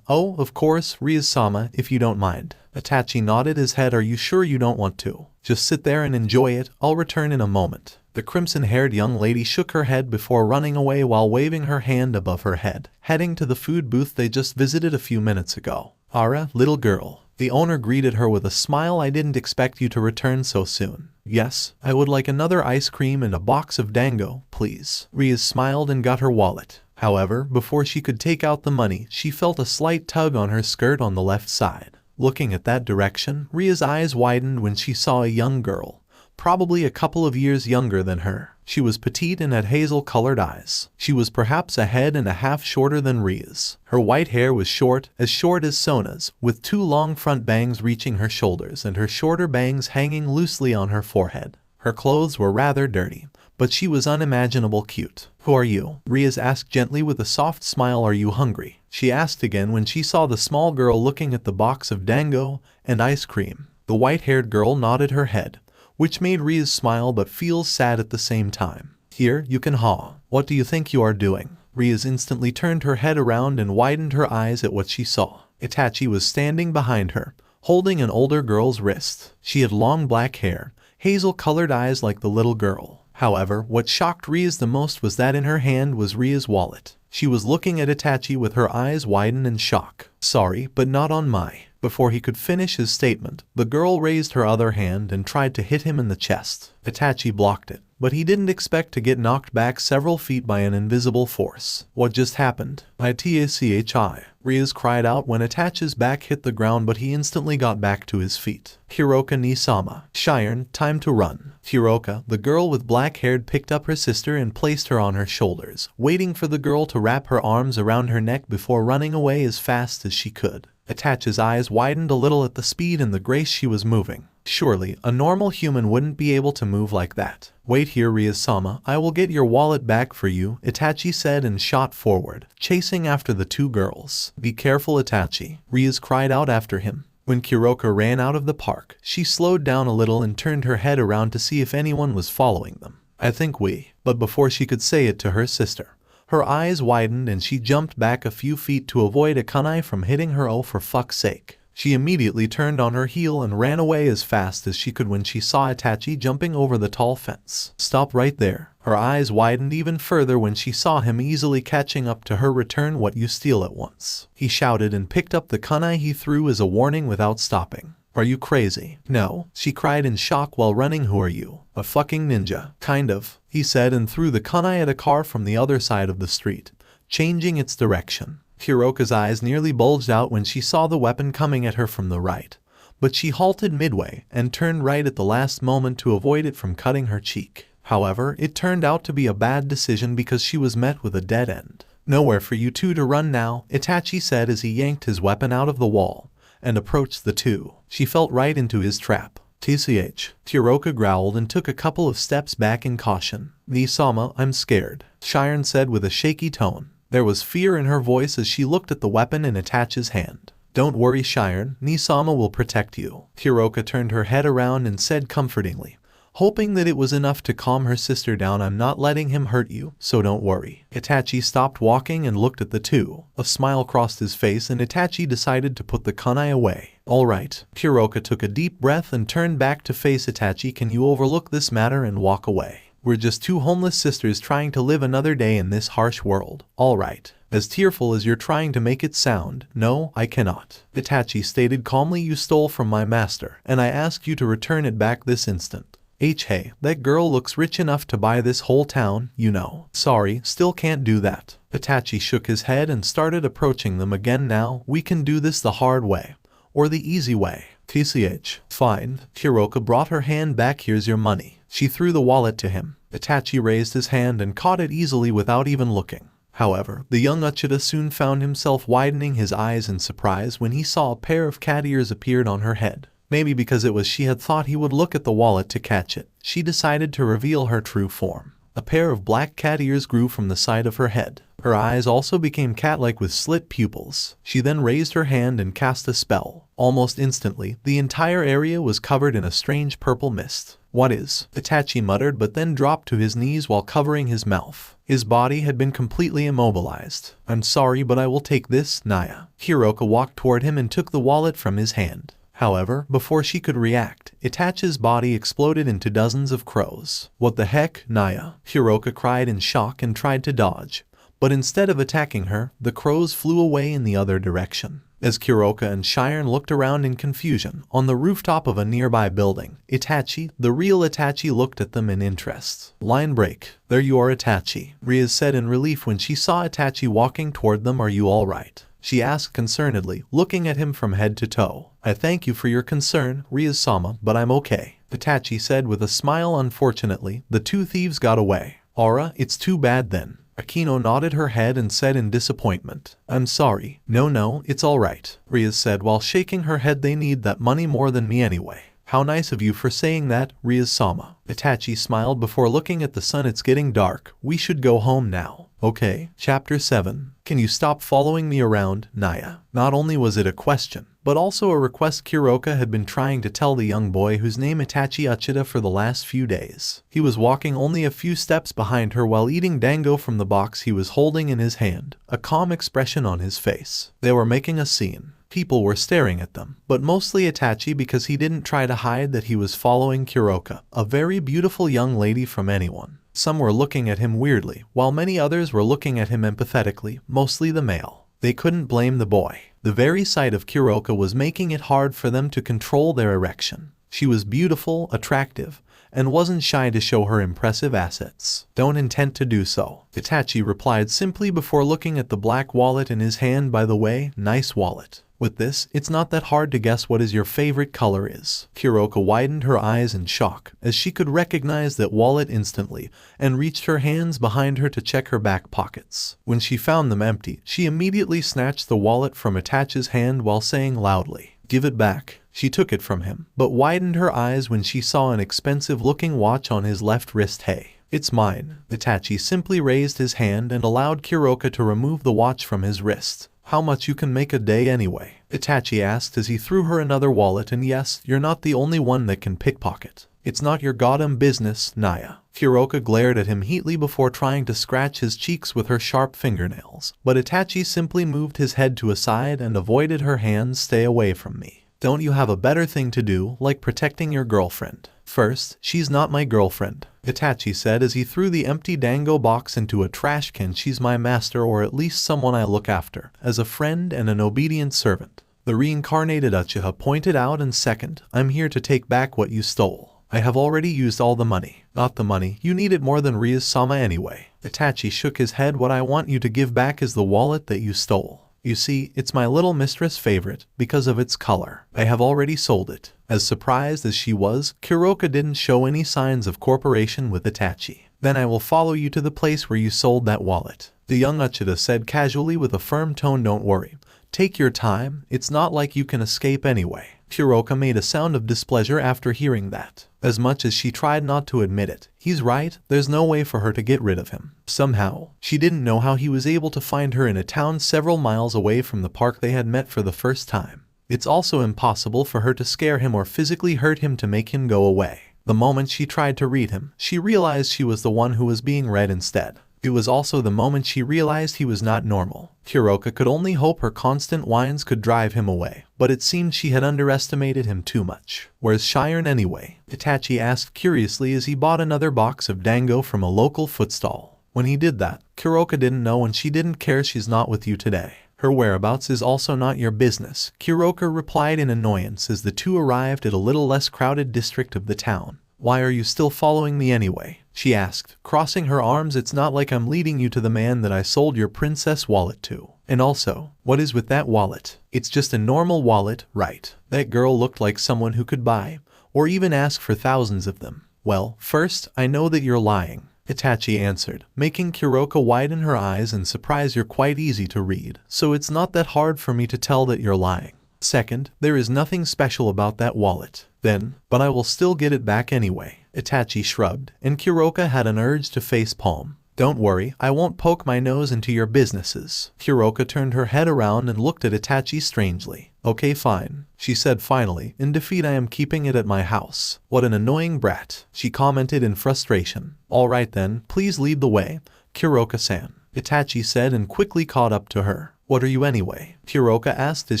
Oh, of course, Rias-sama, if you don't mind. Itachi nodded his head. Are you sure you don't want to? Just sit there and enjoy it, I'll return in a moment. The crimson-haired young lady shook her head before running away while waving her hand above her head, heading to the food booth they just visited a few minutes ago. Ara, little girl. The owner greeted her with a smile. I didn't expect you to return so soon. Yes, I would like another ice cream and a box of dango, please. Rias smiled and got her wallet. However, before she could take out the money, she felt a slight tug on her skirt on the left side. Looking at that direction, Ria's eyes widened when she saw a young girl, probably a couple of years younger than her. She was petite and had hazel-colored eyes. She was perhaps a head and a half shorter than Ria's. Her white hair was short as Sona's, with two long front bangs reaching her shoulders and her shorter bangs hanging loosely on her forehead. Her clothes were rather dirty, but she was unimaginable cute. Who are you? Rias asked gently with a soft smile. Are you hungry? She asked again when she saw the small girl looking at the box of dango and ice cream. The white-haired girl nodded her head, which made Rias smile but feel sad at the same time. Here, you can haw. What do you think you are doing? Rias instantly turned her head around and widened her eyes at what she saw. Itachi was standing behind her, holding an older girl's wrist. She had long black hair, hazel-colored eyes like the little girl. However, what shocked Rias the most was that in her hand was Ria's wallet. She was looking at Itachi with her eyes widened in shock. Sorry, but not on my. Before he could finish his statement, the girl raised her other hand and tried to hit him in the chest. Itachi blocked it, but he didn't expect to get knocked back several feet by an invisible force. What just happened? Itachi, Rias cried out when Itachi's back hit the ground, but he instantly got back to his feet. Kuroka ni-sama. Shiren, time to run. Kuroka, the girl with black hair, picked up her sister and placed her on her shoulders, waiting for the girl to wrap her arms around her neck before running away as fast as she could. Itachi's eyes widened a little at the speed and the grace she was moving. Surely, a normal human wouldn't be able to move like that. Wait here, Rias-sama, I will get your wallet back for you, Itachi said and shot forward, chasing after the two girls. Be careful, Itachi, Rias cried out after him. When Kuroka ran out of the park, she slowed down a little and turned her head around to see if anyone was following them. I think we. But before she could say it to her sister, her eyes widened and she jumped back a few feet to avoid a kunai from hitting her. Oh, for fuck's sake. She immediately turned on her heel and ran away as fast as she could when she saw Itachi jumping over the tall fence. Stop right there. Her eyes widened even further when she saw him easily catching up to her. Return what you steal at once. He shouted and picked up the kunai he threw as a warning without stopping. Are you crazy? No, she cried in shock while running. Who are you? A fucking ninja. Kind of, he said and threw the kunai at a car from the other side of the street, changing its direction. Kuroka's eyes nearly bulged out when she saw the weapon coming at her from the right, but she halted midway and turned right at the last moment to avoid it from cutting her cheek. However, it turned out to be a bad decision because she was met with a dead end. Nowhere for you two to run now, Itachi said as he yanked his weapon out of the wall and approached the two. She fell right into his trap. Kuroka growled and took a couple of steps back in caution. Ni-sama, I'm scared, Shiren said with a shaky tone. There was fear in her voice as she looked at the weapon in Itachi's hand. Don't worry, Shiren, Nisama will protect you. Kuroka turned her head around and said comfortingly, hoping that it was enough to calm her sister down. I'm not letting him hurt you, so don't worry. Itachi stopped walking and looked at the two. A smile crossed his face and Itachi decided to put the kunai away. Alright. Kuroka took a deep breath and turned back to face Itachi. Can you overlook this matter and walk away? We're just two homeless sisters trying to live another day in this harsh world. Alright. As tearful as you're trying to make it sound, no, I cannot. Itachi stated calmly, you stole from my master, and I ask you to return it back this instant. Hey, that girl looks rich enough to buy this whole town, you know. Sorry, still can't do that. Itachi shook his head and started approaching them again. Now, we can do this the hard way. Or the easy way. TCH. Fine. Kuroka brought her hand back. Here's your money. She threw the wallet to him. Itachi raised his hand and caught it easily without even looking. However, the young Uchiha soon found himself widening his eyes in surprise when he saw a pair of cat ears appeared on her head. Maybe because it was she had thought he would look at the wallet to catch it, she decided to reveal her true form. A pair of black cat ears grew from the side of her head. Her eyes also became cat-like with slit pupils. She then raised her hand and cast a spell. Almost instantly, the entire area was covered in a strange purple mist. What is? Itachi muttered, but then dropped to his knees while covering his mouth. His body had been completely immobilized. I'm sorry, but I will take this, Naya. Kuroka walked toward him and took the wallet from his hand. However, before she could react, Itachi's body exploded into dozens of crows. What the heck, Naya? Kuroka cried in shock and tried to dodge. But instead of attacking her, the crows flew away in the other direction. As Kuroka and Shiren looked around in confusion, on the rooftop of a nearby building, Itachi, the real Itachi, looked at them in interest. Line break. There you are, Itachi, Rias said in relief when she saw Itachi walking toward them. Are you alright? She asked concernedly, looking at him from head to toe. I thank you for your concern, Rias-sama, but I'm okay, Itachi said with a smile. Unfortunately, the two thieves got away. Aura, it's too bad then. Akino nodded her head and said in disappointment, I'm sorry. No, it's alright, Rias said while shaking her head. They need that money more than me anyway. How nice of you for saying that, Rias-sama. Itachi smiled before looking at the sun. It's getting dark. We should go home now. Okay. Chapter 7. Can you stop following me around, Naya? Not only was it a question, but also a request Kuroka had been trying to tell the young boy whose name Itachi Uchiha for the last few days. He was walking only a few steps behind her while eating dango from the box he was holding in his hand, a calm expression on his face. They were making a scene. People were staring at them, but mostly Itachi because he didn't try to hide that he was following Kuroka, a very beautiful young lady, from anyone. Some were looking at him weirdly, while many others were looking at him empathetically, mostly the male. They couldn't blame the boy. The very sight of Kuroka was making it hard for them to control their erection. She was beautiful, attractive, and wasn't shy to show her impressive assets. Don't intend to do so, Itachi replied simply before looking at the black wallet in his hand. By the way, nice wallet. With this, it's not that hard to guess what your favorite color is. Kuroka widened her eyes in shock, as she could recognize that wallet instantly, and reached her hands behind her to check her back pockets. When she found them empty, she immediately snatched the wallet from Itachi's hand while saying loudly, "Give it back." She took it from him, but widened her eyes when she saw an expensive-looking watch on his left wrist. Hey, it's mine. Itachi simply raised his hand and allowed Kuroka to remove the watch from his wrist. How much you can make a day anyway? Itachi asked as he threw her another wallet. And yes, you're not the only one that can pickpocket. It's not your goddamn business, Naya. Kuroka glared at him heatedly before trying to scratch his cheeks with her sharp fingernails, but Itachi simply moved his head to a side and avoided her hands. Stay away from me. Don't you have a better thing to do, like protecting your girlfriend? First, she's not my girlfriend, Itachi said as he threw the empty dango box into a trash can. She's my master, or at least someone I look after, as a friend and an obedient servant, the reincarnated Uchiha pointed out. And second, I'm here to take back what you stole. I have already used all the money. Not the money. You need it more than Rias-sama anyway. Itachi shook his head. What I want you to give back is the wallet that you stole. You see, it's my little mistress' favorite, because of its color. I have already sold it. As surprised as she was, Kuroka didn't show any signs of cooperation with Itachi. Then I will follow you to the place where you sold that wallet, the young Uchiha said casually with a firm tone. Don't worry. Take your time. It's not like you can escape anyway. Kuroka made a sound of displeasure after hearing that. As much as she tried not to admit it, he's right, there's no way for her to get rid of him. Somehow, she didn't know how he was able to find her in a town several miles away from the park they had met for the first time. It's also impossible for her to scare him or physically hurt him to make him go away. The moment she tried to read him, she realized she was the one who was being read instead. It was also the moment she realized he was not normal. Kuroka could only hope her constant whines could drive him away, but it seemed she had underestimated him too much. Where's Sharon anyway? Itachi asked curiously as he bought another box of dango from a local food stall. When he did that, Kuroka didn't know and she didn't care. She's not with you today. Her whereabouts is also not your business, Kuroka replied in annoyance as the two arrived at a little less crowded district of the town. Why are you still following me anyway? She asked, crossing her arms. It's not like I'm leading you to the man that I sold your princess wallet to. And also, what is with that wallet? It's just a normal wallet, right? That girl looked like someone who could buy, or even ask for thousands of them. Well, first, I know that you're lying, Itachi answered, making Kuroka widen her eyes in surprise. You're quite easy to read, so it's not that hard for me to tell that you're lying. Second, there is nothing special about that wallet. Then, but I will still get it back anyway. Itachi shrugged, and Kuroka had an urge to facepalm. Don't worry, I won't poke my nose into your businesses. Kuroka turned her head around and looked at Itachi strangely. Okay, fine, she said finally. In defeat, I am keeping it at my house. What an annoying brat, she commented in frustration. Alright then, please lead the way, Kuroka-san, Itachi said and quickly caught up to her. What are you anyway? Kuroka asked as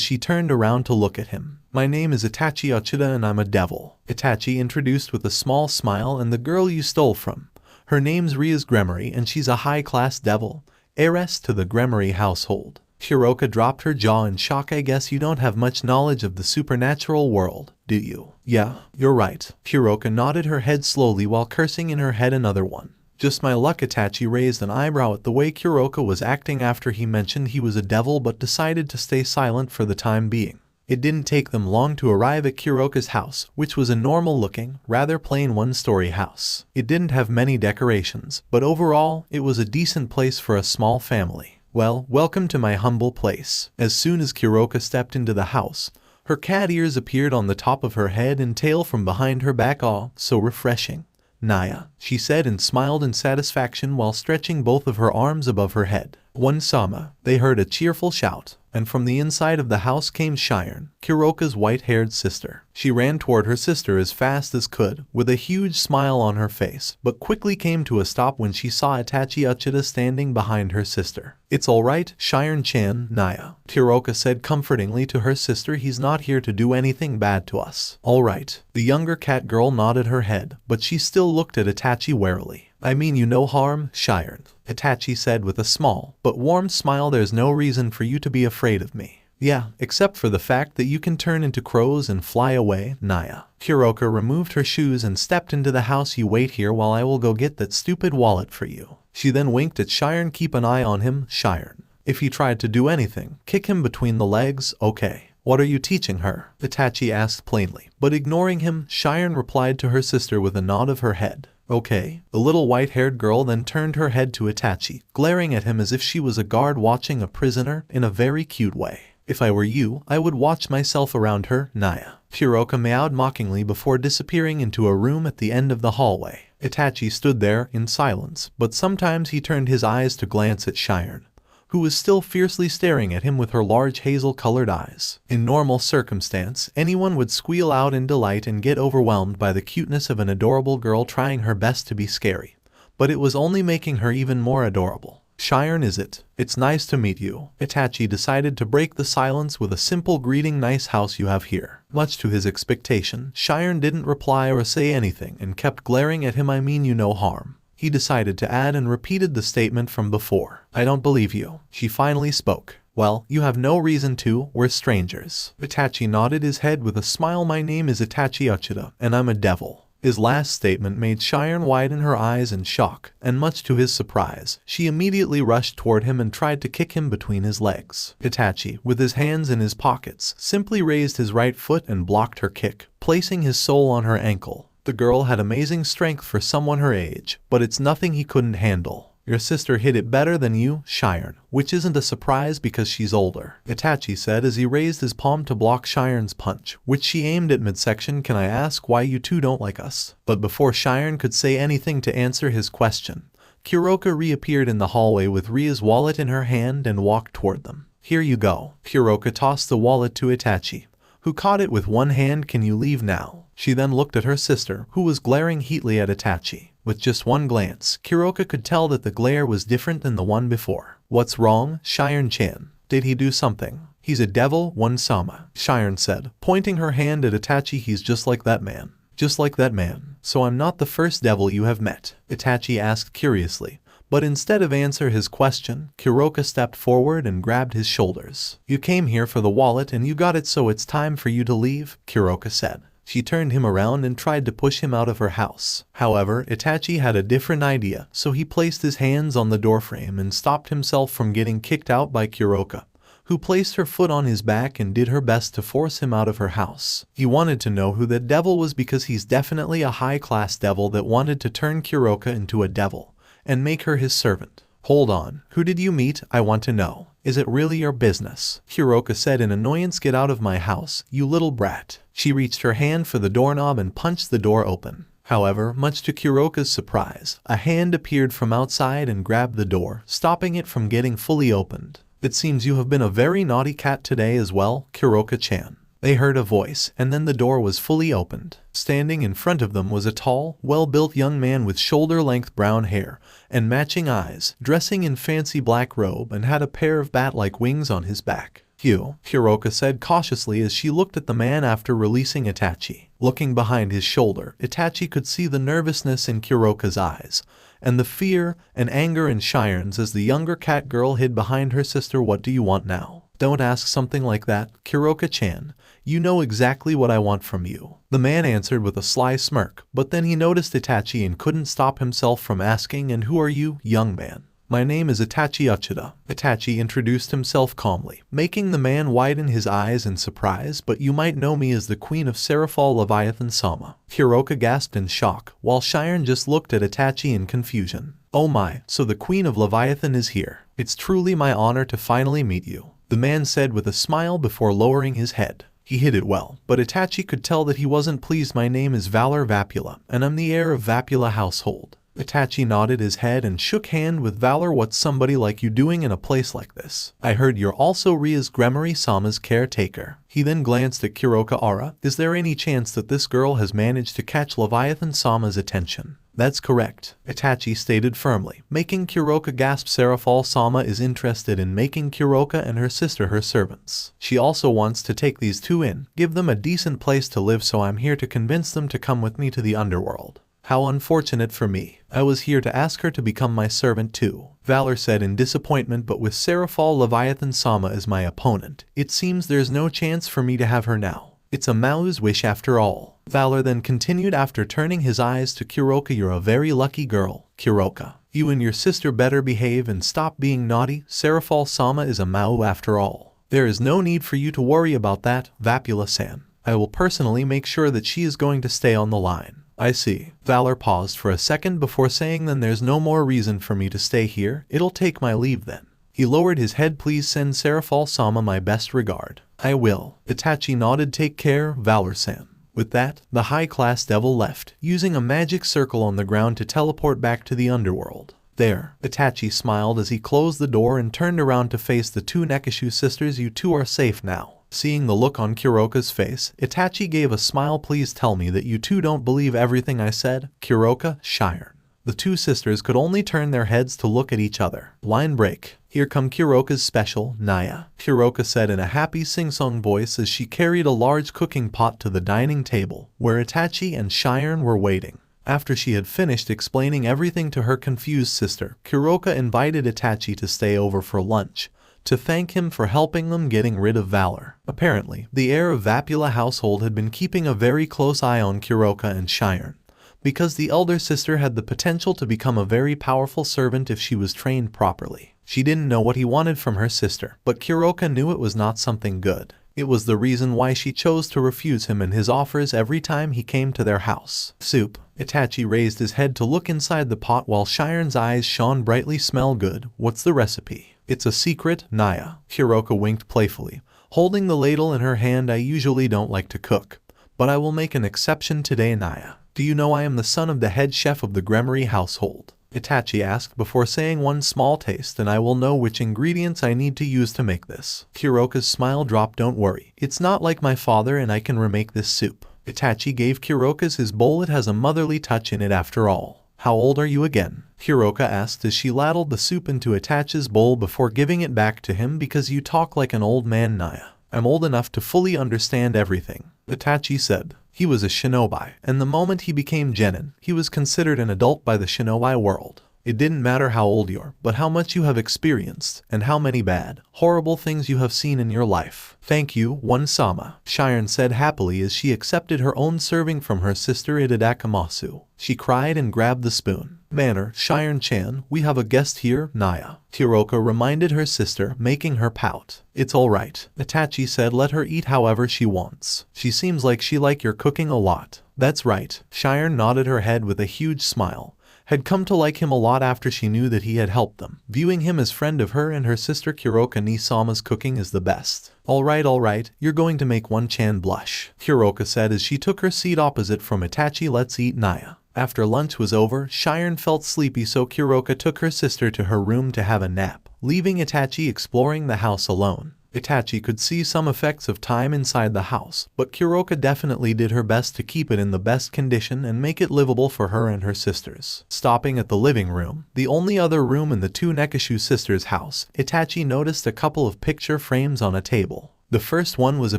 she turned around to look at him. My name is Itachi Uchiha and I'm a devil, Itachi introduced with a small smile. And the girl you stole from, her name's Rias Gremory and she's a high-class devil, heiress to the Gremory household. Kuroka dropped her jaw in shock. I guess you don't have much knowledge of the supernatural world, do you? Yeah, you're right. Kuroka nodded her head slowly while cursing in her head another one. Just my luck. Itachi raised an eyebrow at the way Kuroka was acting after he mentioned he was a devil but decided to stay silent for the time being. It didn't take them long to arrive at Kuroka's house, which was a normal-looking, rather plain one-story house. It didn't have many decorations, but overall, it was a decent place for a small family. Well, welcome to my humble place. As soon as Kuroka stepped into the house, her cat ears appeared on the top of her head and tail from behind her back. Oh, so refreshing. Naya, she said and smiled in satisfaction while stretching both of her arms above her head. One Sama, they heard a cheerful shout, and from the inside of the house came Sharon, Kuroka's white-haired sister. She ran toward her sister as fast as could, with a huge smile on her face, but quickly came to a stop when she saw Itachi Uchiha standing behind her sister. It's alright, Sharon-chan, Naya, Kuroka said comfortingly to her sister. He's not here to do anything bad to us. Alright. The younger cat girl nodded her head, but she still looked at Itachi warily. I mean you no harm, Sharon, Itachi said with a small but warm smile. There's no reason for you to be afraid of me. Yeah, except for the fact that you can turn into crows and fly away, Naya. Kuroka removed her shoes and stepped into the house. You wait here while I will go get that stupid wallet for you. She then winked at Sharon. Keep an eye on him, Sharon. If he tried to do anything, kick him between the legs, okay? What are you teaching her? Itachi asked plainly, but ignoring him, Sharon replied to her sister with a nod of her head. Okay. The little white-haired girl then turned her head to Itachi, glaring at him as if she was a guard watching a prisoner in a very cute way. If I were you, I would watch myself around her, Naya. Kuroka meowed mockingly before disappearing into a room at the end of the hallway. Itachi stood there in silence, but sometimes he turned his eyes to glance at Sharon, who was still fiercely staring at him with her large hazel-colored eyes. In normal circumstance, anyone would squeal out in delight and get overwhelmed by the cuteness of an adorable girl trying her best to be scary. But it was only making her even more adorable. Sharon, is it? It's nice to meet you. Itachi decided to break the silence with a simple greeting. Nice house you have here. Much to his expectation, Sharon didn't reply or say anything and kept glaring at him. I mean you no harm, he decided to add and repeated the statement from before. I don't believe you. She finally spoke. Well, you have no reason to. We're strangers. Itachi nodded his head with a smile. My name is Itachi Uchiha, and I'm a devil. His last statement made Sharon widen her eyes in shock, and much to his surprise, she immediately rushed toward him and tried to kick him between his legs. Itachi, with his hands in his pockets, simply raised his right foot and blocked her kick, placing his sole on her ankle. The girl had amazing strength for someone her age, but it's nothing he couldn't handle. Your sister hit it better than you, Sharingan, which isn't a surprise because she's older, Itachi said as he raised his palm to block Sharingan's punch, which she aimed at midsection. Can I ask why you two don't like us? But before Sharingan could say anything to answer his question, Kuroka reappeared in the hallway with Ria's wallet in her hand and walked toward them. Here you go. Kuroka tossed the wallet to Itachi, who caught it with one hand. Can you leave now? She then looked at her sister, who was glaring heatly at Itachi. With just one glance, Kuroka could tell that the glare was different than the one before. What's wrong, Sharingan-chan? Did he do something? He's a devil, one Sama, Sharingan said, pointing her hand at Itachi. He's just like that man. Just like that man. So I'm not the first devil you have met? Itachi asked curiously. But instead of answer his question, Kuroka stepped forward and grabbed his shoulders. You came here for the wallet and you got it, so it's time for you to leave, Kuroka said. She turned him around and tried to push him out of her house. However, Itachi had a different idea, so he placed his hands on the doorframe and stopped himself from getting kicked out by Kuroka, who placed her foot on his back and did her best to force him out of her house. He wanted to know who that devil was because he's definitely a high-class devil that wanted to turn Kuroka into a devil and make her his servant. Hold on, who did you meet? I want to know. Is it really your business? Kuroka said in annoyance. Get out of my house, you little brat. She reached her hand for the doorknob and punched the door open. However, much to Kuroka's surprise, a hand appeared from outside and grabbed the door, stopping it from getting fully opened. It seems you have been a very naughty cat today as well, Kuroka-chan. They heard a voice, and then the door was fully opened. Standing in front of them was a tall, well-built young man with shoulder-length brown hair and matching eyes, dressing in fancy black robe and had a pair of bat-like wings on his back. You, Kuroka said cautiously as she looked at the man after releasing Itachi. Looking behind his shoulder, Itachi could see the nervousness in Kuroka's eyes, and the fear and anger in Sharingan's as the younger cat girl hid behind her sister. What do you want now? Don't ask something like that, Kuroka-chan. You know exactly what I want from you. The man answered with a sly smirk, but then he noticed Itachi and couldn't stop himself from asking, and who are you, young man? My name is Itachi Uchiha. Itachi introduced himself calmly, making the man widen his eyes in surprise. But you might know me as the Queen of Serafal Leviathan Sama. Kuroka gasped in shock, while Sharingan just looked at Itachi in confusion. Oh my, so the Queen of Leviathan is here. It's truly my honor to finally meet you, the man said with a smile before lowering his head. He hid it well, but Itachi could tell that he wasn't pleased. My name is Valor Vapula, and I'm the heir of Vapula household. Itachi nodded his head and shook hand with Valor. What's somebody like you doing in a place like this? I heard you're also Rias Gremory-sama's caretaker. He then glanced at Kuroka. Is there any chance that this girl has managed to catch Leviathan-sama's attention? That's correct, Itachi stated firmly, making Kuroka gasp. Serafal-sama is interested in making Kuroka and her sister her servants. She also wants to take these two in, give them a decent place to live, so I'm here to convince them to come with me to the underworld. How unfortunate for me. I was here to ask her to become my servant too, Valor said in disappointment. But with Serafal Leviathan-sama as my opponent, it seems there's no chance for me to have her now. It's a Mao's wish after all. Valor then continued after turning his eyes to Kuroka. You're a very lucky girl, Kuroka. You and your sister better behave and stop being naughty. Serafal-sama is a Mao after all. There is no need for you to worry about that, Vapula-san. I will personally make sure that she is going to stay on the line. I see. Valor paused for a second before saying, then there's no more reason for me to stay here. It'll take my leave then. He lowered his head. Please send Serafal-sama my best regard. I will. Itachi nodded. Take care, Valor-san. With that, the high-class devil left, using a magic circle on the ground to teleport back to the underworld. There, Itachi smiled as he closed the door and turned around to face the two Nekishu sisters. You two are safe now. Seeing the look on Kuroka's face, Itachi gave a smile. Please tell me that you two don't believe everything I said, Kuroka, Sharingan. The two sisters could only turn their heads to look at each other. Line break. Here come Kuroka's special, Naya, Kuroka said in a happy sing-song voice as she carried a large cooking pot to the dining table, where Itachi and Sharingan were waiting. After she had finished explaining everything to her confused sister, Kuroka invited Itachi to stay over for lunch, to thank him for helping them getting rid of Valor. Apparently, the heir of Vapula household had been keeping a very close eye on Kuroka and Sharingan, because the elder sister had the potential to become a very powerful servant if she was trained properly. She didn't know what he wanted from her sister, but Kuroka knew it was not something good. It was the reason why she chose to refuse him and his offers every time he came to their house. Soup. Itachi raised his head to look inside the pot while Shiren's eyes shone brightly. Smell good. What's the recipe? It's a secret, Naya. Kuroka winked playfully, holding the ladle in her hand. I usually don't like to cook, but I will make an exception today, Naya. Do you know I am the son of the head chef of the Gremory household? Itachi asked before saying one small taste and I will know which ingredients I need to use to make this. Kuroka's smile dropped. Don't worry, it's not like my father and I can remake this soup. Itachi gave Kuroka's his bowl. It has a motherly touch in it after all. How old are you again? Kuroka asked as she ladled the soup into Itachi's bowl before giving it back to him. Because you talk like an old man, Naya. I'm old enough to fully understand everything, Itachi said. He was a shinobi, and the moment he became genin, he was considered an adult by the shinobi world. It didn't matter how old you are, but how much you have experienced, and how many bad, horrible things you have seen in your life. Thank you, One-sama, Shiren said happily as she accepted her own serving from her sister Itadakamasu. She cried and grabbed the spoon. Manner, Shiren-chan, we have a guest here, Naya. Kuroka reminded her sister, making her pout. It's alright, Itachi said. Let her eat however she wants. She seems like she likes your cooking a lot. That's right, Shiren nodded her head with a huge smile. Had come to like him a lot after she knew that he had helped them, viewing him as friend of her and her sister. Kuroka Nisama's cooking is the best. Alright, you're going to make One-chan blush, Kuroka said as she took her seat opposite from Itachi. Let's eat, Naya. After lunch was over, Shiren felt sleepy, so Kuroka took her sister to her room to have a nap, leaving Itachi exploring the house alone. Itachi could see some effects of time inside the house, but Kuroka definitely did her best to keep it in the best condition and make it livable for her and her sisters. Stopping at the living room, the only other room in the two Nekishu sisters' house, Itachi noticed a couple of picture frames on a table. The first one was a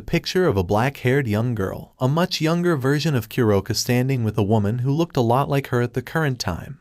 picture of a black-haired young girl, a much younger version of Kuroka, standing with a woman who looked a lot like her at the current time,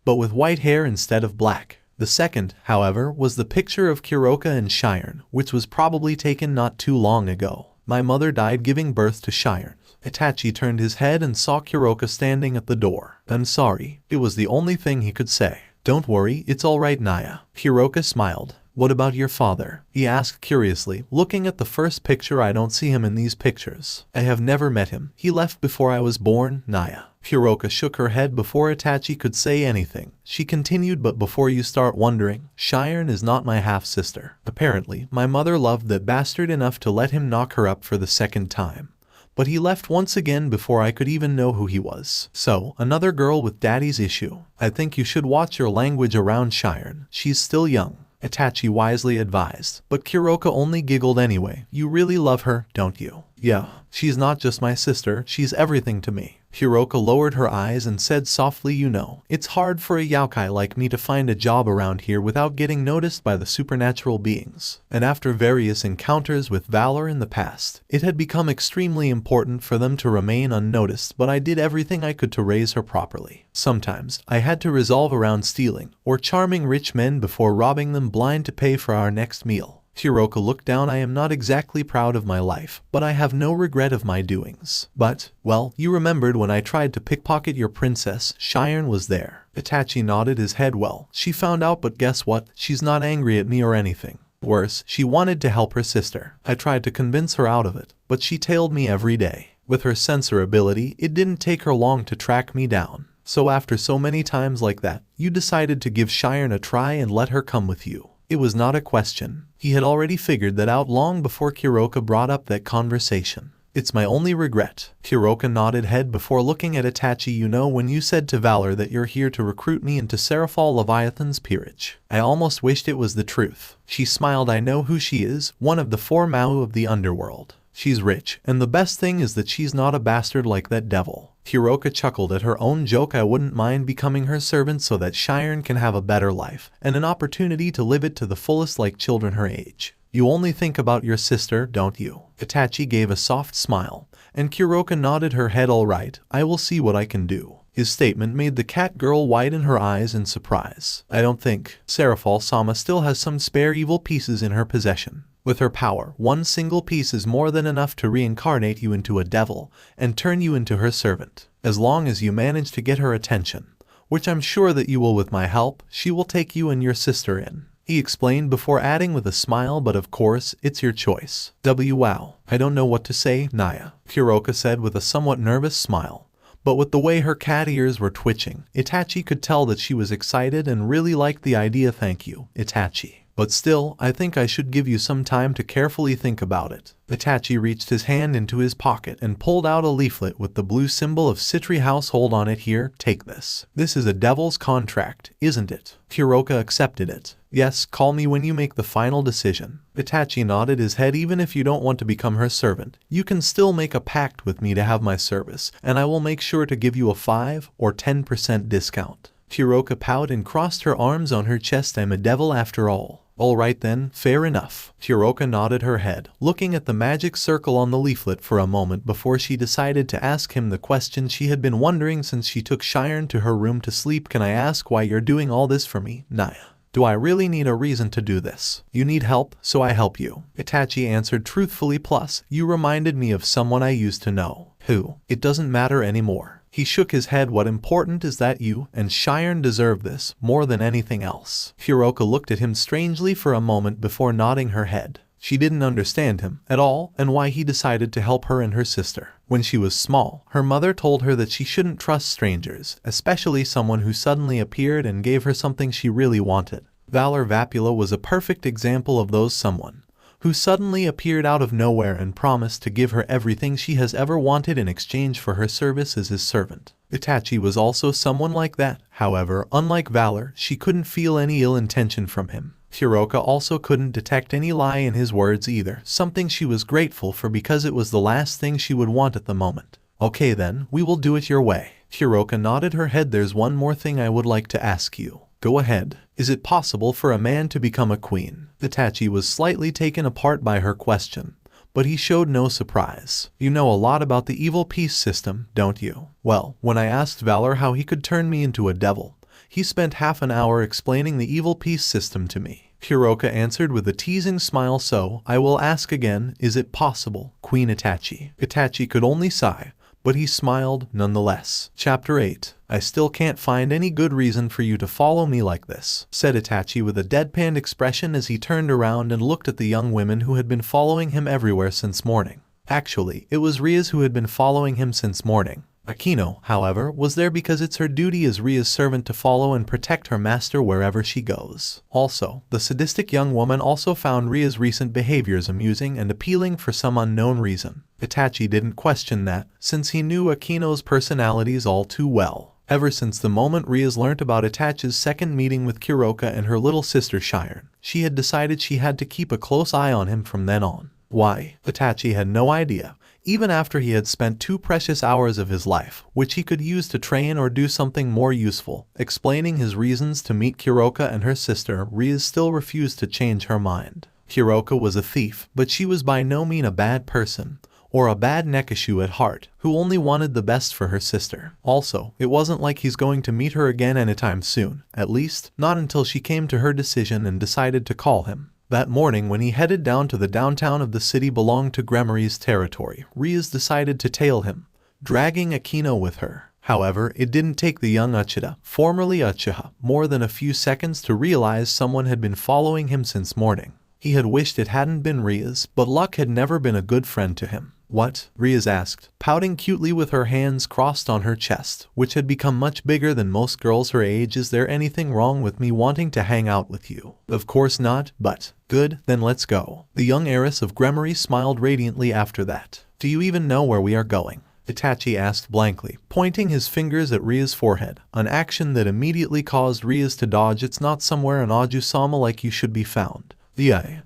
but with white hair instead of black. The second, however, was the picture of Kuroka and Shiren, which was probably taken not too long ago. My mother died giving birth to Shiren. Itachi turned his head and saw Kuroka standing at the door. I'm sorry. It was the only thing he could say. Don't worry, it's alright, Naya. Kuroka smiled. What about your father? He asked curiously, looking at the first picture. I don't see him in these pictures. I have never met him. He left before I was born, Naya. Kuroka shook her head before Itachi could say anything. She continued, but before you start wondering, Shiren is not my half-sister. Apparently, my mother loved that bastard enough to let him knock her up for the second time. But he left once again before I could even know who he was. So, another girl with daddy's issue. I think you should watch your language around Shiren. She's still young, Itachi wisely advised. But Kuroka only giggled anyway. You really love her, don't you? Yeah, she's not just my sister, she's everything to me. Kuroka lowered her eyes and said softly, you know, it's hard for a yaokai like me to find a job around here without getting noticed by the supernatural beings. And after various encounters with Valor in the past, it had become extremely important for them to remain unnoticed, but I did everything I could to raise her properly. Sometimes, I had to resolve around stealing or charming rich men before robbing them blind to pay for our next meal. Kuroka looked down. I am not exactly proud of my life, but I have no regret of my doings. But, well, you remembered when I tried to pickpocket your princess, Shiren was there. Itachi nodded his head. Well, she found out, but guess what? She's not angry at me or anything. Worse, she wanted to help her sister. I tried to convince her out of it, but she tailed me every day. With her sensor ability, it didn't take her long to track me down. So after so many times like that, you decided to give Shiren a try and let her come with you. It was not a question. He had already figured that out long before Kuroka brought up that conversation. It's my only regret. Kuroka nodded head before looking at Itachi. You know, when you said to Valor that you're here to recruit me into Seraphal Leviathan's peerage, I almost wished it was the truth. She smiled. I know who she is, one of the 4 Mao of the underworld. She's rich, and the best thing is that she's not a bastard like that devil. Kuroka chuckled at her own joke. I wouldn't mind becoming her servant so that Shiren can have a better life, and an opportunity to live it to the fullest like children her age. You only think about your sister, don't you? Itachi gave a soft smile, and Kuroka nodded her head. All right, I will see what I can do. His statement made the cat girl widen her eyes in surprise. I don't think Seraphal-sama still has some spare evil pieces in her possession. With her power, one single piece is more than enough to reincarnate you into a devil and turn you into her servant. As long as you manage to get her attention, which I'm sure that you will with my help, she will take you and your sister in. He explained before adding with a smile, but of course, it's your choice. Wow. I don't know what to say, Naya, Kuroka said with a somewhat nervous smile. but with the way her cat ears were twitching, Itachi could tell that she was excited and really liked the idea. Thank you, Itachi. But still, I think I should give you some time to carefully think about it. Itachi reached his hand into his pocket and pulled out a leaflet with the blue symbol of Citri household on it. Here, take this. This is a devil's contract, isn't it? Kuroka accepted it. Yes, call me when you make the final decision. Itachi nodded his head. Even if you don't want to become her servant, you can still make a pact with me to have my service, and I will make sure to give you a 5 or 10% discount. Kuroka pouted and crossed her arms on her chest. I'm a devil after all. All right then, fair enough. Kuroka nodded her head, looking at the magic circle on the leaflet for a moment before she decided to ask him the question she had been wondering since she took Sharingan to her room to sleep. Can I ask why you're doing all this for me, Naya? Do I really need a reason to do this? You need help, so I help you. Itachi answered truthfully. Plus, you reminded me of someone I used to know. Who? It doesn't matter anymore. He shook his head. What important is that you and Sharingan deserve this more than anything else. Kuroka looked at him strangely for a moment before nodding her head. She didn't understand him at all and why he decided to help her and her sister. When she was small, her mother told her that she shouldn't trust strangers, especially someone who suddenly appeared and gave her something she really wanted. Valor Vapula was a perfect example of those someone who suddenly appeared out of nowhere and promised to give her everything she has ever wanted in exchange for her service as his servant. Itachi was also someone like that. However, unlike Valor, she couldn't feel any ill intention from him. Kuroka also couldn't detect any lie in his words either, something she was grateful for because it was the last thing she would want at the moment. Okay then, we will do it your way. Kuroka nodded her head. There's one more thing I would like to ask you. Go ahead. Is it possible for a man to become a queen? Itachi was slightly taken apart by her question, but he showed no surprise. You know a lot about the evil peace system, don't you? Well, when I asked Valor how he could turn me into a devil, he spent half an hour explaining the evil peace system to me. Kuroka answered with a teasing smile. So, I will ask again, is it possible, Queen Itachi? Itachi could only sigh, but he smiled nonetheless. Chapter 8. I still can't find any good reason for you to follow me like this, said Itachi with a deadpan expression as he turned around and looked at the young women who had been following him everywhere since morning. Actually, it was Rias who had been following him since morning. Akino, however, was there because it's her duty as Ria's servant to follow and protect her master wherever she goes. Also, the sadistic young woman also found Ria's recent behaviors amusing and appealing for some unknown reason. Itachi didn't question that, since he knew Akino's personalities all too well. Ever since the moment Rias learnt about Itachi's second meeting with Kuroka and her little sister Sharingan, she had decided she had to keep a close eye on him from then on. Why? Itachi had no idea. Even after he had spent 2 precious hours of his life, which he could use to train or do something more useful, explaining his reasons to meet Kuroka and her sister, Rias still refused to change her mind. Kuroka was a thief, but she was by no means a bad person, or a bad Nekishu at heart, who only wanted the best for her sister. Also, it wasn't like he's going to meet her again anytime soon, at least, not until she came to her decision and decided to call him. That morning when he headed down to the downtown of the city belonged to Gremory's territory, Rias decided to tail him, dragging Akino with her. However, it didn't take the young Uchiha, formerly Uchiha, more than a few seconds to realize someone had been following him since morning. He had wished it hadn't been Rias, but luck had never been a good friend to him. What? Rias asked, pouting cutely with her hands crossed on her chest, which had become much bigger than most girls her age. Is there anything wrong with me wanting to hang out with you? Of course not, but good, then let's go. The young heiress of Gremory smiled radiantly after that. Do you even know where we are going? Itachi asked blankly, pointing his fingers at Ria's forehead, an action that immediately caused Rias to dodge. It's not somewhere in Ojusama like you should be found.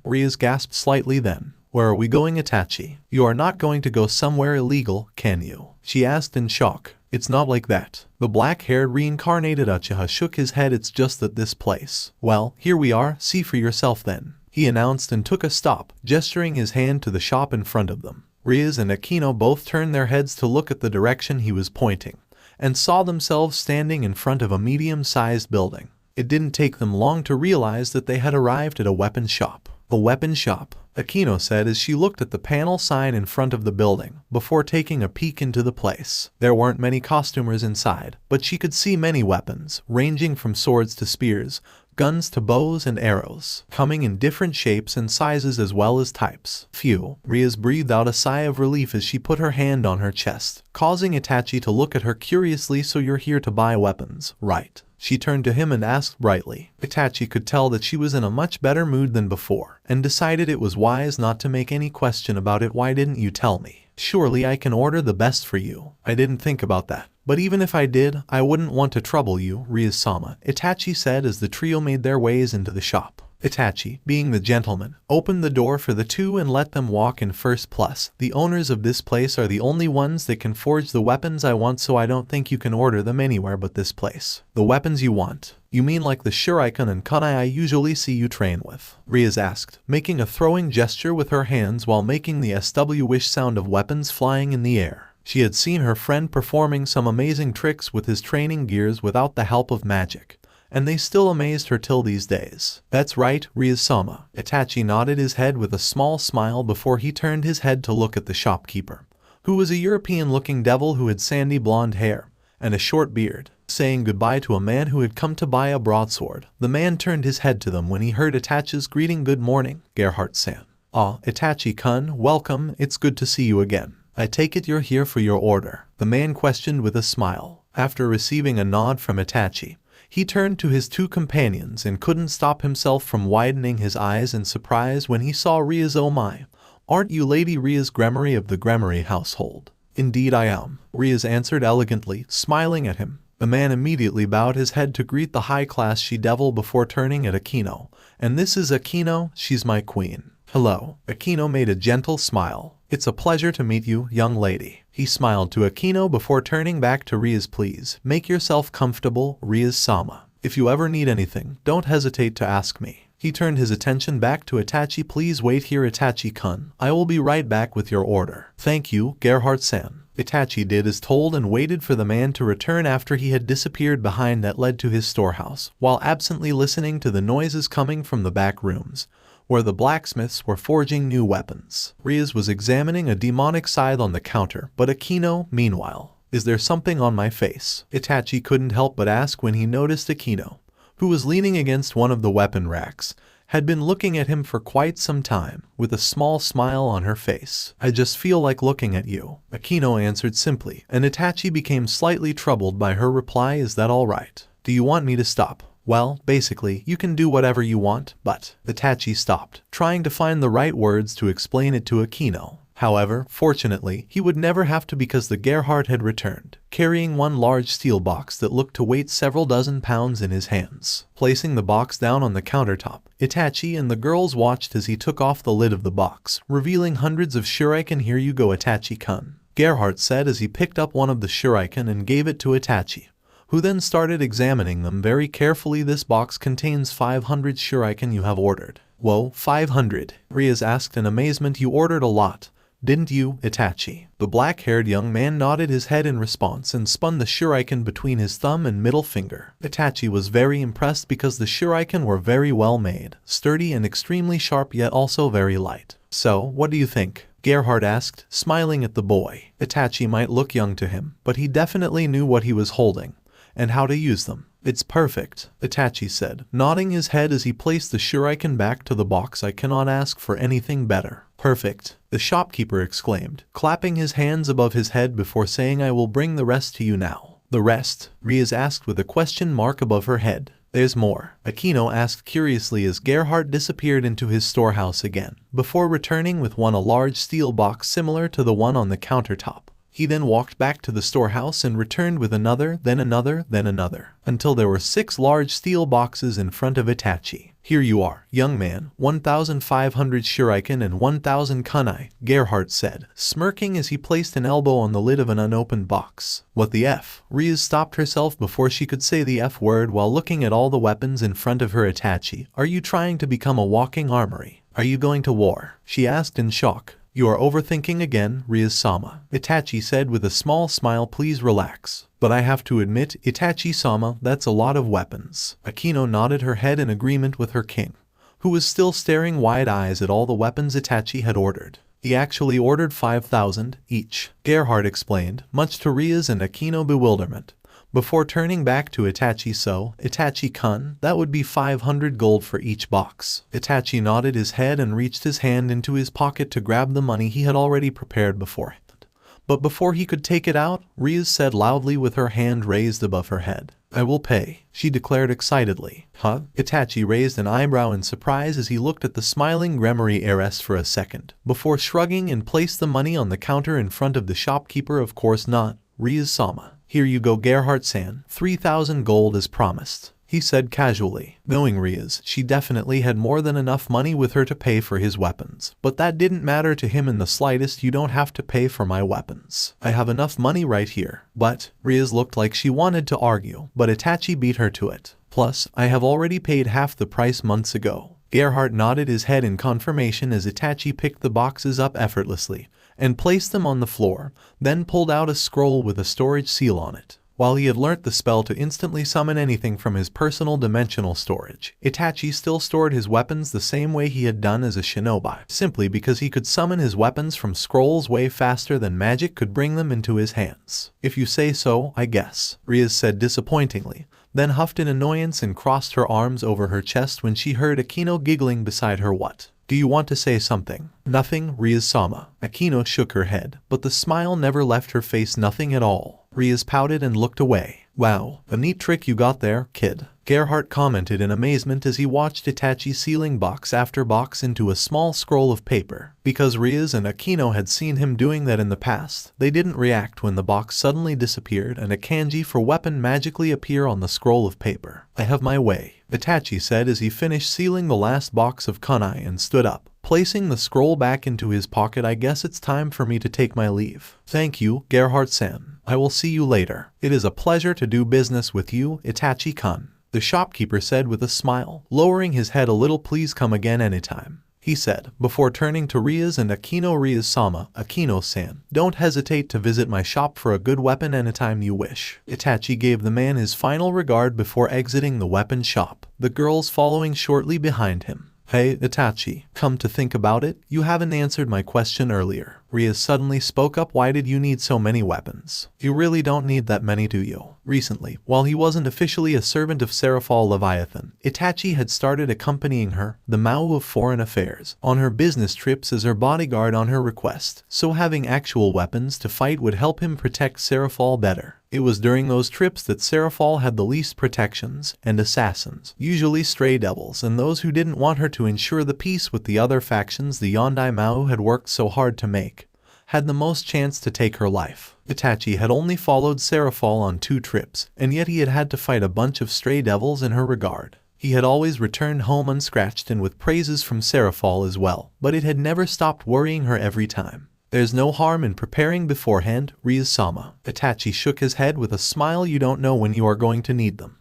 Rias gasped slightly then. Where are we going, Itachi? You are not going to go somewhere illegal, can you? She asked in shock. It's not like that. The black-haired reincarnated Uchiha shook his head. It's just that this place. Well, here we are, see for yourself then, he announced and took a stop, gesturing his hand to the shop in front of them. Rias and Akino both turned their heads to look at the direction he was pointing, and saw themselves standing in front of a medium-sized building. It didn't take them long to realize that they had arrived at a weapon shop. A weapon shop, Akino said as she looked at the panel sign in front of the building, before taking a peek into the place. There weren't many costumers inside, but she could see many weapons, ranging from swords to spears, guns to bows and arrows, coming in different shapes and sizes as well as types. Phew, Rias breathed out a sigh of relief as she put her hand on her chest, causing Itachi to look at her curiously. So you're here to buy weapons, right? She turned to him and asked brightly. Itachi could tell that she was in a much better mood than before, and decided it was wise not to make any question about it. Why didn't you tell me? Surely I can order the best for you. I didn't think about that. But even if I did, I wouldn't want to trouble you, Rias-sama, Itachi said as the trio made their ways into the shop. Itachi, being the gentleman, opened the door for the two and let them walk in first. Plus, the owners of this place are the only ones that can forge the weapons I want, so I don't think you can order them anywhere but this place. The weapons you want? You mean like the shuriken and kunai I usually see you train with? Rias asked, making a throwing gesture with her hands while making the SW-ish sound of weapons flying in the air. She had seen her friend performing some amazing tricks with his training gears without the help of magic, and they still amazed her till these days. That's right, Rias-sama. Itachi nodded his head with a small smile before he turned his head to look at the shopkeeper, who was a European-looking devil who had sandy blonde hair and a short beard. Saying goodbye to a man who had come to buy a broadsword, the man turned his head to them when he heard Itachi's greeting. Good morning, Gerhardt-san. Ah, Itachi-kun, welcome, it's good to see you again. I take it you're here for your order, the man questioned with a smile. After receiving a nod from Itachi, he turned to his two companions and couldn't stop himself from widening his eyes in surprise when he saw Rias. Oh my, aren't you Lady Rias Gremory of the Gremory household? Indeed I am, Rias answered elegantly, smiling at him. The man immediately bowed his head to greet the high-class she-devil before turning at Akino. And this is Akino, she's my queen. Hello. Akino made a gentle smile. It's a pleasure to meet you, young lady. He smiled to Akino before turning back to Rias. Please, make yourself comfortable, Rias-sama. If you ever need anything, don't hesitate to ask me. He turned his attention back to Itachi. Please wait here, Itachi-kun. I will be right back with your order. Thank you, Gerhardt-san. Itachi did as told and waited for the man to return after he had disappeared behind that led to his storehouse, while absently listening to the noises coming from the back rooms, where the blacksmiths were forging new weapons. Rias was examining a demonic scythe on the counter, but Akino, meanwhile, is there something on my face? Itachi couldn't help but ask when he noticed Akino, who was leaning against one of the weapon racks, had been looking at him for quite some time, with a small smile on her face. I just feel like looking at you, Akino answered simply, and Itachi became slightly troubled by her reply. Is that all right? Do you want me to stop? Well, basically, you can do whatever you want, but Itachi stopped, trying to find the right words to explain it to Akino. However, fortunately, he would never have to because the Gerhardt had returned, carrying one large steel box that looked to weigh several dozen pounds in his hands. Placing the box down on the countertop, Itachi and the girls watched as he took off the lid of the box, revealing hundreds of shuriken. Here you go, Itachi-kun, Gerhardt said as he picked up one of the shuriken and gave it to Itachi, who then started examining them very carefully. This box contains 500 shuriken you have ordered. Whoa, 500? Rias asked in amazement. You ordered a lot, didn't you, Itachi? The black-haired young man nodded his head in response and spun the shuriken between his thumb and middle finger. Itachi was very impressed because the shuriken were very well made, sturdy and extremely sharp, yet also very light. So, what do you think? Gerhardt asked, smiling at the boy. Itachi might look young to him, but he definitely knew what he was holding and how to use them. It's perfect, Itachi said, nodding his head as he placed the shuriken back to the box. I cannot ask for anything better. Perfect, the shopkeeper exclaimed, clapping his hands above his head before saying, I will bring the rest to you now. The rest? Rias asked with a question mark above her head. There's more, Akino asked curiously as Gerhardt disappeared into his storehouse again, before returning with a large steel box similar to the one on the countertop. He then walked back to the storehouse and returned with another, then another, then another, until there were 6 large steel boxes in front of Itachi. Here you are, young man, 1,500 shuriken and 1,000 kunai, Gerhardt said, smirking as he placed an elbow on the lid of an unopened box. What the F? Rias stopped herself before she could say the F word while looking at all the weapons in front of her. Itachi, are you trying to become a walking armory? Are you going to war? She asked in shock. You are overthinking again, Rias-sama, Itachi said with a small smile. Please relax. But I have to admit, Itachi-sama, that's a lot of weapons. Akino nodded her head in agreement with her king, who was still staring wide-eyed at all the weapons Itachi had ordered. He actually ordered 5,000 each, Gerhardt explained, much to Rias and Akino bewilderment. Before turning back to Itachi, so, Itachi-kun, that would be 500 gold for each box. Itachi nodded his head and reached his hand into his pocket to grab the money he had already prepared beforehand. But before he could take it out, Rias said loudly with her hand raised above her head. I will pay, she declared excitedly. Huh? Itachi raised an eyebrow in surprise as he looked at the smiling Gremory heiress for a second, before shrugging and placed the money on the counter in front of the shopkeeper. Of course not, Rias-sama. Here you go, Gerhardt-san, 3,000 gold as promised, he said casually. Knowing Rias, she definitely had more than enough money with her to pay for his weapons. But that didn't matter to him in the slightest. You don't have to pay for my weapons. I have enough money right here. But, Rias looked like she wanted to argue, but Itachi beat her to it. Plus, I have already paid half the price months ago. Gerhardt nodded his head in confirmation as Itachi picked the boxes up effortlessly and placed them on the floor, then pulled out a scroll with a storage seal on it. While he had learnt the spell to instantly summon anything from his personal dimensional storage, Itachi still stored his weapons the same way he had done as a shinobi, simply because he could summon his weapons from scrolls way faster than magic could bring them into his hands. If you say so, I guess, Rias said disappointingly, then huffed in annoyance and crossed her arms over her chest when she heard Akino giggling beside her. What? Do you want to say something? Nothing, Rias-sama. Akino shook her head, but the smile never left her face. Nothing at all. Rias pouted and looked away. Wow, a neat trick you got there, kid, Gerhardt commented in amazement as he watched Itachi sealing box after box into a small scroll of paper. Because Rias and Akino had seen him doing that in the past, they didn't react when the box suddenly disappeared and a kanji for weapon magically appear on the scroll of paper. I have my way, Itachi said as he finished sealing the last box of kunai and stood up, placing the scroll back into his pocket. I guess it's time for me to take my leave. Thank you, Gerhardt-san. I will see you later. It is a pleasure to do business with you, Itachi-kun, the shopkeeper said with a smile, lowering his head a little. Please come again anytime, he said, before turning to Rias and Akino. Rias-sama, Akino-san, don't hesitate to visit my shop for a good weapon anytime you wish. Itachi gave the man his final regard before exiting the weapon shop, the girls following shortly behind him. Hey, Itachi, come to think about it, you haven't answered my question earlier. Rias suddenly spoke up. Why did you need so many weapons? You really don't need that many, do you? Recently, while he wasn't officially a servant of Seraphal Leviathan, Itachi had started accompanying her, the Mao of Foreign Affairs, on her business trips as her bodyguard on her request, so having actual weapons to fight would help him protect Seraphal better. It was during those trips that Seraphal had the least protections and assassins, usually stray devils and those who didn't want her to ensure the peace with the other factions the Yondai Mao had worked so hard to make, had the most chance to take her life. Itachi had only followed Seraphal on 2 trips, and yet he had had to fight a bunch of stray devils in her regard. He had always returned home unscratched and with praises from Seraphal as well, but it had never stopped worrying her every time. There's no harm in preparing beforehand, Rias-sama. Itachi shook his head with a smile. You don't know when you are going to need them.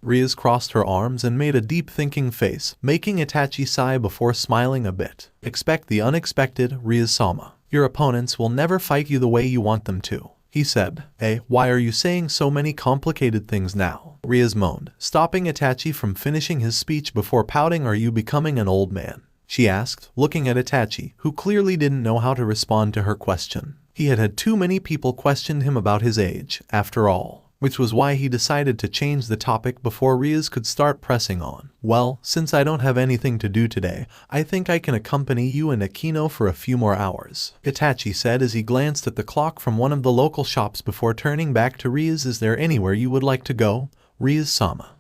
Rias crossed her arms and made a deep thinking face, making Itachi sigh before smiling a bit. Expect the unexpected, Rias-sama. Your opponents will never fight you the way you want them to, he said. Why are you saying so many complicated things now? Rias moaned, stopping Itachi from finishing his speech before pouting. Are you becoming an old man? She asked, looking at Itachi, who clearly didn't know how to respond to her question. He had had too many people question him about his age, after all, which was why he decided to change the topic before Rias could start pressing on. Well, since I don't have anything to do today, I think I can accompany you and Akino for a few more hours, Itachi said as he glanced at the clock from one of the local shops before turning back to Rias. Is there anywhere you would like to go? Rias-sama.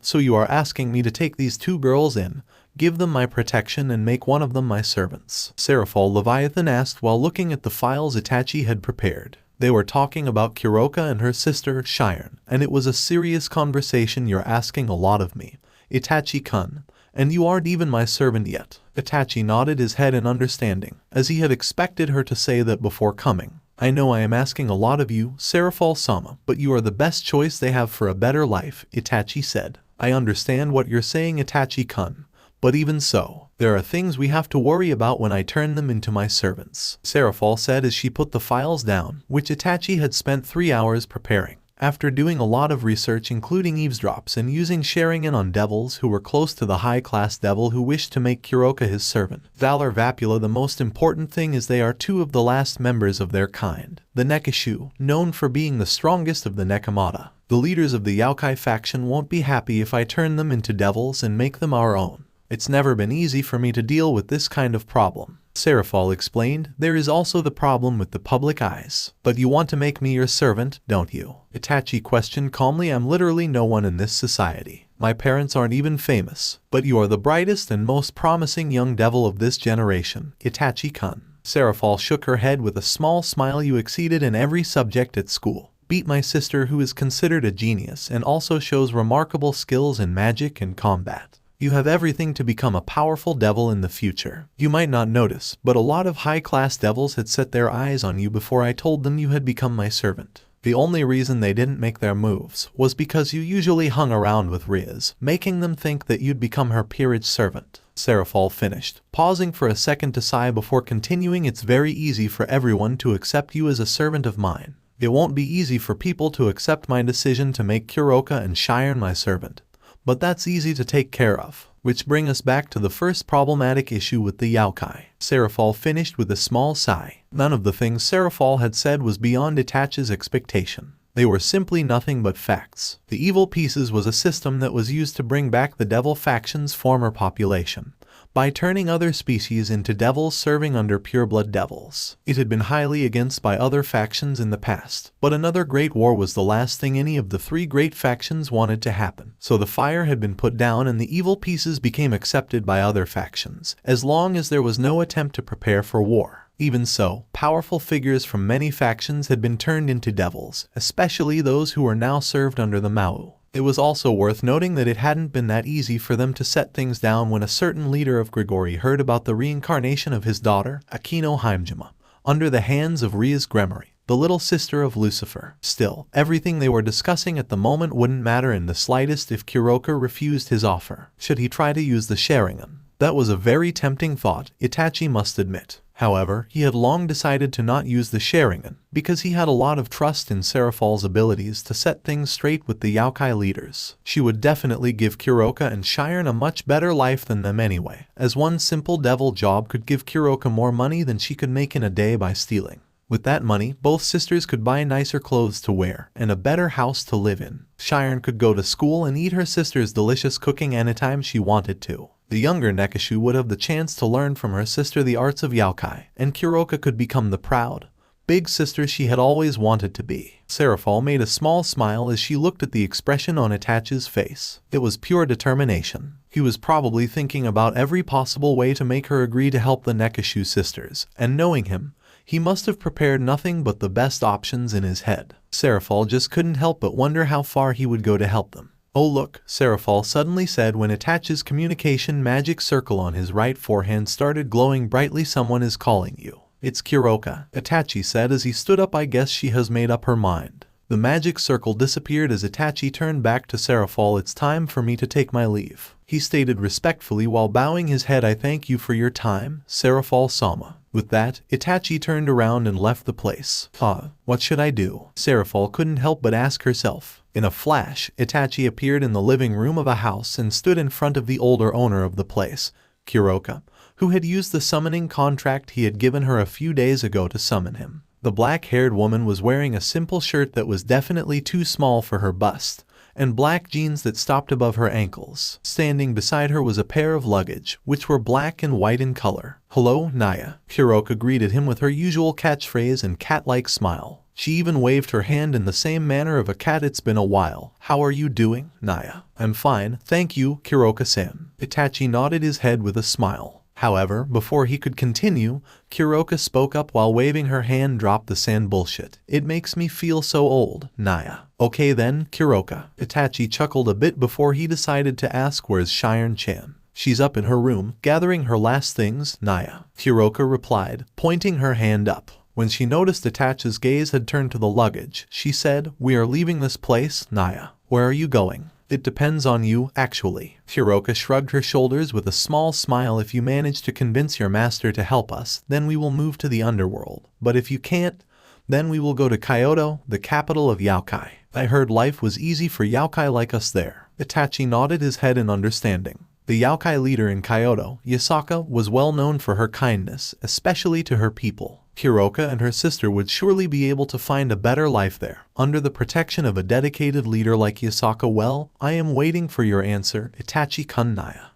So you are asking me to take these 2 girls in, give them my protection and make one of them my servants? Seraphal Leviathan asked while looking at the files Itachi had prepared. They were talking about Kuroka and her sister, Sharingan, and it was a serious conversation. You're asking a lot of me, Itachi-kun, and you aren't even my servant yet. Itachi nodded his head in understanding, as he had expected her to say that before coming. I know I am asking a lot of you, Seraphal-sama, but you are the best choice they have for a better life, Itachi said. I understand what you're saying, Itachi-kun. But even so, there are things we have to worry about when I turn them into my servants, Seraphal said as she put the files down, which Itachi had spent 3 hours preparing. After doing a lot of research including eavesdrops and using Sharingan on devils who were close to the high-class devil who wished to make Kuroka his servant, Valor Vapula, the most important thing is they are 2 of the last members of their kind. The Nekishu, known for being the strongest of the Nekomata. The leaders of the Yaokai faction won't be happy if I turn them into devils and make them our own. It's never been easy for me to deal with this kind of problem. Serafal explained, there is also the problem with the public eyes. But you want to make me your servant, don't you? Itachi questioned calmly. I'm literally no one in this society. My parents aren't even famous. But you are the brightest and most promising young devil of this generation, Itachi-kun. Serafal shook her head with a small smile. You exceeded in every subject at school. Beat my sister, who is considered a genius and also shows remarkable skills in magic and combat. You have everything to become a powerful devil in the future. You might not notice, but a lot of high-class devils had set their eyes on you before I told them you had become my servant. The only reason they didn't make their moves was because you usually hung around with Rias, making them think that you'd become her peerage servant. Serafal finished, pausing for a second to sigh before continuing. It's very easy for everyone to accept you as a servant of mine. It won't be easy for people to accept my decision to make Kuroka and Sharingan my servant. But that's easy to take care of. Which brings us back to the first problematic issue with the Yaokai. Serafal finished with a small sigh. None of the things Serafal had said was beyond Itachi's expectation. They were simply nothing but facts. The Evil Pieces was a system that was used to bring back the devil faction's former population, by turning other species into devils serving under pureblood devils. It had been highly against by other factions in the past, but another great war was the last thing any of the three great factions wanted to happen. So the fire had been put down and the Evil Pieces became accepted by other factions, as long as there was no attempt to prepare for war. Even so, powerful figures from many factions had been turned into devils, especially those who were now served under the Mao. It was also worth noting that it hadn't been that easy for them to set things down when a certain leader of Grigori heard about the reincarnation of his daughter, Akino Himejima, under the hands of Rias Gremory, the little sister of Lucifer. Still, everything they were discussing at the moment wouldn't matter in the slightest if Kuroka refused his offer. Should he try to use the Sharingan? That was a very tempting thought, Itachi must admit. However, he had long decided to not use the Sharingan, because he had a lot of trust in Serafal's abilities to set things straight with the Yaokai leaders. She would definitely give Kuroka and Sharingan a much better life than them anyway, as one simple devil job could give Kuroka more money than she could make in a day by stealing. With that money, both sisters could buy nicer clothes to wear and a better house to live in. Sharingan could go to school and eat her sister's delicious cooking anytime she wanted to. The younger Nekishu would have the chance to learn from her sister the arts of Yaokai, and Kuroka could become the proud, big sister she had always wanted to be. Serafal made a small smile as she looked at the expression on Itachi's face. It was pure determination. He was probably thinking about every possible way to make her agree to help the Nekishu sisters, and knowing him, he must have prepared nothing but the best options in his head. Serafal just couldn't help but wonder how far he would go to help them. Oh look, Serafal suddenly said when Itachi's communication magic circle on his right forehand started glowing brightly. Someone is calling you. It's Kuroka, Itachi said as he stood up. I guess she has made up her mind. The magic circle disappeared as Itachi turned back to Serafal. It's time for me to take my leave, he stated respectfully while bowing his head. I thank you for your time, Serafal-sama. With that, Itachi turned around and left the place. What should I do? Serafal couldn't help but ask herself. In a flash, Itachi appeared in the living room of a house and stood in front of the older owner of the place, Kuroka, who had used the summoning contract he had given her a few days ago to summon him. The black-haired woman was wearing a simple shirt that was definitely too small for her bust, and black jeans that stopped above her ankles. Standing beside her was a pair of luggage, which were black and white in color. Hello, Naya. Kuroka greeted him with her usual catchphrase and cat-like smile. She even waved her hand in the same manner of a cat. It's been a while. How are you doing, Naya? I'm fine, thank you, Kuroka-san. Itachi nodded his head with a smile. However, before he could continue, Kuroka spoke up while waving her hand. Drop the sand bullshit. It makes me feel so old, Naya. Okay then, Kuroka. Itachi chuckled a bit before he decided to ask where's Sharingan-chan. She's up in her room, gathering her last things, Naya. Kuroka replied, pointing her hand up. When she noticed Itachi's gaze had turned to the luggage, she said, we are leaving this place, Naya. Where are you going? It depends on you, actually. Kuroka shrugged her shoulders with a small smile. If you manage to convince your master to help us, then we will move to the underworld. But if you can't, then we will go to Kyoto, the capital of Yaokai. I heard life was easy for Yaokai like us there. Itachi nodded his head in understanding. The Yaokai leader in Kyoto, Yasaka, was well known for her kindness, especially to her people. Kuroka and her sister would surely be able to find a better life there, under the protection of a dedicated leader like Yasaka. Well, I am waiting for your answer, Itachi-kun Naya.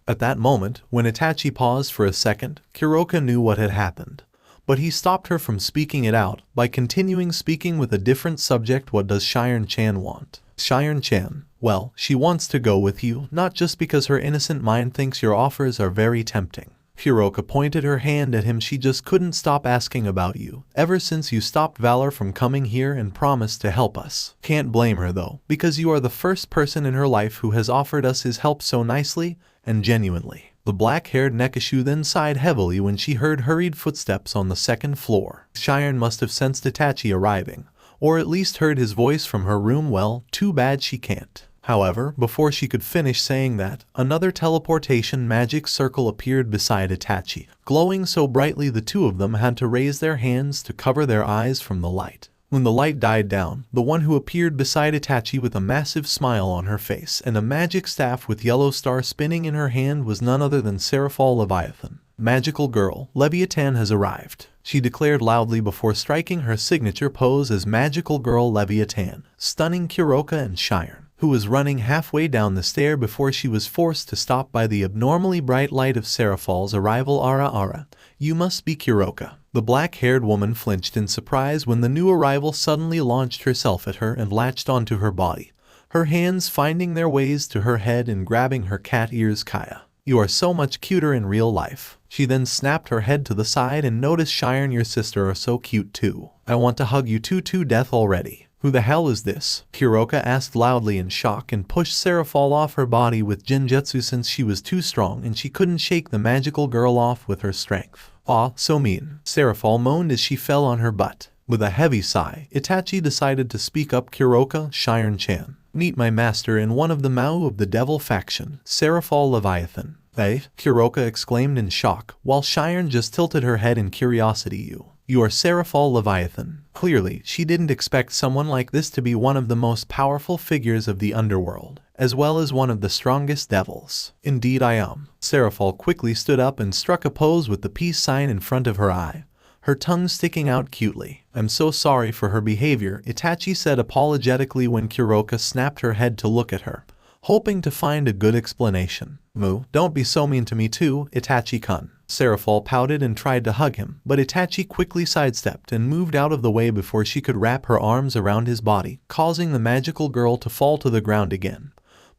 At that moment, when Itachi paused for a second, Kuroka knew what had happened. But he stopped her from speaking it out, by continuing speaking with a different subject. What does Sharingan want? Sharingan, well, she wants to go with you, not just because her innocent mind thinks your offers are very tempting. Kuroka pointed her hand at him. She just couldn't stop asking about you, ever since you stopped Valor from coming here and promised to help us. Can't blame her though, because you are the first person in her life who has offered us his help so nicely and genuinely. The black-haired Nekishu then sighed heavily when she heard hurried footsteps on the second floor. Shiren must have sensed Itachi arriving, or at least heard his voice from her room. Well, too bad she can't. However, before she could finish saying that, another teleportation magic circle appeared beside Itachi, glowing so brightly the two of them had to raise their hands to cover their eyes from the light. When the light died down, the one who appeared beside Itachi with a massive smile on her face and a magic staff with yellow star spinning in her hand was none other than Seraphol Leviathan. Magical girl, Leviathan has arrived, she declared loudly before striking her signature pose as Magical Girl Leviathan, stunning Kuroka and Shiren, who was running halfway down the stair before she was forced to stop by the abnormally bright light of Seraphol's arrival. Ara, you must be Kuroka. The black-haired woman flinched in surprise when the new arrival suddenly launched herself at her and latched onto her body, her hands finding their ways to her head and grabbing her cat ears. Kaya, you are so much cuter in real life. She then snapped her head to the side and noticed Shiren, your sister are so cute too. I want to hug you to death already. Who the hell is this? Kuroka asked loudly in shock and pushed Seraphol off her body with Jinjutsu since she was too strong and she couldn't shake the magical girl off with her strength. Aw, so mean. Seraphol moaned as she fell on her butt. With a heavy sigh, Itachi decided to speak up. Kuroka, Shiren-chan. Meet my master and one of the Mao of the Devil faction, Seraphol Leviathan. Eh? Kuroka exclaimed in shock, while Shiren just tilted her head in curiosity. You are Seraphol Leviathan. Clearly, she didn't expect someone like this to be one of the most powerful figures of the underworld, as well as one of the strongest devils. Indeed I am. Seraphol quickly stood up and struck a pose with the peace sign in front of her eye, her tongue sticking out cutely. I'm so sorry for her behavior, Itachi said apologetically when Kuroka snapped her head to look at her, hoping to find a good explanation. Moo, don't be so mean to me too, Itachi-kun. Seraphol pouted and tried to hug him, but Itachi quickly sidestepped and moved out of the way before she could wrap her arms around his body, causing the magical girl to fall to the ground again.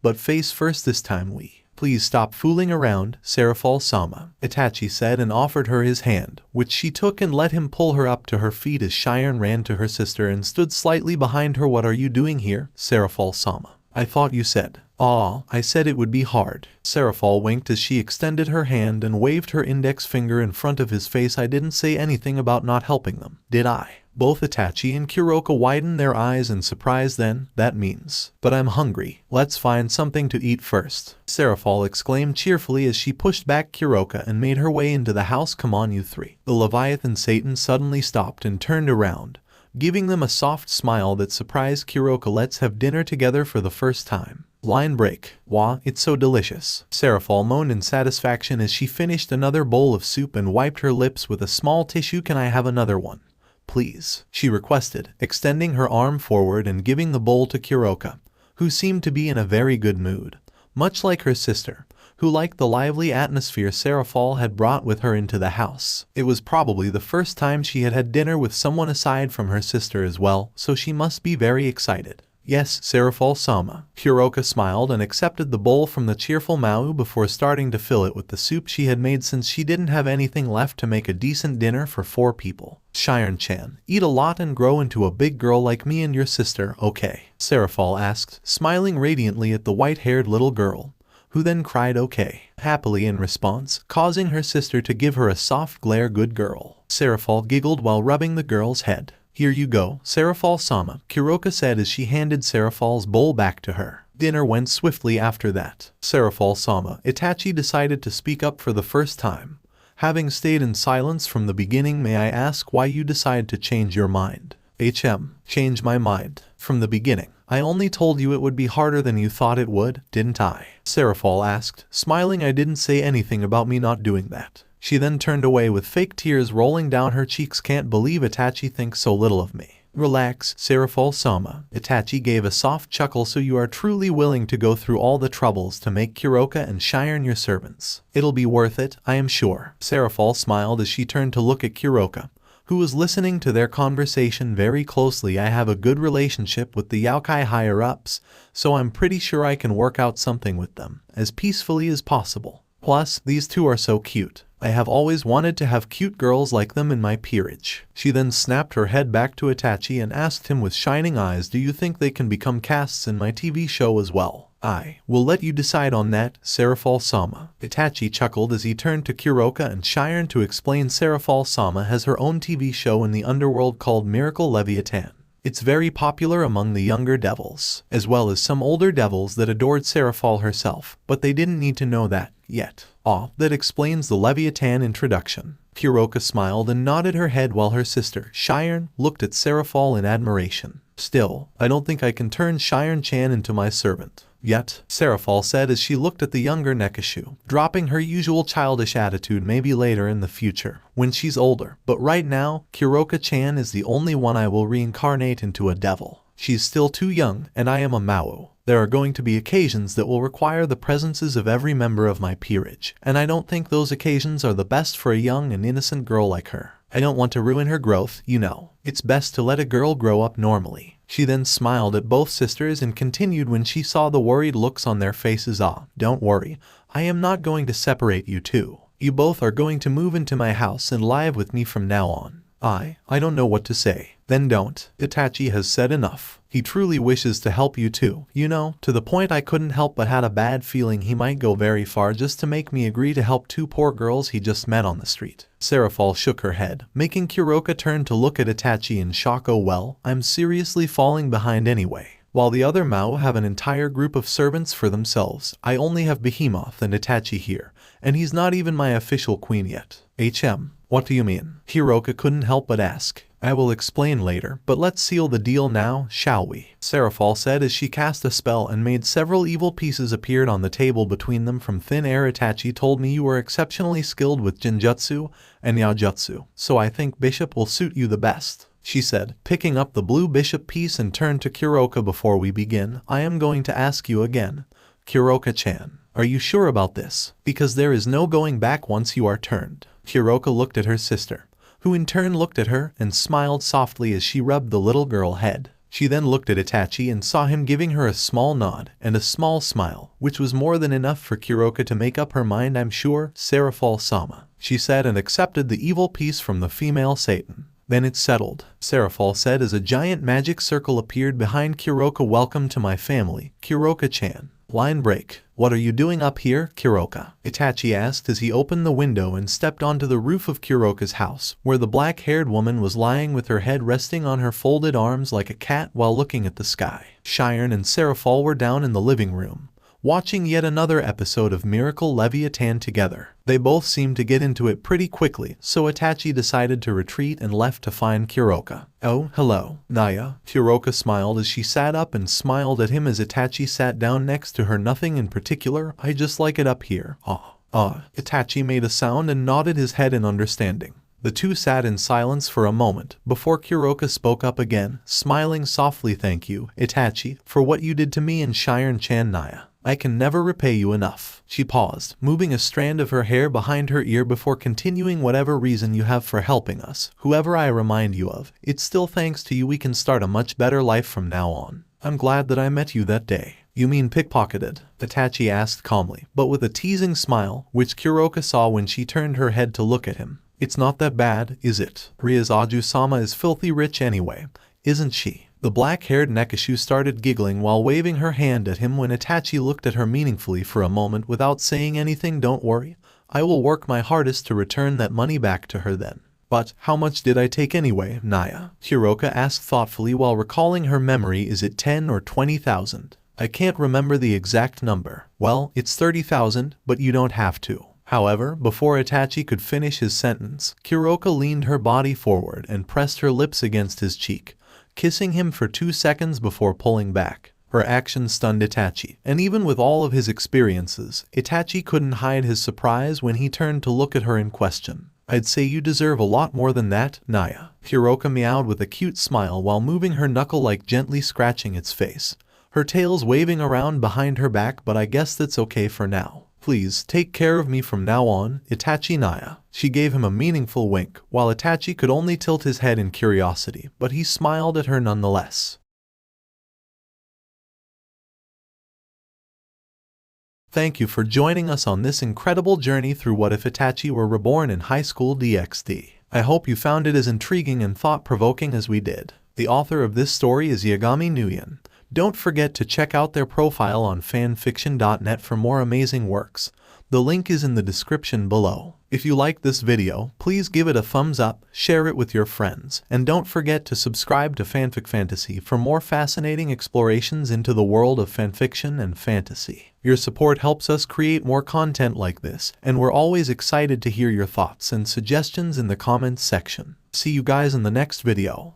But face first this time. Please stop fooling around, Seraphol-sama, Itachi said and offered her his hand, which she took and let him pull her up to her feet as Shiren ran to her sister and stood slightly behind her. What are you doing here, Seraphol-sama? I thought you said. I said it would be hard. Seraphol winked as she extended her hand and waved her index finger in front of his face. I didn't say anything about not helping them, did I? Both Itachi and Kuroka widened their eyes in surprise. Then, that means. But I'm hungry. Let's find something to eat first, Seraphol exclaimed cheerfully as she pushed back Kuroka and made her way into the house. Come on you three. The Leviathan Satan suddenly stopped and turned around, giving them a soft smile that surprised Kuroka. Let's have dinner together for the first time. Line break. Wah, it's so delicious. Seraphol moaned in satisfaction as she finished another bowl of soup and wiped her lips with a small tissue. Can I have another one, please? She requested, extending her arm forward and giving the bowl to Kuroka, who seemed to be in a very good mood, much like her sister, who liked the lively atmosphere Seraphol had brought with her into the house. It was probably the first time she had had dinner with someone aside from her sister as well, so she must be very excited. Yes, Seraphol-sama. Kuroka smiled and accepted the bowl from the cheerful Mao before starting to fill it with the soup she had made since she didn't have anything left to make a decent dinner for 4 people. Shiren-chan, eat a lot and grow into a big girl like me and your sister, okay? Seraphol asked, smiling radiantly at the white-haired little girl, who then cried okay happily in response, causing her sister to give her a soft glare. Good girl. Seraphol giggled while rubbing the girl's head. Here you go, Seraphol-sama, Kuroka said as she handed Seraphol's bowl back to her. Dinner went swiftly after that. Seraphol-sama, Itachi decided to speak up for the first time, having stayed in silence from the beginning. May I ask why you decided to change your mind? Change my mind. From the beginning, I only told you it would be harder than you thought it would, didn't I? Serafal asked, smiling. I didn't say anything about me not doing that. She then turned away with fake tears rolling down her cheeks. Can't believe Itachi thinks so little of me. Relax, Serafal-sama. Itachi gave a soft chuckle. So you are truly willing to go through all the troubles to make Kuroka and Sharingan your servants. It'll be worth it, I am sure. Serafal smiled as she turned to look at Kuroka, who was listening to their conversation very closely. I have a good relationship with the Yaokai higher-ups, so I'm pretty sure I can work out something with them, as peacefully as possible. Plus, these two are so cute. I have always wanted to have cute girls like them in my peerage. She then snapped her head back to Itachi and asked him with shining eyes, do you think they can become casts in my TV show as well? I will let you decide on that, Serafal-sama. Itachi chuckled as he turned to Kuroka and Sharingan to explain. Serafal-sama has her own TV show in the underworld called Miracle Leviathan. It's very popular among the younger devils, as well as some older devils that adored Serafal herself, but they didn't need to know that yet. That explains the Leviathan introduction. Kuroka smiled and nodded her head while her sister, Sharingan, looked at Serafal in admiration. Still, I don't think I can turn Sharingan-chan into my servant yet, Serafal said as she looked at the younger Nekashu, dropping her usual childish attitude. Maybe later in the future, when she's older, but right now, Kuroka-chan is the only one I will reincarnate into a devil. She's still too young, and I am a Mao. There are going to be occasions that will require the presences of every member of my peerage, and I don't think those occasions are the best for a young and innocent girl like her. I don't want to ruin her growth, you know. It's best to let a girl grow up normally. She then smiled at both sisters and continued when she saw the worried looks on their faces. Don't worry, I am not going to separate you two. You both are going to move into my house and live with me from now on. I don't know what to say. Then don't. Itachi has said enough. He truly wishes to help you too, you know, to the point I couldn't help but had a bad feeling he might go very far just to make me agree to help two poor girls he just met on the street. Serafal shook her head, making Kuroka turn to look at Itachi in shock. Oh well, I'm seriously falling behind anyway. While the other Mao have an entire group of servants for themselves, I only have Behemoth and Itachi here, and he's not even my official queen yet. What do you mean? Kuroka couldn't help but ask. I will explain later, but let's seal the deal now, shall we? Serafal said as she cast a spell and made several evil pieces appeared on the table between them from thin air. Itachi told me you were exceptionally skilled with Jinjutsu and Yaojutsu, so I think Bishop will suit you the best, she said, picking up the blue bishop piece and turned to Kuroka. Before we begin, I am going to ask you again, Kuroka-chan, are you sure about this? Because there is no going back once you are turned. Kuroka looked at her sister, who in turn looked at her and smiled softly as she rubbed the little girl head. She then looked at Itachi and saw him giving her a small nod and a small smile, which was more than enough for Kuroka to make up her mind. I'm sure, Serafal-sama, she said, and accepted the evil piece from the female Satan. Then it's settled, Serafal said as a giant magic circle appeared behind Kuroka. Welcome to my family, Kuroka-chan. Line break. What are you doing up here, Kuroka? Itachi asked as he opened the window and stepped onto the roof of Kuroka's house, where the black-haired woman was lying with her head resting on her folded arms like a cat while looking at the sky. Sharingan and Serafal were down in the living room, watching yet another episode of Miracle Leviathan together. They both seemed to get into it pretty quickly, so Itachi decided to retreat and left to find Kuroka. Oh, hello, Naya. Kuroka smiled as she sat up and smiled at him as Itachi sat down next to her. Nothing in particular, I just like it up here. Itachi made a sound and nodded his head in understanding. The two sat in silence for a moment before Kuroka spoke up again, smiling softly. Thank you, Itachi, for what you did to me and Sharingan-chan. Naya, I can never repay you enough. She paused, moving a strand of her hair behind her ear before continuing. Whatever reason you have for helping us, whoever I remind you of, it's still thanks to you we can start a much better life from now on. I'm glad that I met you that day. You mean pickpocketed? Itachi asked calmly, but with a teasing smile, which Kuroka saw when she turned her head to look at him. It's not that bad, is it? Rias Aju-sama is filthy rich anyway, isn't she? The black-haired Nekashu started giggling while waving her hand at him when Itachi looked at her meaningfully for a moment without saying anything. Don't worry, I will work my hardest to return that money back to her then. But how much did I take anyway, Naya? Kuroka asked thoughtfully while recalling her memory. Is it 10 or 20,000? I can't remember the exact number. Well, it's 30,000, but you don't have to. However, before Itachi could finish his sentence, Kuroka leaned her body forward and pressed her lips against his cheek, kissing him for 2 seconds before pulling back. Her actions stunned Itachi, and even with all of his experiences, Itachi couldn't hide his surprise when he turned to look at her in question. "I'd say you deserve a lot more than that, Naya." Kuroka meowed with a cute smile while moving her knuckle like gently scratching its face. Her tail's waving around behind her back, but I guess that's okay for now. "Please, take care of me from now on, Itachi Naya." She gave him a meaningful wink, while Itachi could only tilt his head in curiosity, but he smiled at her nonetheless. Thank you for joining us on this incredible journey through What If Itachi Were Reborn in Highschool DxD. I hope you found it as intriguing and thought-provoking as we did. The author of this story is YagamiNguyen. Don't forget to check out their profile on fanfiction.net for more amazing works. The link is in the description below. If you liked this video, please give it a thumbs up, share it with your friends, and don't forget to subscribe to Fanfic Fantasy for more fascinating explorations into the world of fanfiction and fantasy. Your support helps us create more content like this, and we're always excited to hear your thoughts and suggestions in the comments section. See you guys in the next video.